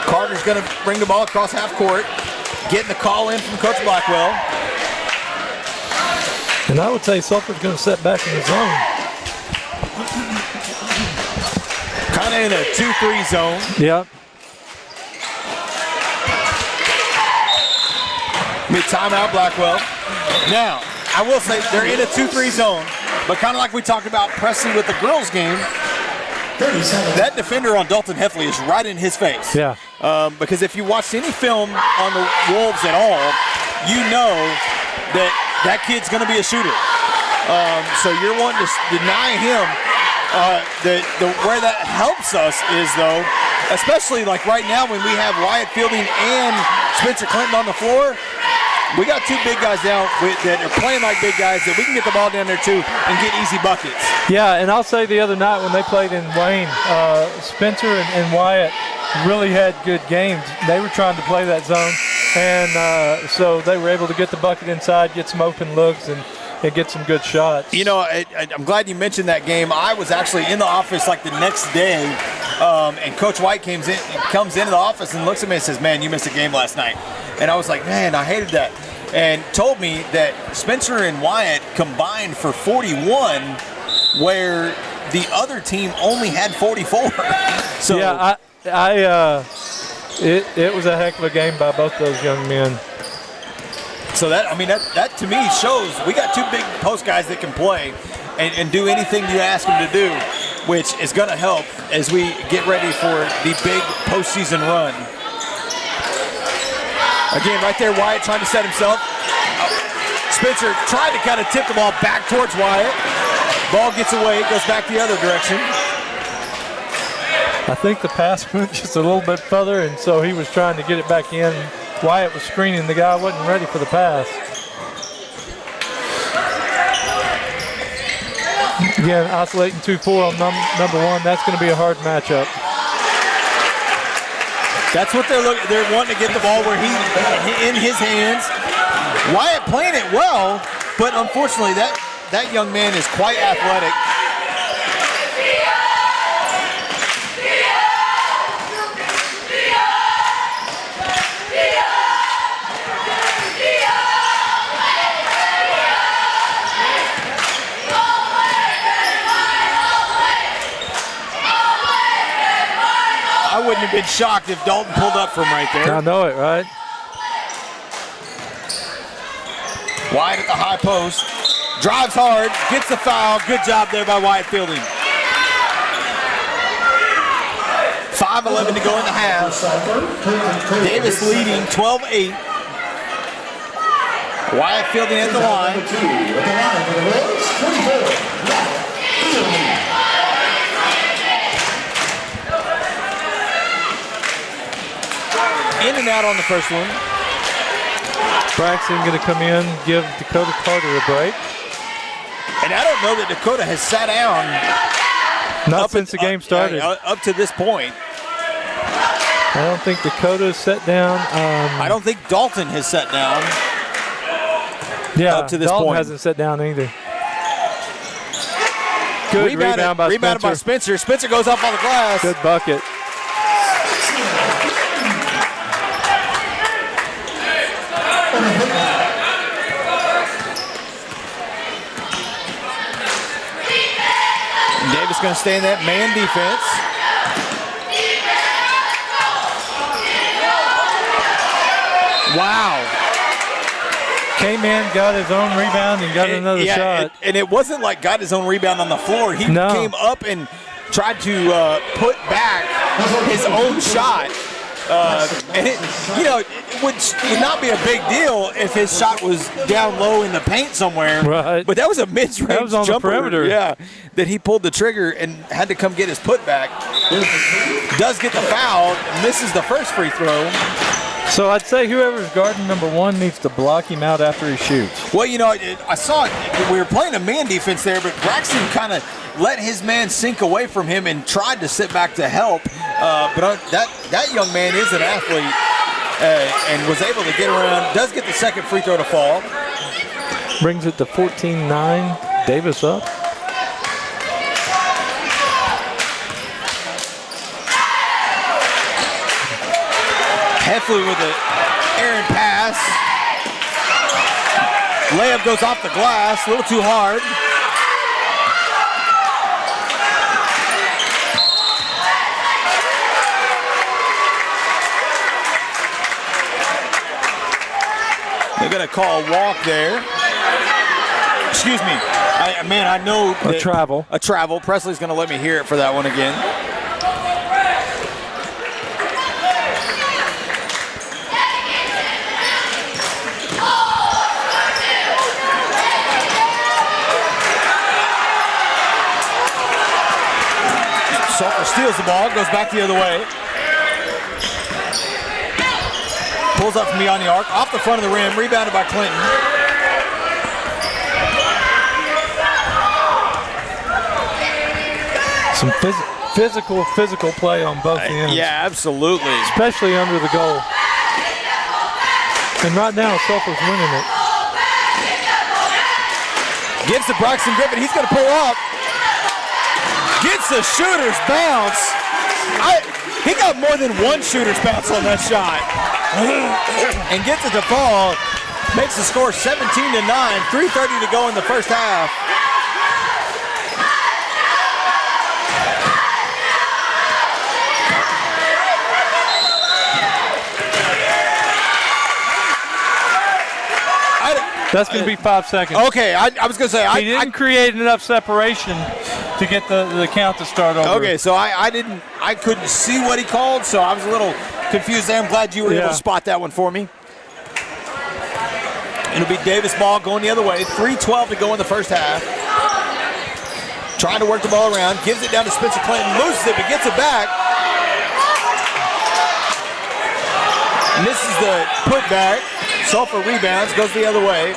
Carter's going to bring the ball across half court. Getting the call in from Coach Blackwell. And I would say Sulphur's going to set back in the zone. Kind of in a 2-3 zone. Yep. Mid-timeout, Blackwell. Now, I will say they're in a 2-3 zone, but kind of like we talked about Presley with the girls game, that defender on Dalton Heffley is right in his face. Yeah. Because if you watched any film on the Wolves at all, you know that kid's going to be a shooter. So you're wanting to deny him. Where that helps us is, though, especially like right now when we have Wyatt Fielding and Spencer Clinton on the floor, we got two big guys down that are playing like big guys that we can get the ball down there too and get easy buckets. Yeah, and I'll say the other night when they played in Wayne, Spencer and Wyatt really had good games. They were trying to play that zone, and so they were able to get the bucket inside, get some open looks, and get some good shots. You know, I'm glad you mentioned that game. I was actually in the office like the next day, and Coach White comes into the office and looks at me and says, "Man, you missed a game last night." And I was like, "Man, I hated that." And told me that Spencer and Wyatt combined for 41, where the other team only had 44. So yeah, it was a heck of a game by both those young men. So that to me shows we got two big post guys that can play and do anything you ask them to do, which is going to help as we get ready for the big postseason run. Again, right there, Wyatt trying to set himself. Spencer tried to kind of tip the ball back towards Wyatt. Ball gets away, goes back the other direction. I think the pass went just a little bit further, and so he was trying to get it back in. Wyatt was screening. The guy wasn't ready for the pass. Again, oscillating 2-4 on number one. That's going to be a hard matchup. That's what they're looking. They're wanting to get the ball where he in his hands. Wyatt playing it well, but unfortunately that young man is quite athletic. I wouldn't have been shocked if Dalton pulled up from right there. I know it, right? Wyatt at the high post. Drives hard, gets the foul. Good job there by Wyatt Fielding. 5:11 to go in the half. Davis leading 12-8. Wyatt Fielding at the line. In and out on the first one. Braxton going to come in, give Dakota Carter a break. And I don't know that Dakota has sat down. Not since the game started. Up to this point. I don't think Dakota's sat down. I don't think Dalton has sat down. Yeah, up to this Dalton point. hasn't sat down either. Good rebound by Spencer. Spencer goes up on the glass. Good bucket. Davis going to stay in that man defense. Wow. Came in, got his own rebound, and got another shot. And it wasn't like got his own rebound on the floor. He came up and tried to put back his own shot. And it would not be a big deal if his shot was down low in the paint somewhere. Right. But that was a mid-range that was on jumper. The perimeter. Yeah, that he pulled the trigger and had to come get his putback. Does get the foul, misses the first free throw. So I'd say whoever's guarding number 1 needs to block him out after he shoots. Well, you know, I saw it. We were playing a man defense there, but Braxton kind of let his man sink away from him and tried to sit back to help. But that young man is an athlete and was able to get around. Does get the second free throw to fall. Brings it to 14-9. Davis up. Heffley with an errant pass. Layup goes off the glass, a little too hard. They're going to call a walk there. Excuse me. I know. A travel. A travel. Presley's going to let me hear it for that one again. Sulphur steals the ball, goes back the other way. Pulls up from beyond the arc, off the front of the rim, rebounded by Clinton. Some physical play on both ends. Yeah, absolutely. Especially under the goal. And right now, Sulphur's winning it. Gives to Braxton Griffin, he's going to pull up. Gets the shooter's bounce. He got more than one shooter's bounce on that shot. And gets it to fall. Makes the score 17-9. 3:30 to go in the first half. That's going to be 5 seconds. Okay, I was going to say. He didn't create enough separation to get the count to start over. Okay, so I couldn't see what he called, so I was a little confused there. I'm glad you were able to spot that one for me. It'll be Davis ball going the other way. 3:12 to go in the first half. Trying to work the ball around, gives it down to Spencer Clinton, loses it, but gets it back. Misses the putback. Sulphur rebounds, goes the other way.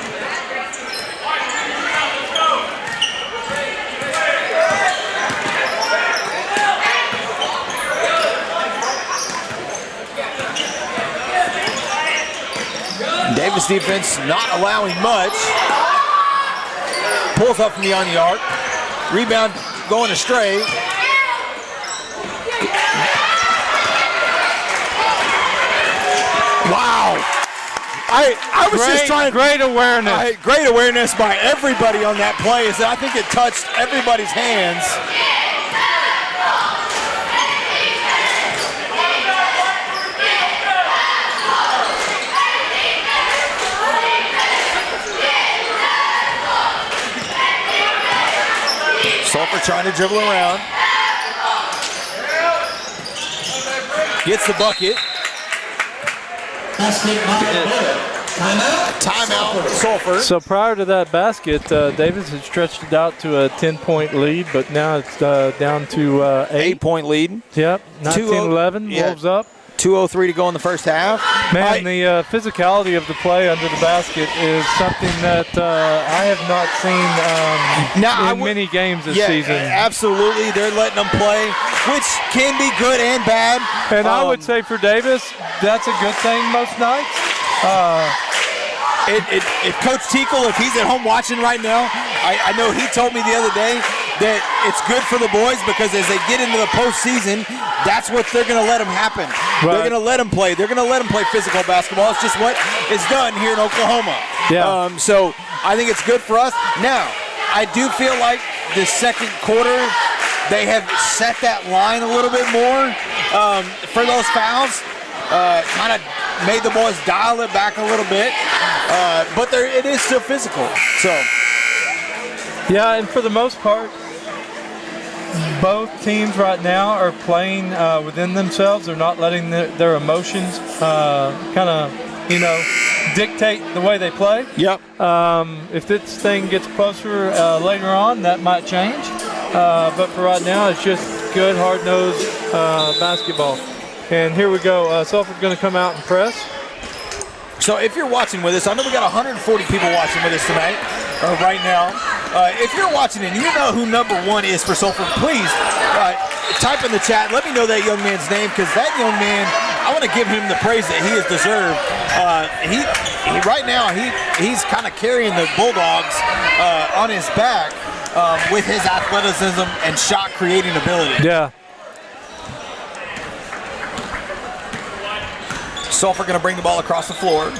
Davis defense not allowing much. Pulls up from beyond the arc. Rebound going astray. Wow. I was just trying. Great awareness. Great awareness by everybody on that play. I think it touched everybody's hands. Sulphur trying to dribble around. Gets the bucket. Timeout, Sulphur. So prior to that basket, Davis had stretched it out to a 10-point lead, but now it's down to 8-point lead. Yep, 19-11, Wolves up. 2:03 to go in the first half. Man, the physicality of the play under the basket is something that I have not seen in many games this season. Absolutely, they're letting them play, which can be good and bad. And I would say for Davis, that's a good thing most nights. If Coach Tinkle, if he's at home watching right now, I know he told me the other day that it's good for the boys because as they get into the postseason, that's what they're going to let them happen. Right. They're going to let them play. They're going to let them play physical basketball. It's just what is done here in Oklahoma. Yeah. So I think it's good for us. Now, I do feel like the second quarter, they have set that line a little bit more for those fouls. Kind of made the boys dial it back a little bit. But it is still physical. So. Yeah, and for the most part, both teams right now are playing within themselves. They're not letting their emotions kind of, dictate the way they play. Yep. If this thing gets closer later on, that might change. But for right now, it's just good, hard-nosed basketball. And here we go. Sulphur's going to come out and press. So if you're watching with us, I know we got 140 people watching with us tonight, right now. If you're watching and you know who number 1 is for Sulphur, please type in the chat. Let me know that young man's name, because that young man, I want to give him the praise that he has deserved. He right now, he's kind of carrying the Bulldogs on his back with his athleticism and shot creating ability. Yeah. Sulphur going to bring the ball across the floor.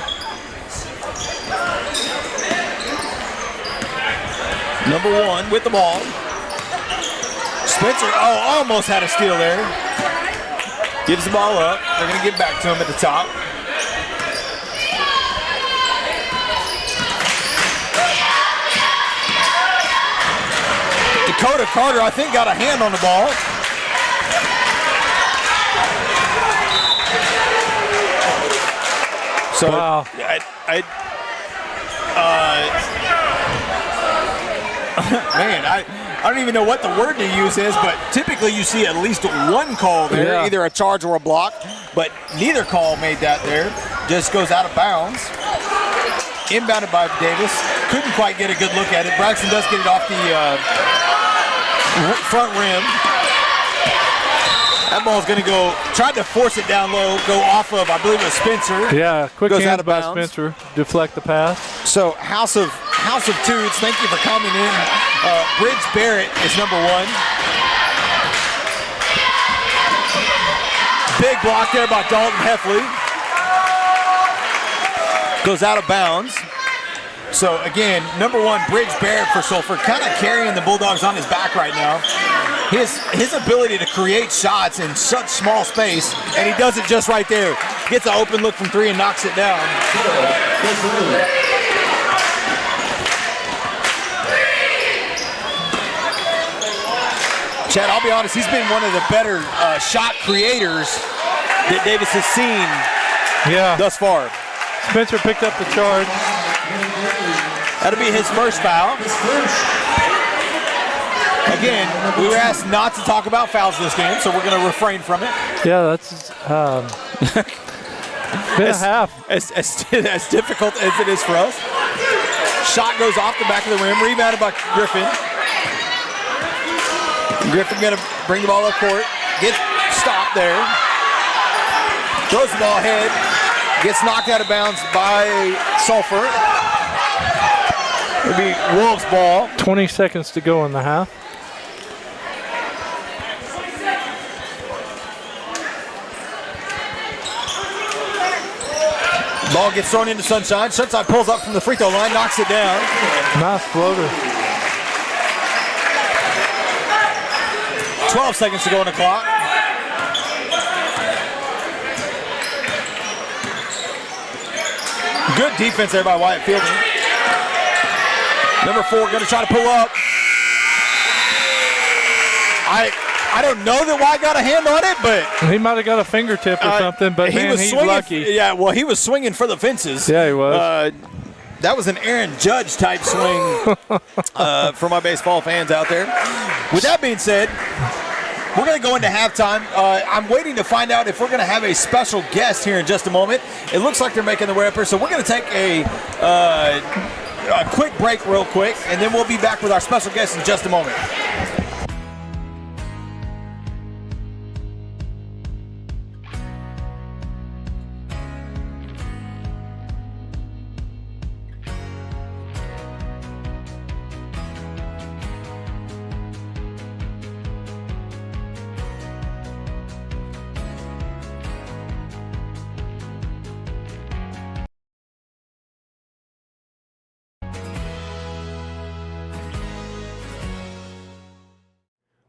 Number 1 with the ball. Spencer, almost had a steal there. Gives the ball up. They're going to get back to him at the top. Dakota Carter, I think, got a hand on the ball. So wow. Man, I don't even know what the word to use is, but typically you see at least one call there, either a charge or a block, but neither call made that there. Just goes out of bounds. Inbounded by Davis. Couldn't quite get a good look at it. Braxton does get it off the front rim. That ball's going to go, tried to force it down low, go off of, I believe it was Spencer. Yeah, quick goes hands out of by bounds. Spencer, deflect the pass. So House of Tudes, thank you for coming in. Bridge Barrett is number 1. Big block there by Dalton Heffley. Goes out of bounds. So again, number 1, Bridge Barrett for Sulphur, kind of carrying the Bulldogs on his back right now. His ability to create shots in such small space, and he does it just right there. Gets an open look from 3 and knocks it down. Chad, I'll be honest, he's been one of the better shot creators that Davis has seen thus far. Spencer picked up the charge. That'll be his first foul. Again, we were asked not to talk about fouls this game, so we're going to refrain from it. Yeah, that's been a half. As difficult as it is for us. Shot goes off the back of the rim, rebounded by Griffin. Griffin going to bring the ball up court, gets stopped there. Throws the ball ahead, gets knocked out of bounds by Sulphur. It'll be Wolves' ball. 20 seconds to go in the half. Ball gets thrown into Sunshine. Sunshine pulls up from the free throw line, knocks it down. Nice floater. 12 seconds to go on the clock. Good defense there by Wyatt Fielding. Number 4 going to try to pull up. I don't know that Wyatt got a hand on it, but he might have got a fingertip or something, but man, he's lucky. Yeah, well, he was swinging for the fences. Yeah, he was. That was an Aaron Judge type swing for my baseball fans out there. With that being said, we're going to go into halftime. I'm waiting to find out if we're going to have a special guest here in just a moment. It looks like they're making their way up here, so we're going to take a quick break real quick, and then we'll be back with our special guest in just a moment.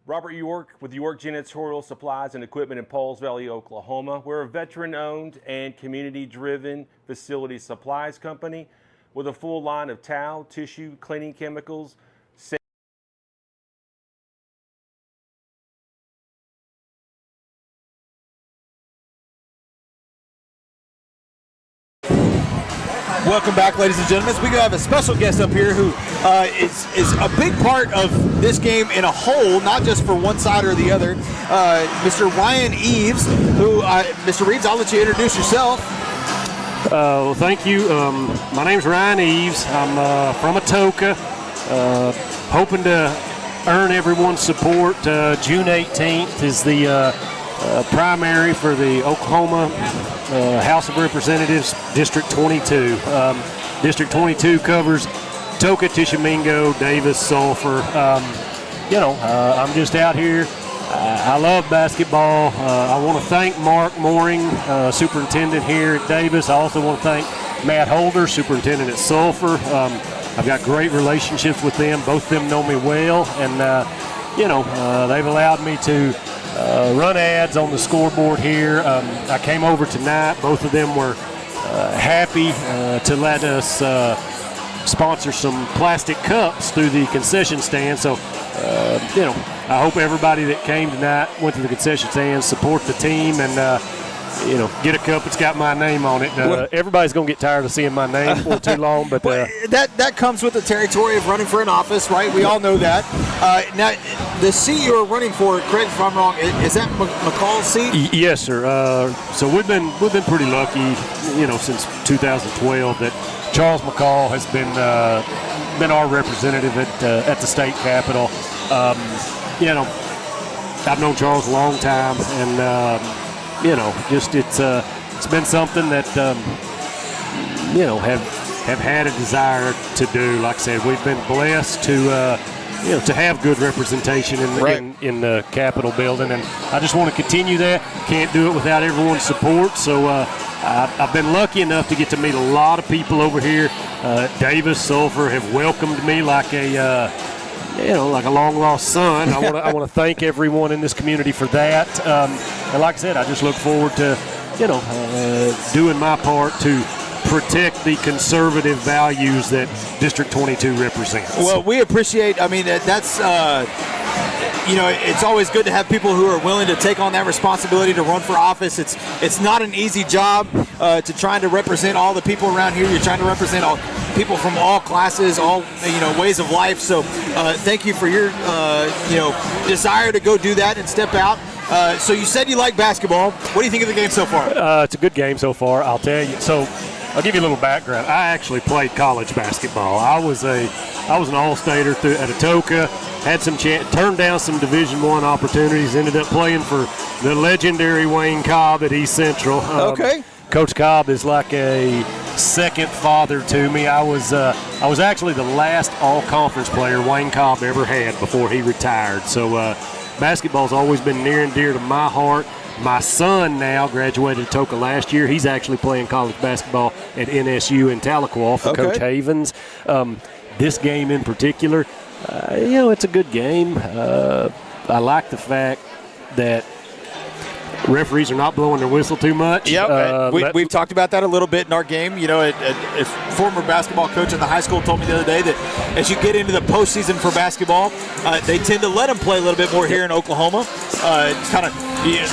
Robert York with York Janitorial Supplies and Equipment in Pauls Valley, Oklahoma. We're a veteran-owned and community-driven facility supplies company with a full line of towel, tissue, cleaning chemicals. Welcome back, ladies and gentlemen. We have a special guest up here who is a big part of this game in a whole, not just for one side or the other. Mr. Ryan Eves, who, Mr. Reeves, I'll let you introduce yourself. Well, thank you. My name's Ryan Eves. I'm from Atoka. Hoping to earn everyone's support. June 18th is the primary for the Oklahoma House of Representatives, District 22. District 22 covers Atoka, Tishomingo, Davis, Sulphur. I'm just out here. I love basketball. I want to thank Mark Mooring, superintendent here at Davis. I also want to thank Matt Holder, superintendent at Sulphur. I've got great relationships with them. Both of them know me well, and they've allowed me to run ads on the scoreboard here. I came over tonight. Both of them were happy to let us sponsor some plastic cups through the concession stand. So, I hope everybody that came tonight went to the concession stand, support the team, and get a cup that's got my name on it. Everybody's going to get tired of seeing my name for too long, but that comes with the territory of running for an office, right? We all know that. Now, the seat you were running for, correct if I'm wrong, is that McCall's seat? Yes, sir. So we've been pretty lucky, since 2012 that Charles McCall has been our representative at the state capitol. I've known Charles a long time, and it's been something that have had a desire to do. Like I said, we've been blessed to have good representation in the Capitol building, and I just want to continue that. Can't do it without everyone's support. So I've been lucky enough to get to meet a lot of people over here. Davis, Sulphur have welcomed me like a long-lost son. I want to thank everyone in this community for that. And like I said, I just look forward to, doing my part to protect the conservative values that District 22 represents. Well, we appreciate, that's, it's always good to have people who are willing to take on that responsibility to run for office. It's not an easy job to trying to represent all the people around here. You're trying to represent all people from all classes, all ways of life. So thank you for your desire to go do that and step out. So you said you like basketball. What do you think of the game so far? It's a good game so far, I'll tell you. So I'll give you a little background. I actually played college basketball. I was an All-Stater at Atoka. Had some turned down some Division I opportunities. Ended up playing for the legendary Wayne Cobb at East Central. Okay. Coach Cobb is like a second father to me. I was actually the last all-conference player Wayne Cobb ever had before he retired. So basketball's always been near and dear to my heart. My son now graduated Atoka last year. He's actually playing college basketball at NSU in Tahlequah for Coach Havens. This game in particular, it's a good game. I like the fact that referees are not blowing their whistle too much. We've talked about that a little bit in our game. A former basketball coach at the high school told me the other day that as you get into the postseason for basketball, they tend to let them play a little bit more here in Oklahoma.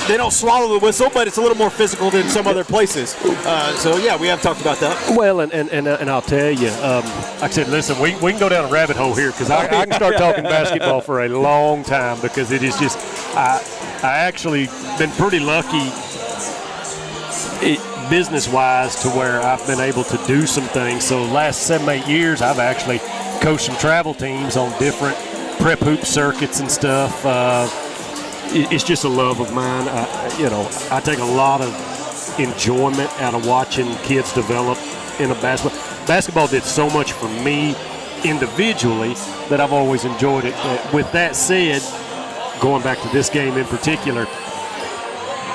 They don't swallow the whistle, but it's a little more physical than some other places. We have talked about that. Well, and I'll tell you, like I said, listen, we can go down a rabbit hole here because I can start talking basketball for a long time because it is just I actually been pretty lucky business-wise to where I've been able to do some things. So last 7-8 years, I've actually coached some travel teams on different prep hoop circuits and stuff. It's just a love of mine. I take a lot of enjoyment out of watching kids develop in a basketball. Basketball did so much for me individually that I've always enjoyed it. With that said, going back to this game in particular,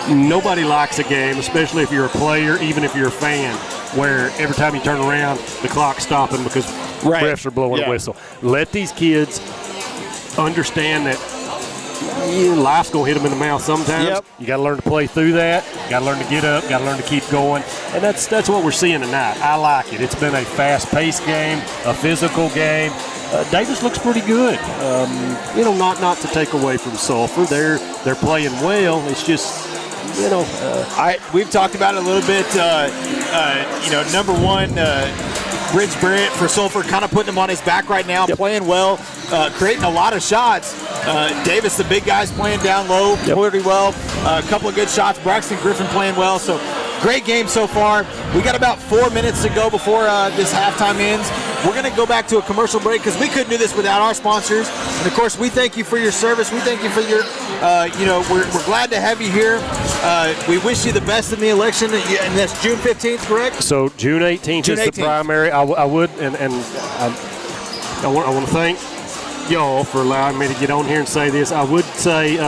nobody likes a game, especially if you're a player, even if you're a fan, where every time you turn around, the clock's stopping because refs are blowing a whistle. Let these kids understand that life's going to hit them in the mouth sometimes. You got to learn to play through that. Got to learn to get up. Got to learn to keep going. And that's what we're seeing tonight. I like it. It's been a fast-paced game, a physical game. Davis looks pretty good. Not to take away from Sulphur. They're playing well. It's just, we've talked about it a little bit. Number one, Bridge Barrett for Sulphur, kind of putting him on his back right now, playing well, creating a lot of shots. Davis, the big guy's playing down low pretty well. A couple of good shots. Braxton Griffin playing well. So Great game so far. We got about 4 minutes to go before this halftime ends. We're going to go back to a commercial break because we couldn't do this without our sponsors. And of course, we thank you for your service. We thank you for your, we're glad to have you here. We wish you the best in the election, and that's June 15th, correct? So June 18th is the primary. I want to thank y'all for allowing me to get on here and say this. I would say,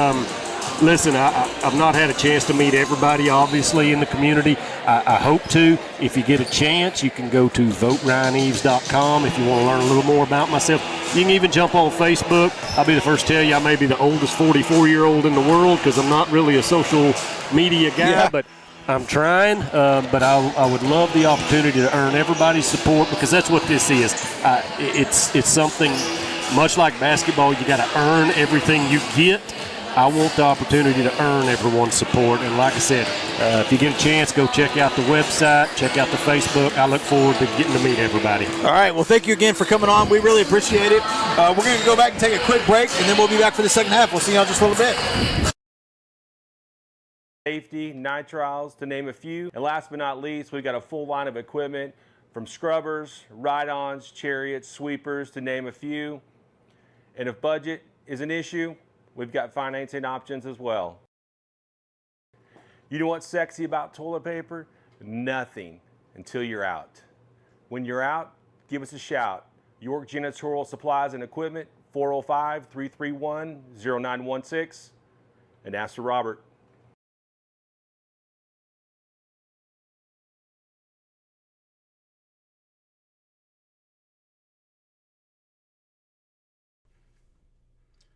listen, I've not had a chance to meet everybody, obviously, in the community. I hope to. If you get a chance, you can go to voteryaneves.com if you want to learn a little more about myself. You can even jump on Facebook. I'll be the first to tell you I may be the oldest 44-year-old in the world because I'm not really a social media guy, but I'm trying. But I would love the opportunity to earn everybody's support because that's what this is. It's something much like basketball. You got to earn everything you get. I want the opportunity to earn everyone's support. And like I said, if you get a chance, go check out the website, check out the Facebook. I look forward to getting to meet everybody. All right. Well, thank you again for coming on. We really appreciate it. We're going to go back and take a quick break, and then we'll be back for the second half. We'll see y'all in just a little bit. Safety, nitriles, to name a few. And last but not least, we've got a full line of equipment from scrubbers, ride-ons, chariots, sweepers, to name a few. And if budget is an issue, we've got financing options as well. You know what's sexy about toilet paper? Nothing until you're out. When you're out, give us a shout. York Janitorial Supplies and Equipment, 405-331-0916, and ask for Robert.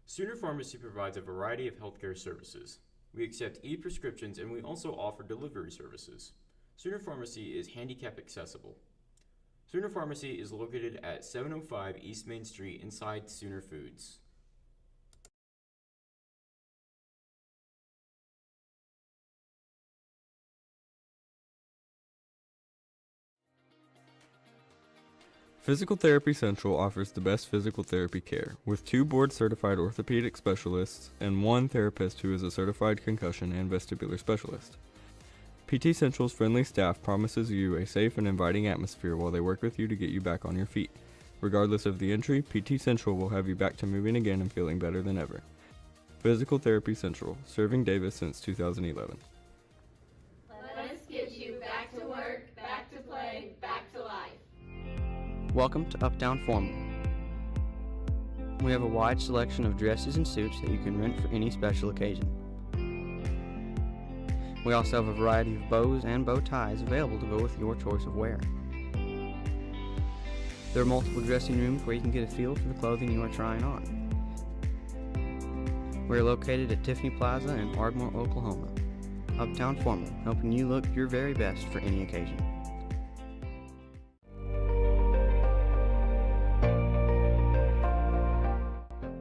Sooner Pharmacy provides a variety of healthcare services. We accept e-prescriptions and we also offer delivery services. Sooner Pharmacy is handicap accessible. Sooner Pharmacy is located at 705 East Main Street inside Sooner Foods. Physical Therapy Central offers the best physical therapy care, with 2 board-certified orthopedic specialists and 1 therapist who is a certified concussion and vestibular specialist. PT Central's friendly staff promises you a safe and inviting atmosphere while they work with you to get you back on your feet. Regardless of the injury, PT Central will have you back to moving again and feeling better than ever. Physical Therapy Central, serving Davis since 2011. Let us get you back to work, back to play, back to life. Welcome to Uptown Formal. We have a wide selection of dresses and suits that you can rent for any special occasion. We also have a variety of bows and bow ties available to go with your choice of wear. There are multiple dressing rooms where you can get a feel for the clothing you are trying on. We are located at Tiffany Plaza in Ardmore, Oklahoma. Uptown Formal, helping you look your very best for any occasion.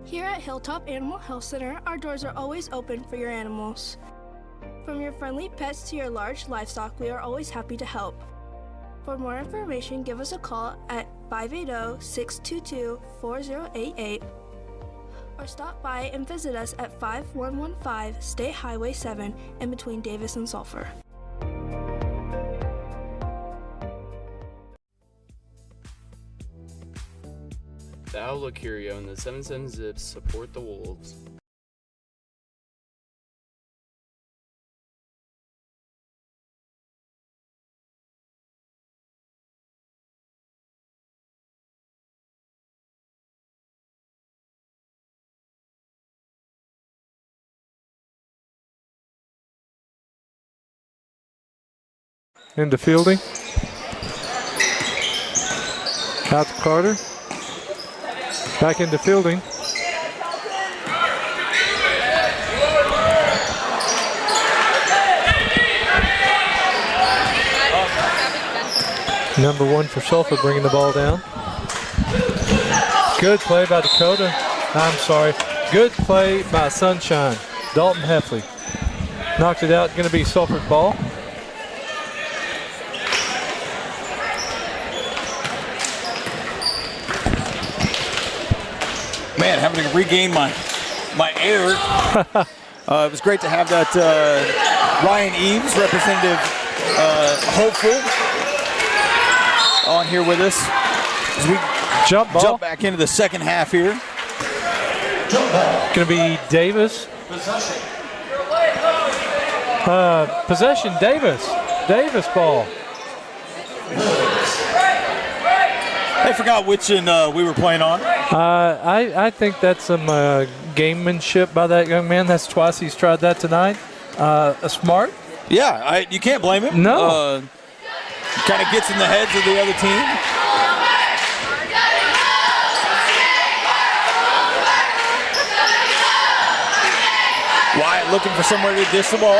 Here at Hilltop Animal Health Center, our doors are always open for your animals. From your friendly pets to your large livestock, we are always happy to help. For more information, give us a call at 580-622-4088 or stop by and visit us at 5115 State Highway 7 in between Davis and Sulphur. The Outlook Curio and the 77 Zips support the Wolves. Into fielding. Out to Carter. Back into fielding. Number 1 for Sulphur bringing the ball down. Good play by Dakota. I'm sorry. Good play by Sunshine. Dalton Heffley. Knocked it out. Going to be Sulphur's ball. Man, having to regain my air. It was great to have that Ryan Eves, representative hopeful on here with us as we Jump ball. jump back into the second half here. Going to be Davis. Possession, Davis. Davis ball. I forgot which end we were playing on. I think that's some gamemanship by that young man. That's twice he's tried that tonight. Smart. Yeah, you can't blame him. No. Kind of gets in the heads of the other team. Wyatt looking for somewhere to dish the ball.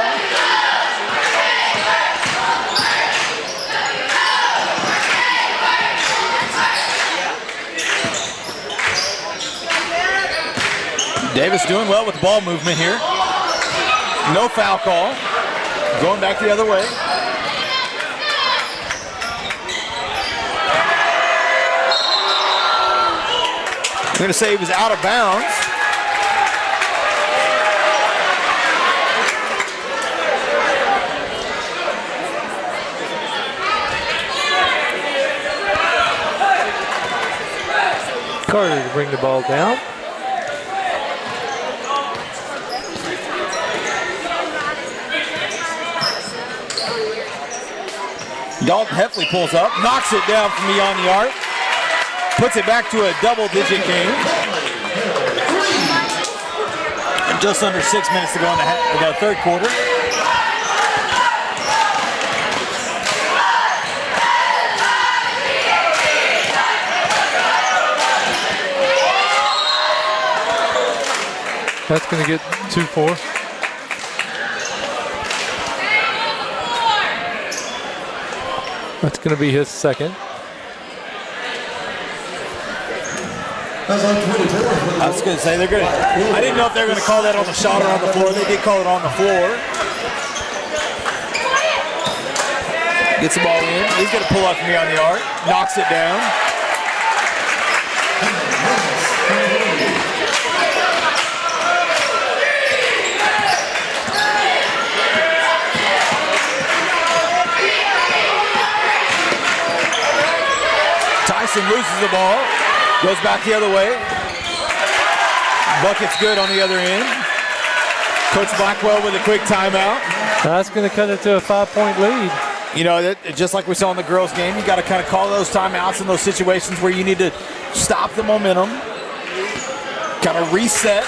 Davis doing well with the ball movement here. No foul call. Going back the other way. I'm going to say he was out of bounds. Carter to bring the ball down. Dalton Heffley pulls up, knocks it down from beyond the arc, puts it back to a double-digit game. And just under 6 minutes to go in the third quarter. That's going to get 2-4. That's going to be his second. I was going to say they're going to. I didn't know if they were going to call that on the shot or on the floor. They did call it on the floor. Gets the ball in. He's going to pull up from beyond the arc. Knocks it down. Tyson loses the ball. Goes back the other way. Bucket's good on the other end. Coach Blackwell with a quick timeout. That's going to cut it to a 5-point lead. You know, just like we saw in the girls' game, you got to kind of call those timeouts in those situations where you need to stop the momentum, kind of reset.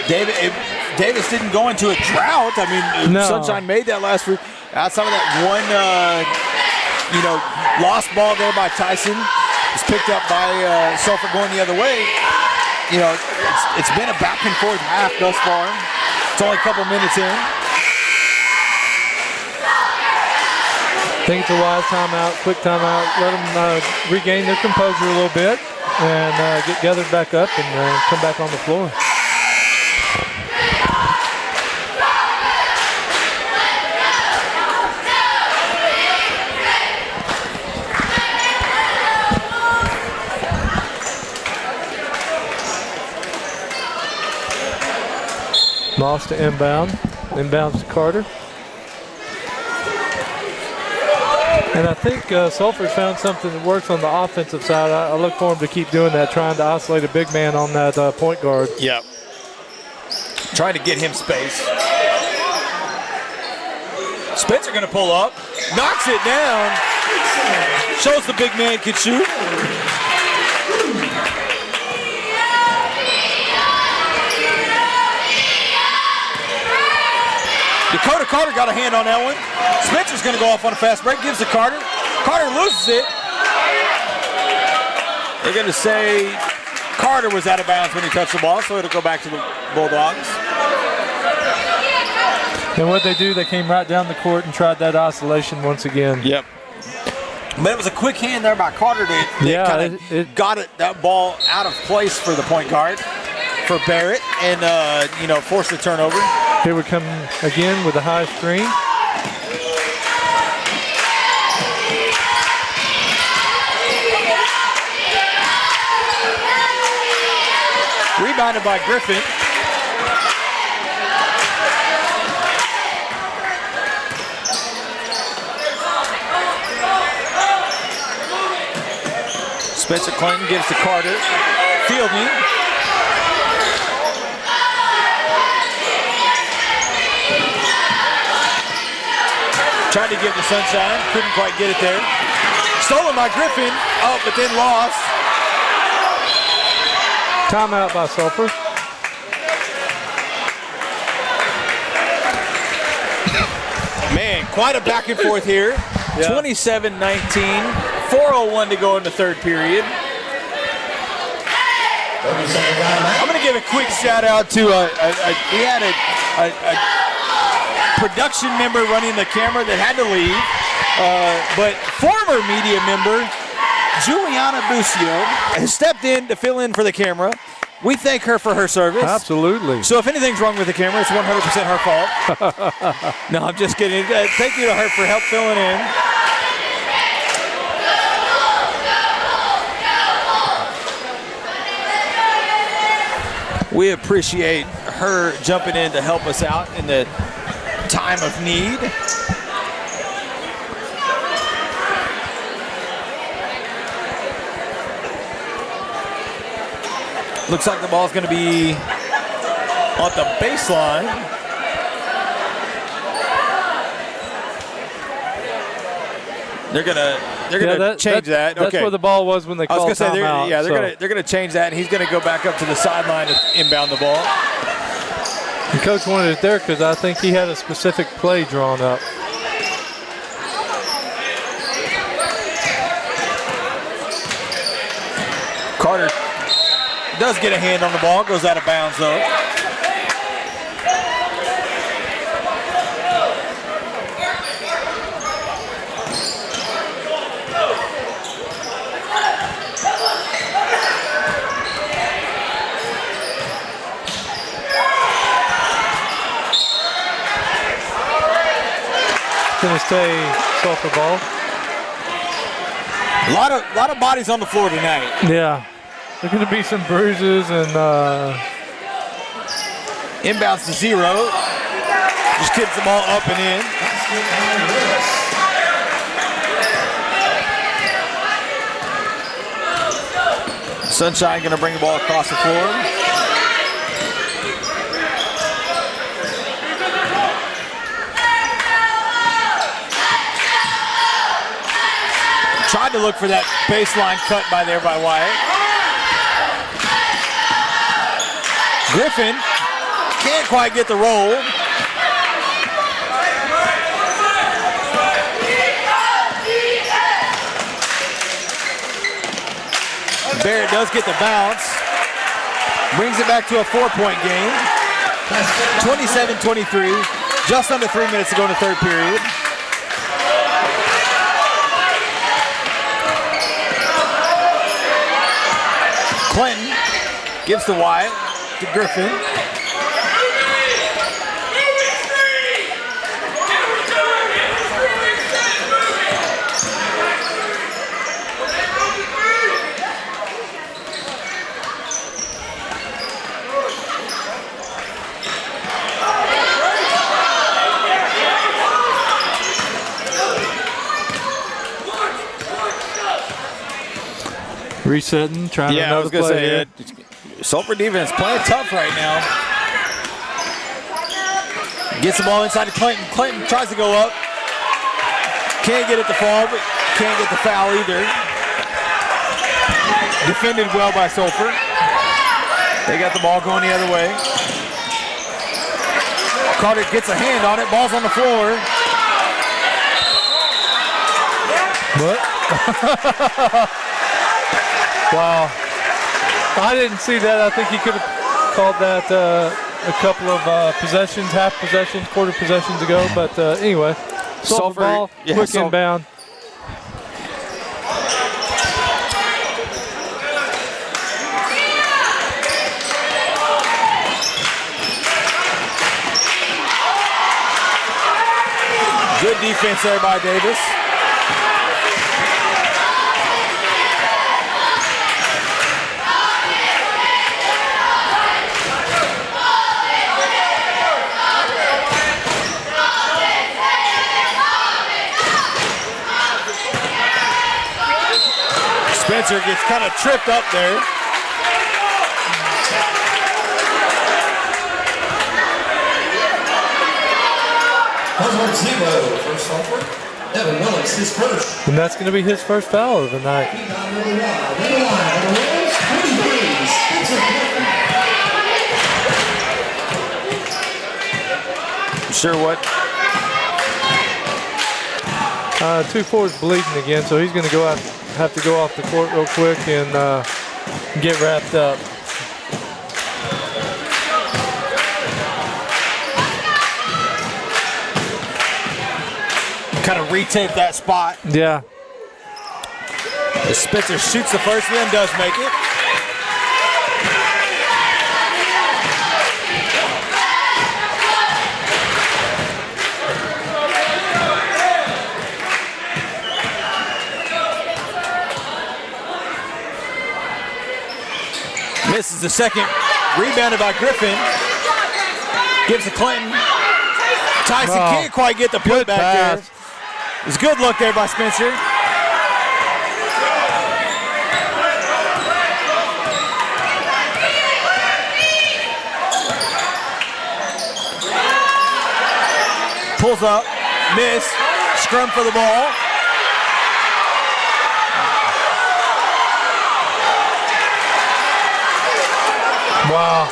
Davis didn't go into a drought. I mean, no. Sunshine made that last week. Outside of that one, lost ball there by Tyson. It's picked up by Sulphur going the other way. You know, it's been a back and forth half thus far. It's only a couple minutes in. I think it's a wise timeout, quick timeout. Let them regain their composure a little bit and get gathered back up and come back on the floor. Lost to inbound. Inbounds to Carter. And I think Sulphur's found something that works on the offensive side. I look for him to keep doing that, trying to isolate a big man on that point guard. Yep. Trying to get him space. Spencer going to pull up. Knocks it down. Shows the big man can shoot. Dakota Carter got a hand on that one. Spencer's going to go off on a fast break. Gives to Carter. Carter loses it. They're going to say Carter was out of bounds when he touched the ball, so it'll go back to the Bulldogs. And what they do, they came right down the court and tried that isolation once again. Yep. But it was a quick hand there by Carter to kind of got that ball out of place for the point guard, for Barrett, and force the turnover. Here we come again with a high screen. Rebounded by Griffin. Spencer Clinton gives to Carter. Fielding. Tried to give to Sunshine, couldn't quite get it there. Stolen by Griffin, but then lost. Timeout by Sulphur. Man, quite a back and forth here. 27-19, 4:01 to go in the third period. I'm going to give a quick shout out to, we had a production member running the camera that had to leave, but former media member Juliana Bucio has stepped in to fill in for the camera. We thank her for her service. Absolutely. So if anything's wrong with the camera, it's 100% her fault. No, I'm just kidding. Thank you to her for help filling in. We appreciate her jumping in to help us out in the time of need. Looks like the ball's going to be on the baseline. They're gonna change that. That's where the ball was when they called timeout. They're gonna change that, and he's gonna go back up to the sideline to inbound the ball. The coach wanted it there because I think he had a specific play drawn up. Carter does get a hand on the ball, goes out of bounds though. Gonna stay Sulphur ball. A lot of bodies on the floor tonight. Yeah. There's going to be some bruises and inbounds to 0. Just gets the ball up and in. Sunshine going to bring the ball across the floor. Tried to look for that baseline cut by Wyatt. Griffin can't quite get the roll. Barrett does get the bounce. Brings it back to a 4-point game. 27-23. Just under 3 minutes to go in the third period. Clinton gives to Wyatt, to Griffin. Resetting, trying to I was going to say, Sulphur defense playing tough right now. Gets the ball inside to Clinton. Clinton tries to go up. Can't get it to fall, but can't get the foul either. Defended well by Sulphur. They got the ball going the other way. Carter gets a hand on it. Ball's on the floor. What? Wow. I didn't see that. I think he could have called that a couple of possessions, half possessions, quarter possessions ago. But anyway, Sulphur ball, quick inbound. Good defense there by Davis. Spencer Spencer gets kind of tripped up there. Zero for Sulphur. Evan Willis, his first. And that's going to be his first foul of the night. Sure what? 2-4 is bleeding again, so he's going to have to go off the court real quick and get wrapped up. Kind of retape that spot. Yeah. As Spencer shoots the first one, does make it. Misses the second. Rebounded by Griffin. Gives to Clinton. Tyson can't quite get the put back there. It's a good look there by Spencer. Pulls up, miss, scrum for the ball. Wow.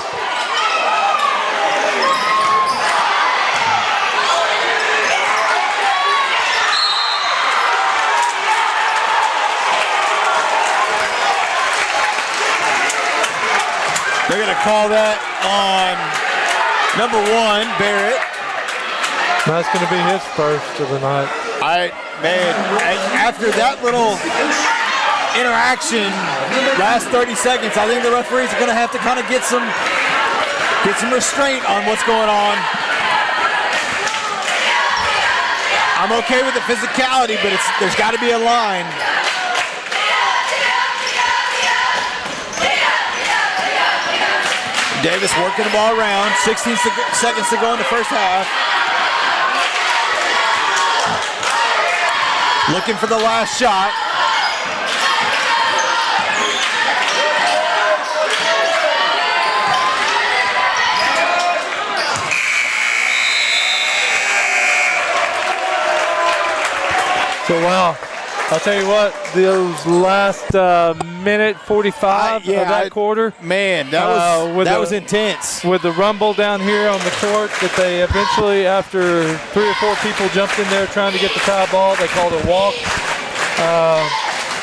They're going to call that on number 1, Barrett. That's going to be his first of the night. After that little interaction, last 30 seconds, I think the referees are going to have to kind of get some restraint on what's going on. I'm okay with the physicality, but there's got to be a line. Davis working the ball around. 16 seconds to go in the first half. Looking for the last shot. So, wow. I'll tell you what, those last minute 45 of that quarter. Man, that was intense. With the rumble down here on the court that they eventually, after 3 or 4 people jumped in there trying to get the foul ball, they called a walk.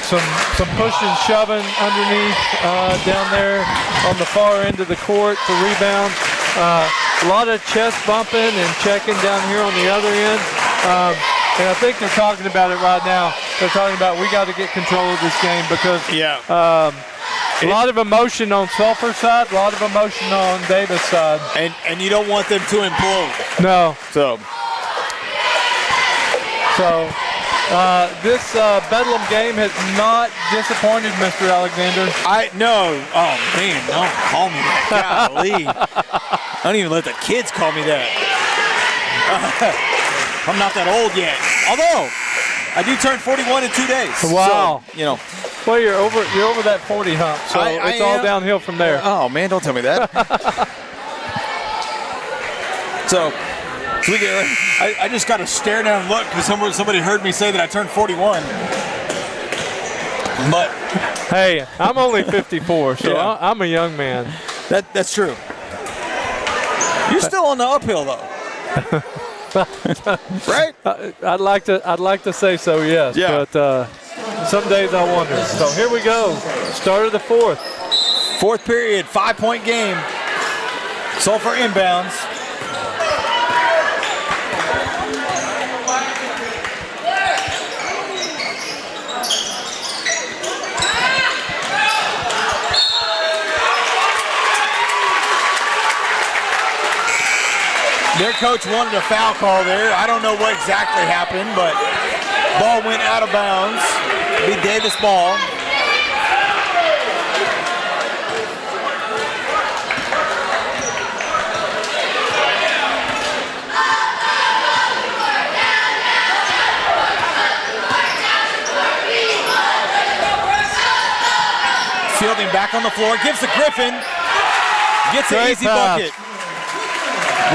Some pushing, shoving underneath down there on the far end of the court for rebound. A lot of chest bumping and checking down here on the other end. And I think they're talking about it right now. They're talking about we got to get control of this game because a lot of emotion on Sulphur's side, a lot of emotion on Davis' side. And you don't want them to implode. No. So this Bedlam game has not disappointed Mr. Alexander. No. Oh, man, don't call me that. Golly. I don't even let the kids call me that. I'm not that old yet. Although, I do turn 41 in 2 days. Wow. So, Well, you're over that 40 hump, so it's all downhill from there. Oh, man, don't tell me that. So we get, I just got to stare down and look because somebody heard me say that I turned 41. But hey, I'm only 54, so I'm a young man. That's true. You're still on the uphill, though. Right? I'd like to say so, yes. Yeah. But some days I wonder. So here we go. Start of the fourth. Fourth period, 5-point game. Sulphur inbounds. Their coach wanted a foul call there. I don't know what exactly happened, but ball went out of bounds. It'll be Davis ball. back on the floor, gives to Griffin. Gets an easy bucket.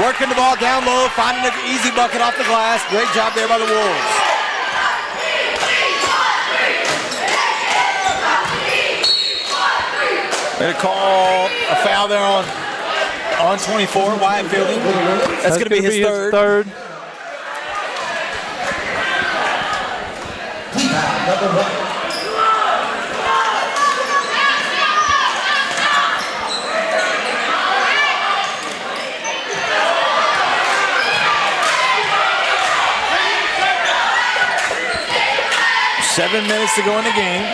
Working the ball down low, finding an easy bucket off the glass. Great job there by the Wolves. They call a foul there on 24, Wyatt Fielding. That's going to be his third. Number 1. 7 minutes to go in the game.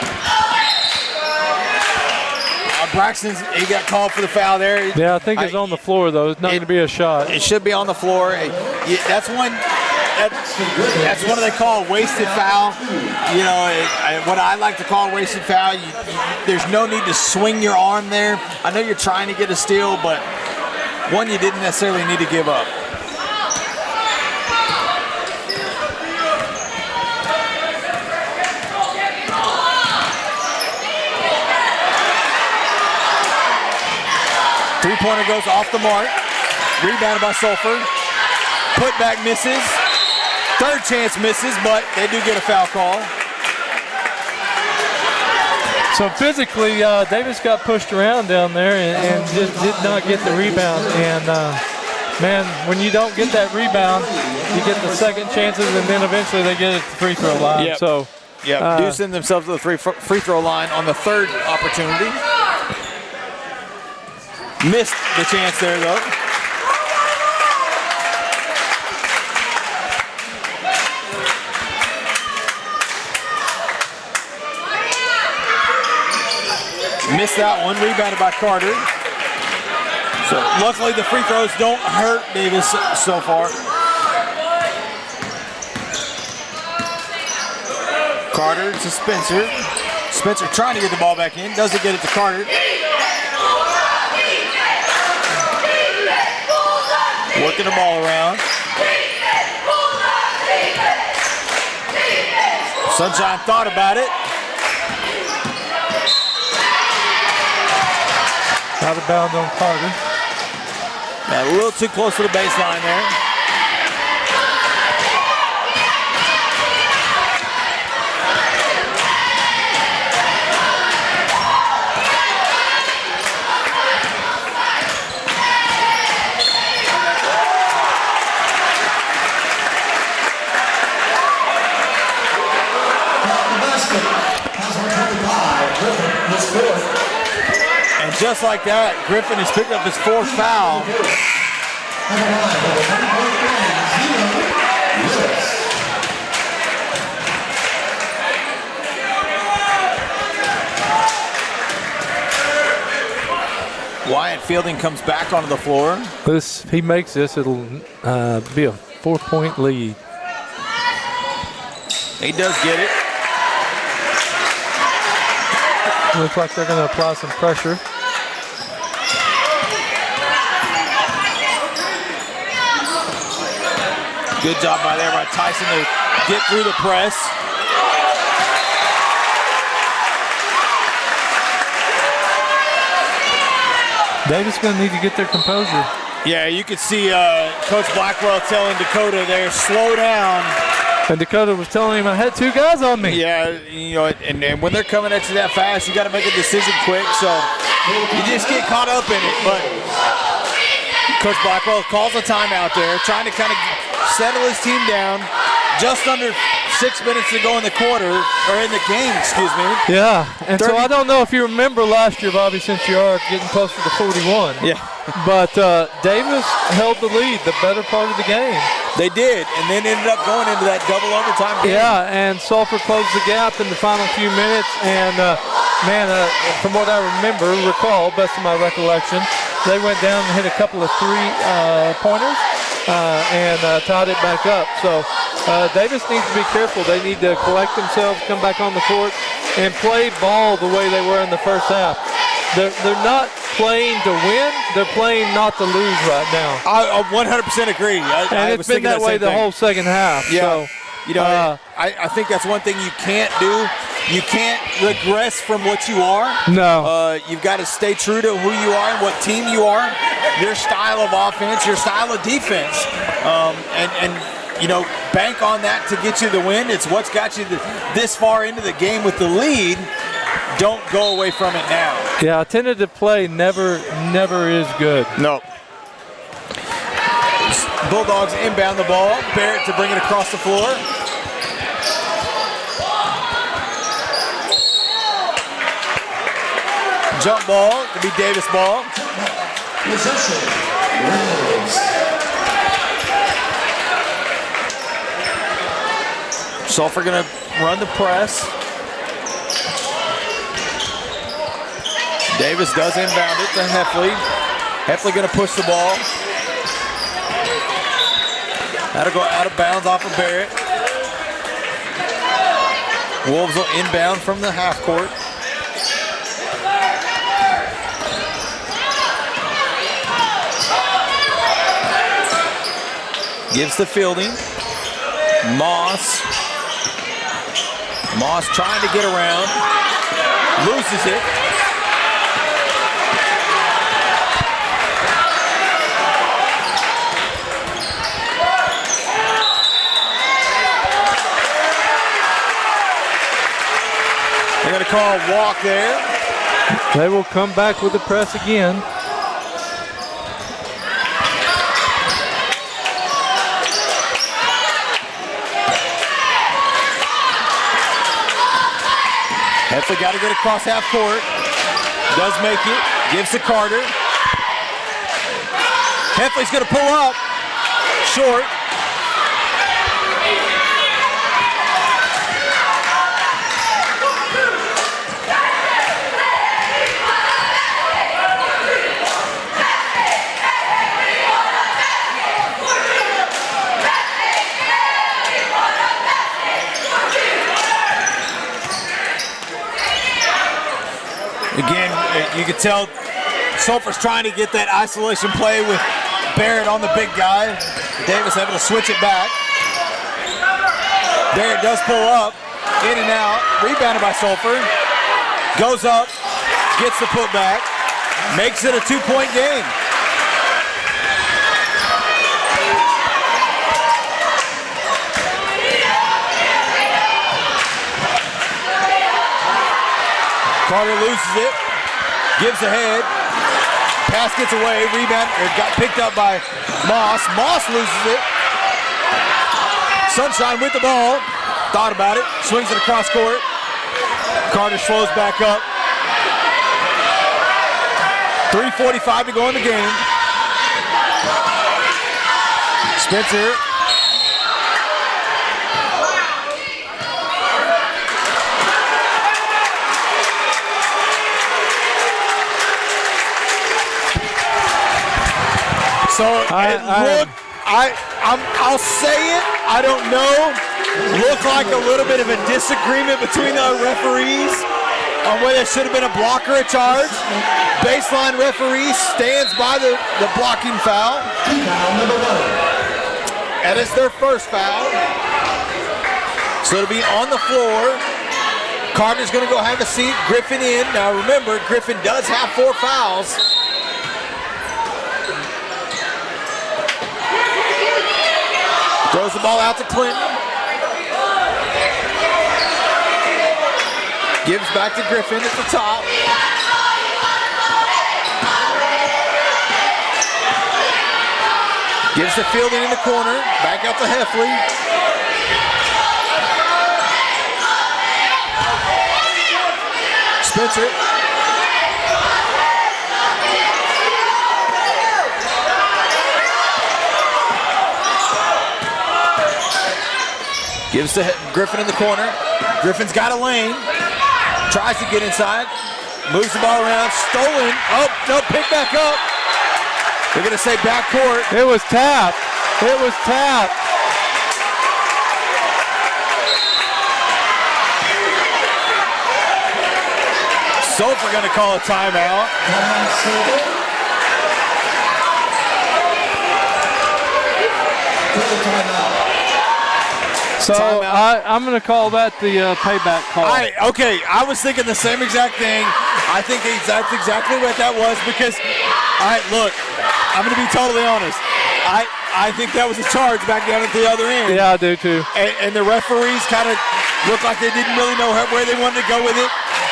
Braxton's, he got called for the foul there. Yeah, I think it's on the floor, though. It's not going to be a shot. It should be on the floor. That's one they call a wasted foul. You know, what I like to call a wasted foul, there's no need to swing your arm there. I know you're trying to get a steal, but one you didn't necessarily need to give up. Three-pointer goes off the mark. Rebounded by Sulphur. Putback misses. Third chance misses, but they do get a foul call. So physically, Davis got pushed around down there and just did not get the rebound. And, man, when you don't get that rebound, you get the second chances, and then eventually they get it to the free throw line. Yep. So, do send themselves to the free throw line on the third opportunity. Missed the chance there, though. Missed that one, rebounded by Carter. So luckily the free throws don't hurt Davis so far. Carter to Spencer. Spencer trying to get the ball back in, doesn't get it to Carter. Working the ball around. Sunshine thought about it. Out of bounds on Carter. A little too close to the baseline there. And just like that, Griffin has picked up his fourth foul. Wyatt Fielding comes back onto the floor. He makes this, it'll be a 4-point lead. He does get it. Looks like they're going to apply some pressure. Good job by Tyson to get through the press. Davis going to need to get their composure. Yeah, you could see Coach Blackwell telling Dakota there, slow down. And Dakota was telling him, I had two guys on me. Yeah, you know, and when they're coming at you that fast, you got to make a decision quick. So you just get caught up in it. But Coach Blackwell calls a timeout there, trying to kind of settle his team down. Just under 6 minutes to go in the quarter, or in the game, excuse me. Yeah, and so I don't know if you remember last year, Bobby, since you are getting closer to 41. Yeah. But Davis held the lead the better part of the game. They did, and then ended up going into that double overtime game. Yeah, and Sulphur closed the gap in the final few minutes, and from what I recall, best of my recollection, they went down and hit a couple of three-pointers and tied it back up. So Davis needs to be careful. They need to collect themselves, come back on the court, and play ball the way they were in the first half. They're not playing to win. They're playing not to lose right now. I 100% agree. And it's been that way the whole second half. Yeah. So, you know, I think that's one thing you can't do You can't regress from what you are. No. You've got to stay true to who you are and what team you are, your style of offense, your style of defense, and you know, bank on that to get you the win. It's what's got you this far into the game with the lead. Don't go away from it now. Yeah, tentative play never is good. No. Bulldogs inbound the ball. Barrett to bring it across the floor. Jump ball to be Davis ball. Possession. Rams. Sulphur gonna run the press. Davis does inbound it to Heffley. Heffley gonna push the ball. That'll go out of bounds off of Barrett. Wolves will inbound from the half court. Gives the fielding. Moss. Moss trying to get around. Loses it. They're going to call a walk there. They will come back with the press again. Heffley got to get across half court. Does make it. Gives to Carter. Heffley's going to pull up. Short. Again, you can tell Sulphur's trying to get that isolation play with Barrett on the big guy. Davis able to switch it back. Barrett does pull up, in and out, rebounded by Sulphur. Goes up, gets the putback, makes it a 2-point game. Carter loses it, gives ahead, pass gets away, rebound, got picked up by Moss. Moss loses it. Sunshine with the ball, thought about it, swings it across court. Carter slows back up. 3:45 to go in the game. Spencer. So I'll say it. I don't know. Looked like a little bit of a disagreement between the referees on whether there should have been a block or a charge. Baseline referee stands by the blocking foul. That is their first foul. So it'll be on the floor. Carter's going to go have a seat. Griffin in. Now remember, Griffin does have 4 fouls. Throws the ball out to Clinton. Gives back to Griffin at the top. Gives the fielding in the corner. Back out to Heffley. Spencer. Gives to Griffin in the corner. Griffin's got a lane. Tries to get inside. Moves the ball around. Stolen. Oh, no, pick back up. They're going to say backcourt. It was tapped. It was tapped. Sulphur going to call a timeout. So I'm going to call that the payback call. Okay, I was thinking the same exact thing. I think that's exactly what that was because, look, I'm going to be totally honest. I think that was a charge back down at the other end. Yeah, I do too. And the referees kind of looked like they didn't really know where they wanted to go with it.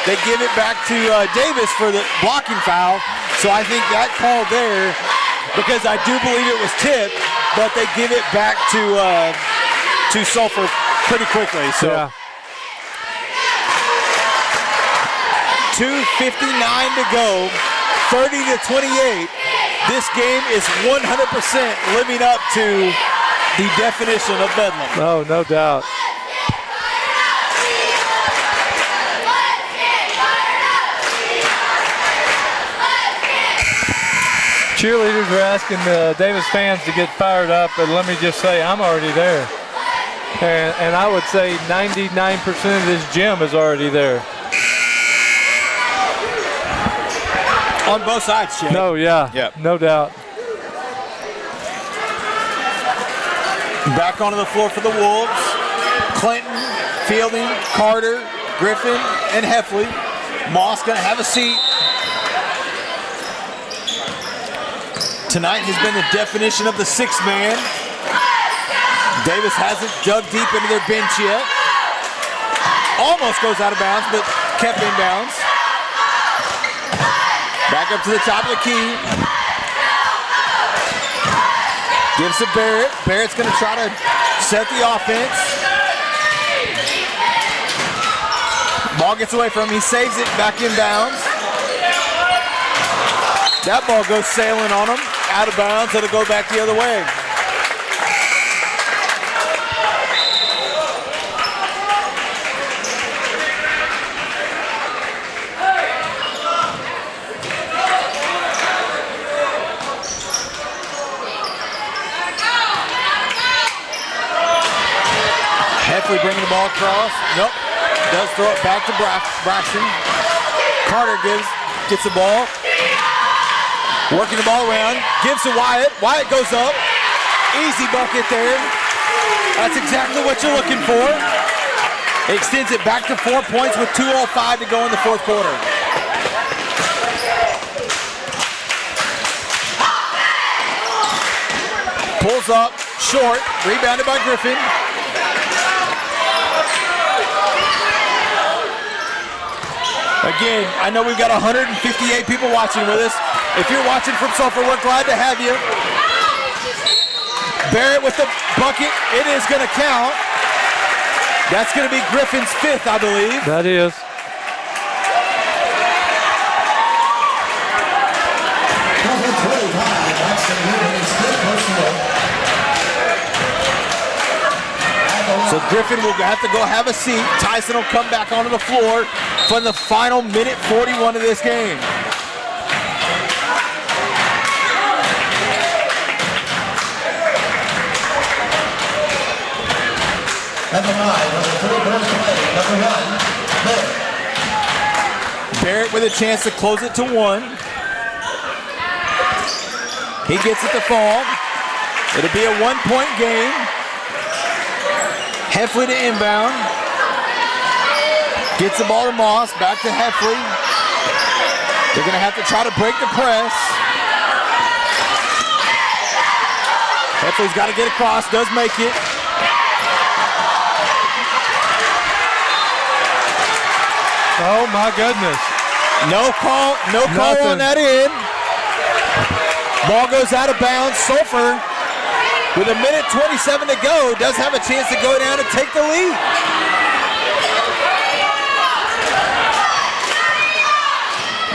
They give it back to Davis for the blocking foul. So I think that call there, because I do believe it was tipped, but they give it back to Sulphur pretty quickly. So. Yeah. 2:59 to go, 30-28. This game is 100% living up to the definition of Bedlam. Oh, no doubt. Cheerleaders are asking Davis fans to get fired up, but let me just say I'm already there. And I would say 99% of this gym is already there. On both sides, Shane. No, yeah. Yep. No doubt. Back onto the floor for the Wolves. Clinton, Fielding, Carter, Griffin, and Heffley. Moss going to have a seat. Tonight has been the definition of the sixth man. Davis hasn't dug deep into their bench yet. Almost goes out of bounds, but kept in bounds. Back up to the top of the key. Gives to Barrett. Barrett's going to try to set the offense. Ball gets away from him. He saves it back in bounds. That ball goes sailing on him. Out of bounds. It'll go back the other way. Heffley bringing the ball across. Nope. Does throw it back to Braxton. Carter gets the ball. Working the ball around. Gives to Wyatt. Wyatt goes up. Easy bucket there. That's exactly what you're looking for. Extends it back to 4 points with 2:05 to go in the fourth quarter. Pulls up. Short. Rebounded by Griffin. Again, I know we've got 158 people watching with us. If you're watching from Sulphur, we're glad to have you. Barrett with the bucket. It is going to count. That's going to be Griffin's fifth, I believe. That is. So Griffin will have to go have a seat. Tyson will come back onto the floor for the final minute 41 of this game. Number 5, on the third play, number 1, Barrett. Barrett with a chance to close it to 1. He gets it to fall. It'll be a 1-point game. Heffley to inbound. Gets the ball to Moss. Back to Heffley. They're going to have to try to break the press. Heffley's got to get across. Does make it. Oh my goodness. No call on that end. Ball goes out of bounds. Sulphur, with a minute 27 to go, does have a chance to go down and take the lead.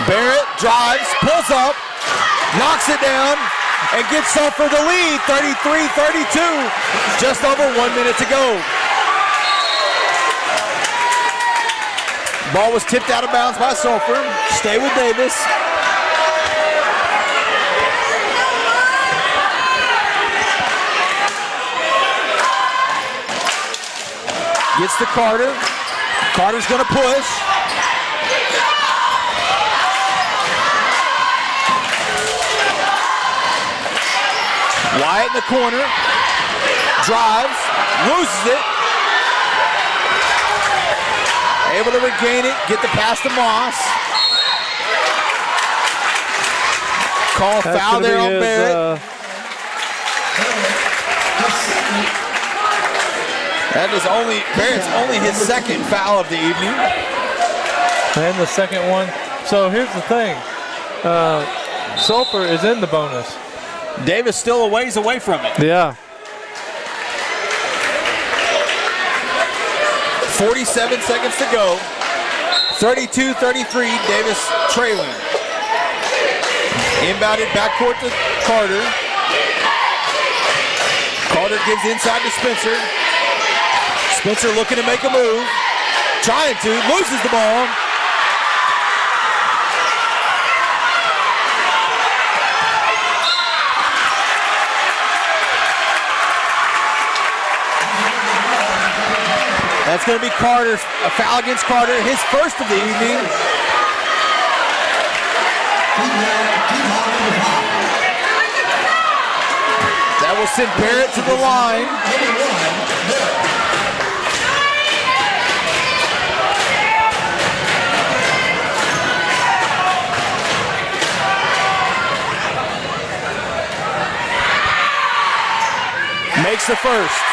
Barrett drives, pulls up, knocks it down, and gives Sulphur the lead, 33-32. Just over 1 minute to go. Ball was tipped out of bounds by Sulphur. Stay with Davis. Gets to Carter. Carter's going to push. Wyatt in the corner. Drives. Loses it. Able to regain it, get the pass to Moss. Call foul there on Barrett. That is Barrett's only his second foul of the evening. And the second one. So here's the thing. Sulphur is in the bonus. Davis still a ways away from it. Yeah. 47 seconds to go. 32-33, Davis trailing. Inbounded backcourt to Carter. Carter gives inside to Spencer. Spencer looking to make a move. Trying to, loses the ball. That's going to be Carter, a foul against Carter, his first of the evening. That will send Barrett to the line. Makes the first.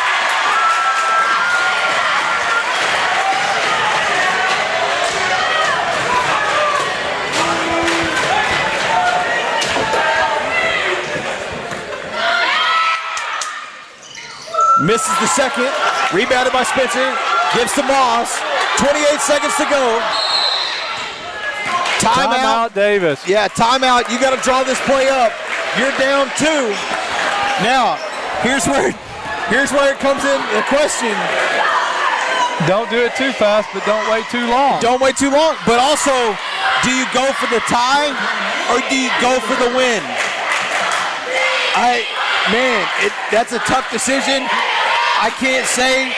Misses the second. Rebounded by Spencer. Gives to Moss. 28 seconds to go. Timeout. Davis. Yeah, timeout. You got to draw this play up. You're down 2. Now, here's where it comes in the question. Don't do it too fast, but don't wait too long. Don't wait too long. But also, do you go for the tie or do you go for the win? That's a tough decision. I can't say.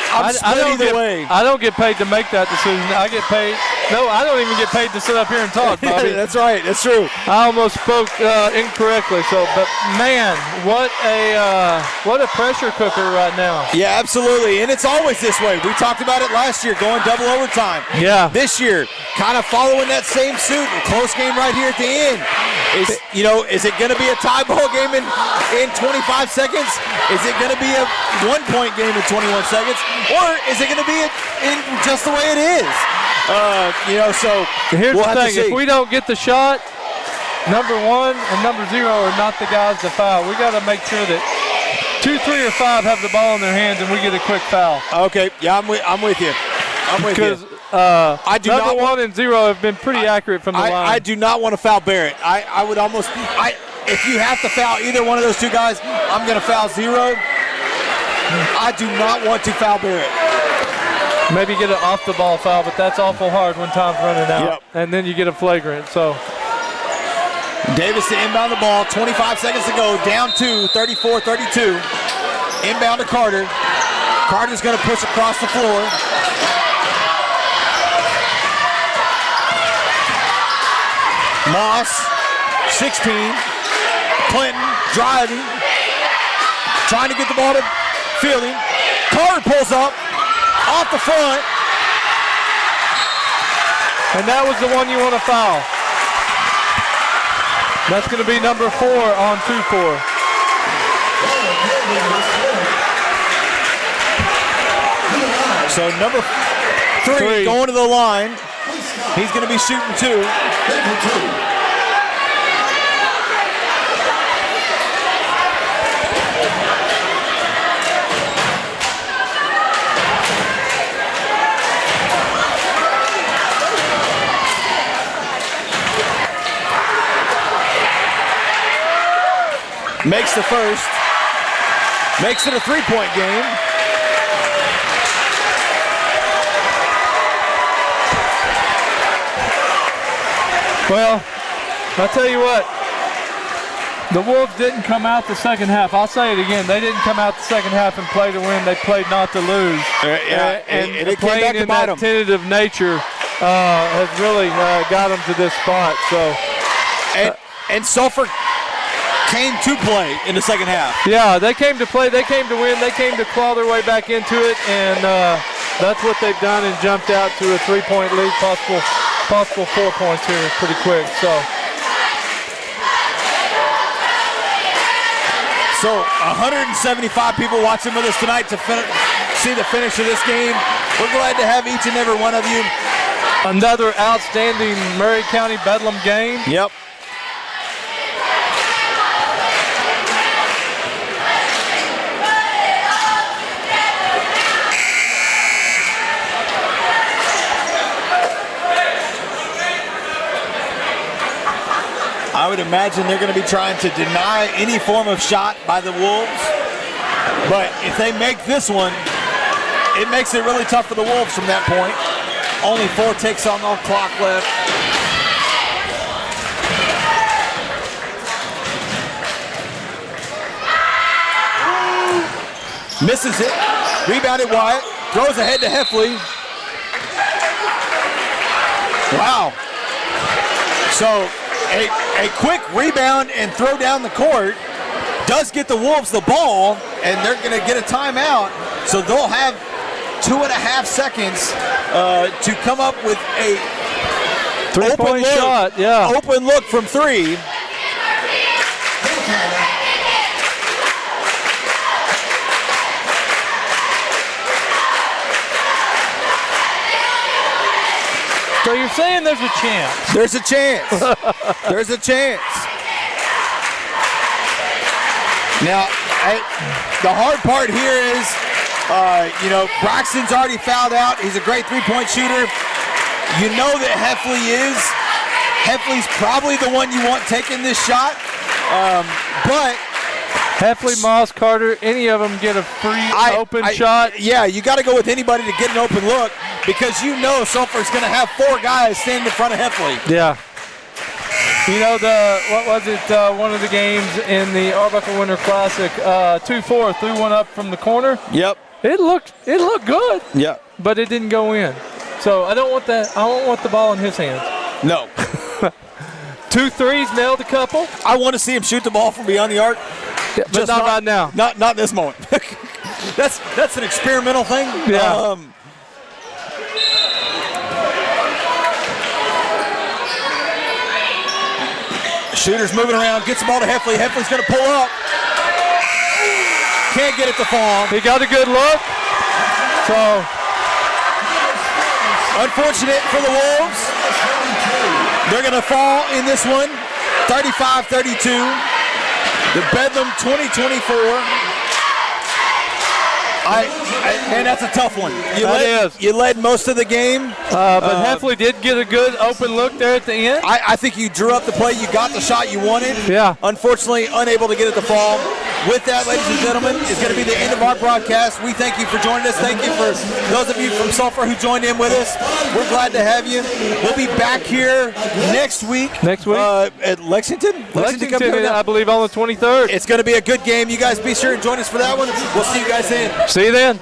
I'm split either way. I don't get paid to make that decision. I get paid. No, I don't even get paid to sit up here and talk, Bobby. That's right. That's true. I almost spoke incorrectly. But man, what a pressure cooker right now. Yeah, absolutely. And it's always this way. We talked about it last year, going double overtime. Yeah. This year, kind of following that same suit. A close game right here at the end. Is it going to be a tie ball game in 25 seconds? Is it going to be a 1-point game in 21 seconds? Or is it going to be in just the way it is? So here's we'll the thing. If we don't get the shot, number 1 and number 0 are not the guys to foul. We got to make sure that 2, 3, or 5 have the ball in their hands and we get a quick foul. Okay, yeah, I'm with you. Because I do number not 1 and 0 have been pretty accurate from the line. I do not want to foul Barrett. I would almost. If you have to foul either one of those two guys, I'm going to foul 0. I do not want to foul Barrett. Maybe get an off-the-ball foul, but that's awful hard when time's running out. Yep. And then you get a flagrant. So Davis to inbound the ball. 25 seconds to go. Down 2, 34-32. Inbound to Carter. Carter's going to push across the floor. Moss, 16. Clinton driving. Trying to get the ball to Fielding. Carter pulls up. Off the front. And that was the one you want to foul. That's going to be number 4 on 2-4. So number 3 going to the line. He's going to be shooting 2. Makes the first. Makes it a 3-point game. Well, I'll tell you what. The Wolves didn't come out the second half. I'll say it again. They didn't come out the second half and play to win. They played not to lose. And it playing came back to in bite that them. tentative nature has really got them to this spot. So, and Sulphur came to play in the second half. Yeah, they came to play. They came to win. They came to claw their way back into it. And That's what they've done and jumped out to a 3-point lead, possible 4 points here pretty quick. So 175 people watching with us tonight to see the finish of this game. We're glad to have each and every one of you. Another outstanding Murray County Bedlam game. Yep. I would imagine they're going to be trying to deny any form of shot by the Wolves. But if they make this one, it makes it really tough for the Wolves from that point. Only 4 ticks on the clock left. Misses it. Rebounded Wyatt. Throws ahead to Heffley. Wow. So a quick rebound and throw down the court does get the Wolves the ball, and they're going to get a timeout. So they'll have 2.5 seconds to come up with a 3-point shot. Yeah. Open look from 3. So you're saying there's a chance? There's a chance. There's a chance. Now, the hard part here is, Braxton's already fouled out. He's a great 3-point shooter. You know that Heffley is. Heffley's probably the one you want taking this shot. But Heffley, Moss, Carter, any of them get a free open shot? Yeah, you got to go with anybody to get an open look because you know Sulphur's going to have 4 guys standing in front of Heffley. Yeah. You know, one of the games in the Arbuckle Winter Classic, 2-4, threw one up from the corner. Yep. It looked good. Yeah. But it didn't go in. So I don't want that. I don't want the ball in his hands. No. 2 threes, nailed a couple. I want to see him shoot the ball from beyond the arc. Yeah, but not right now. Not this moment. That's an experimental thing. Yeah. Shooter's moving around, gets the ball to Heffley. Heffley's going to pull up. Can't get it to fall. He got a good look. So unfortunate for the Wolves. They're going to fall in this one, 35-32. The Bedlam 2024. Man, that's a tough one. You led most of the game. But Heffley did get a good open look there at the end. I think you drew up the play. You got the shot you wanted. Yeah. Unfortunately, unable to get it to fall. With that, ladies and gentlemen, is going to be the end of our broadcast. We thank you for joining us. Thank you for those of you from Sulphur who joined in with us. We're glad to have you. We'll be back here next week. At Lexington? Lexington, I believe, on the 23rd. It's going to be a good game. You guys be sure and join us for that one. We'll see you guys then. See you then.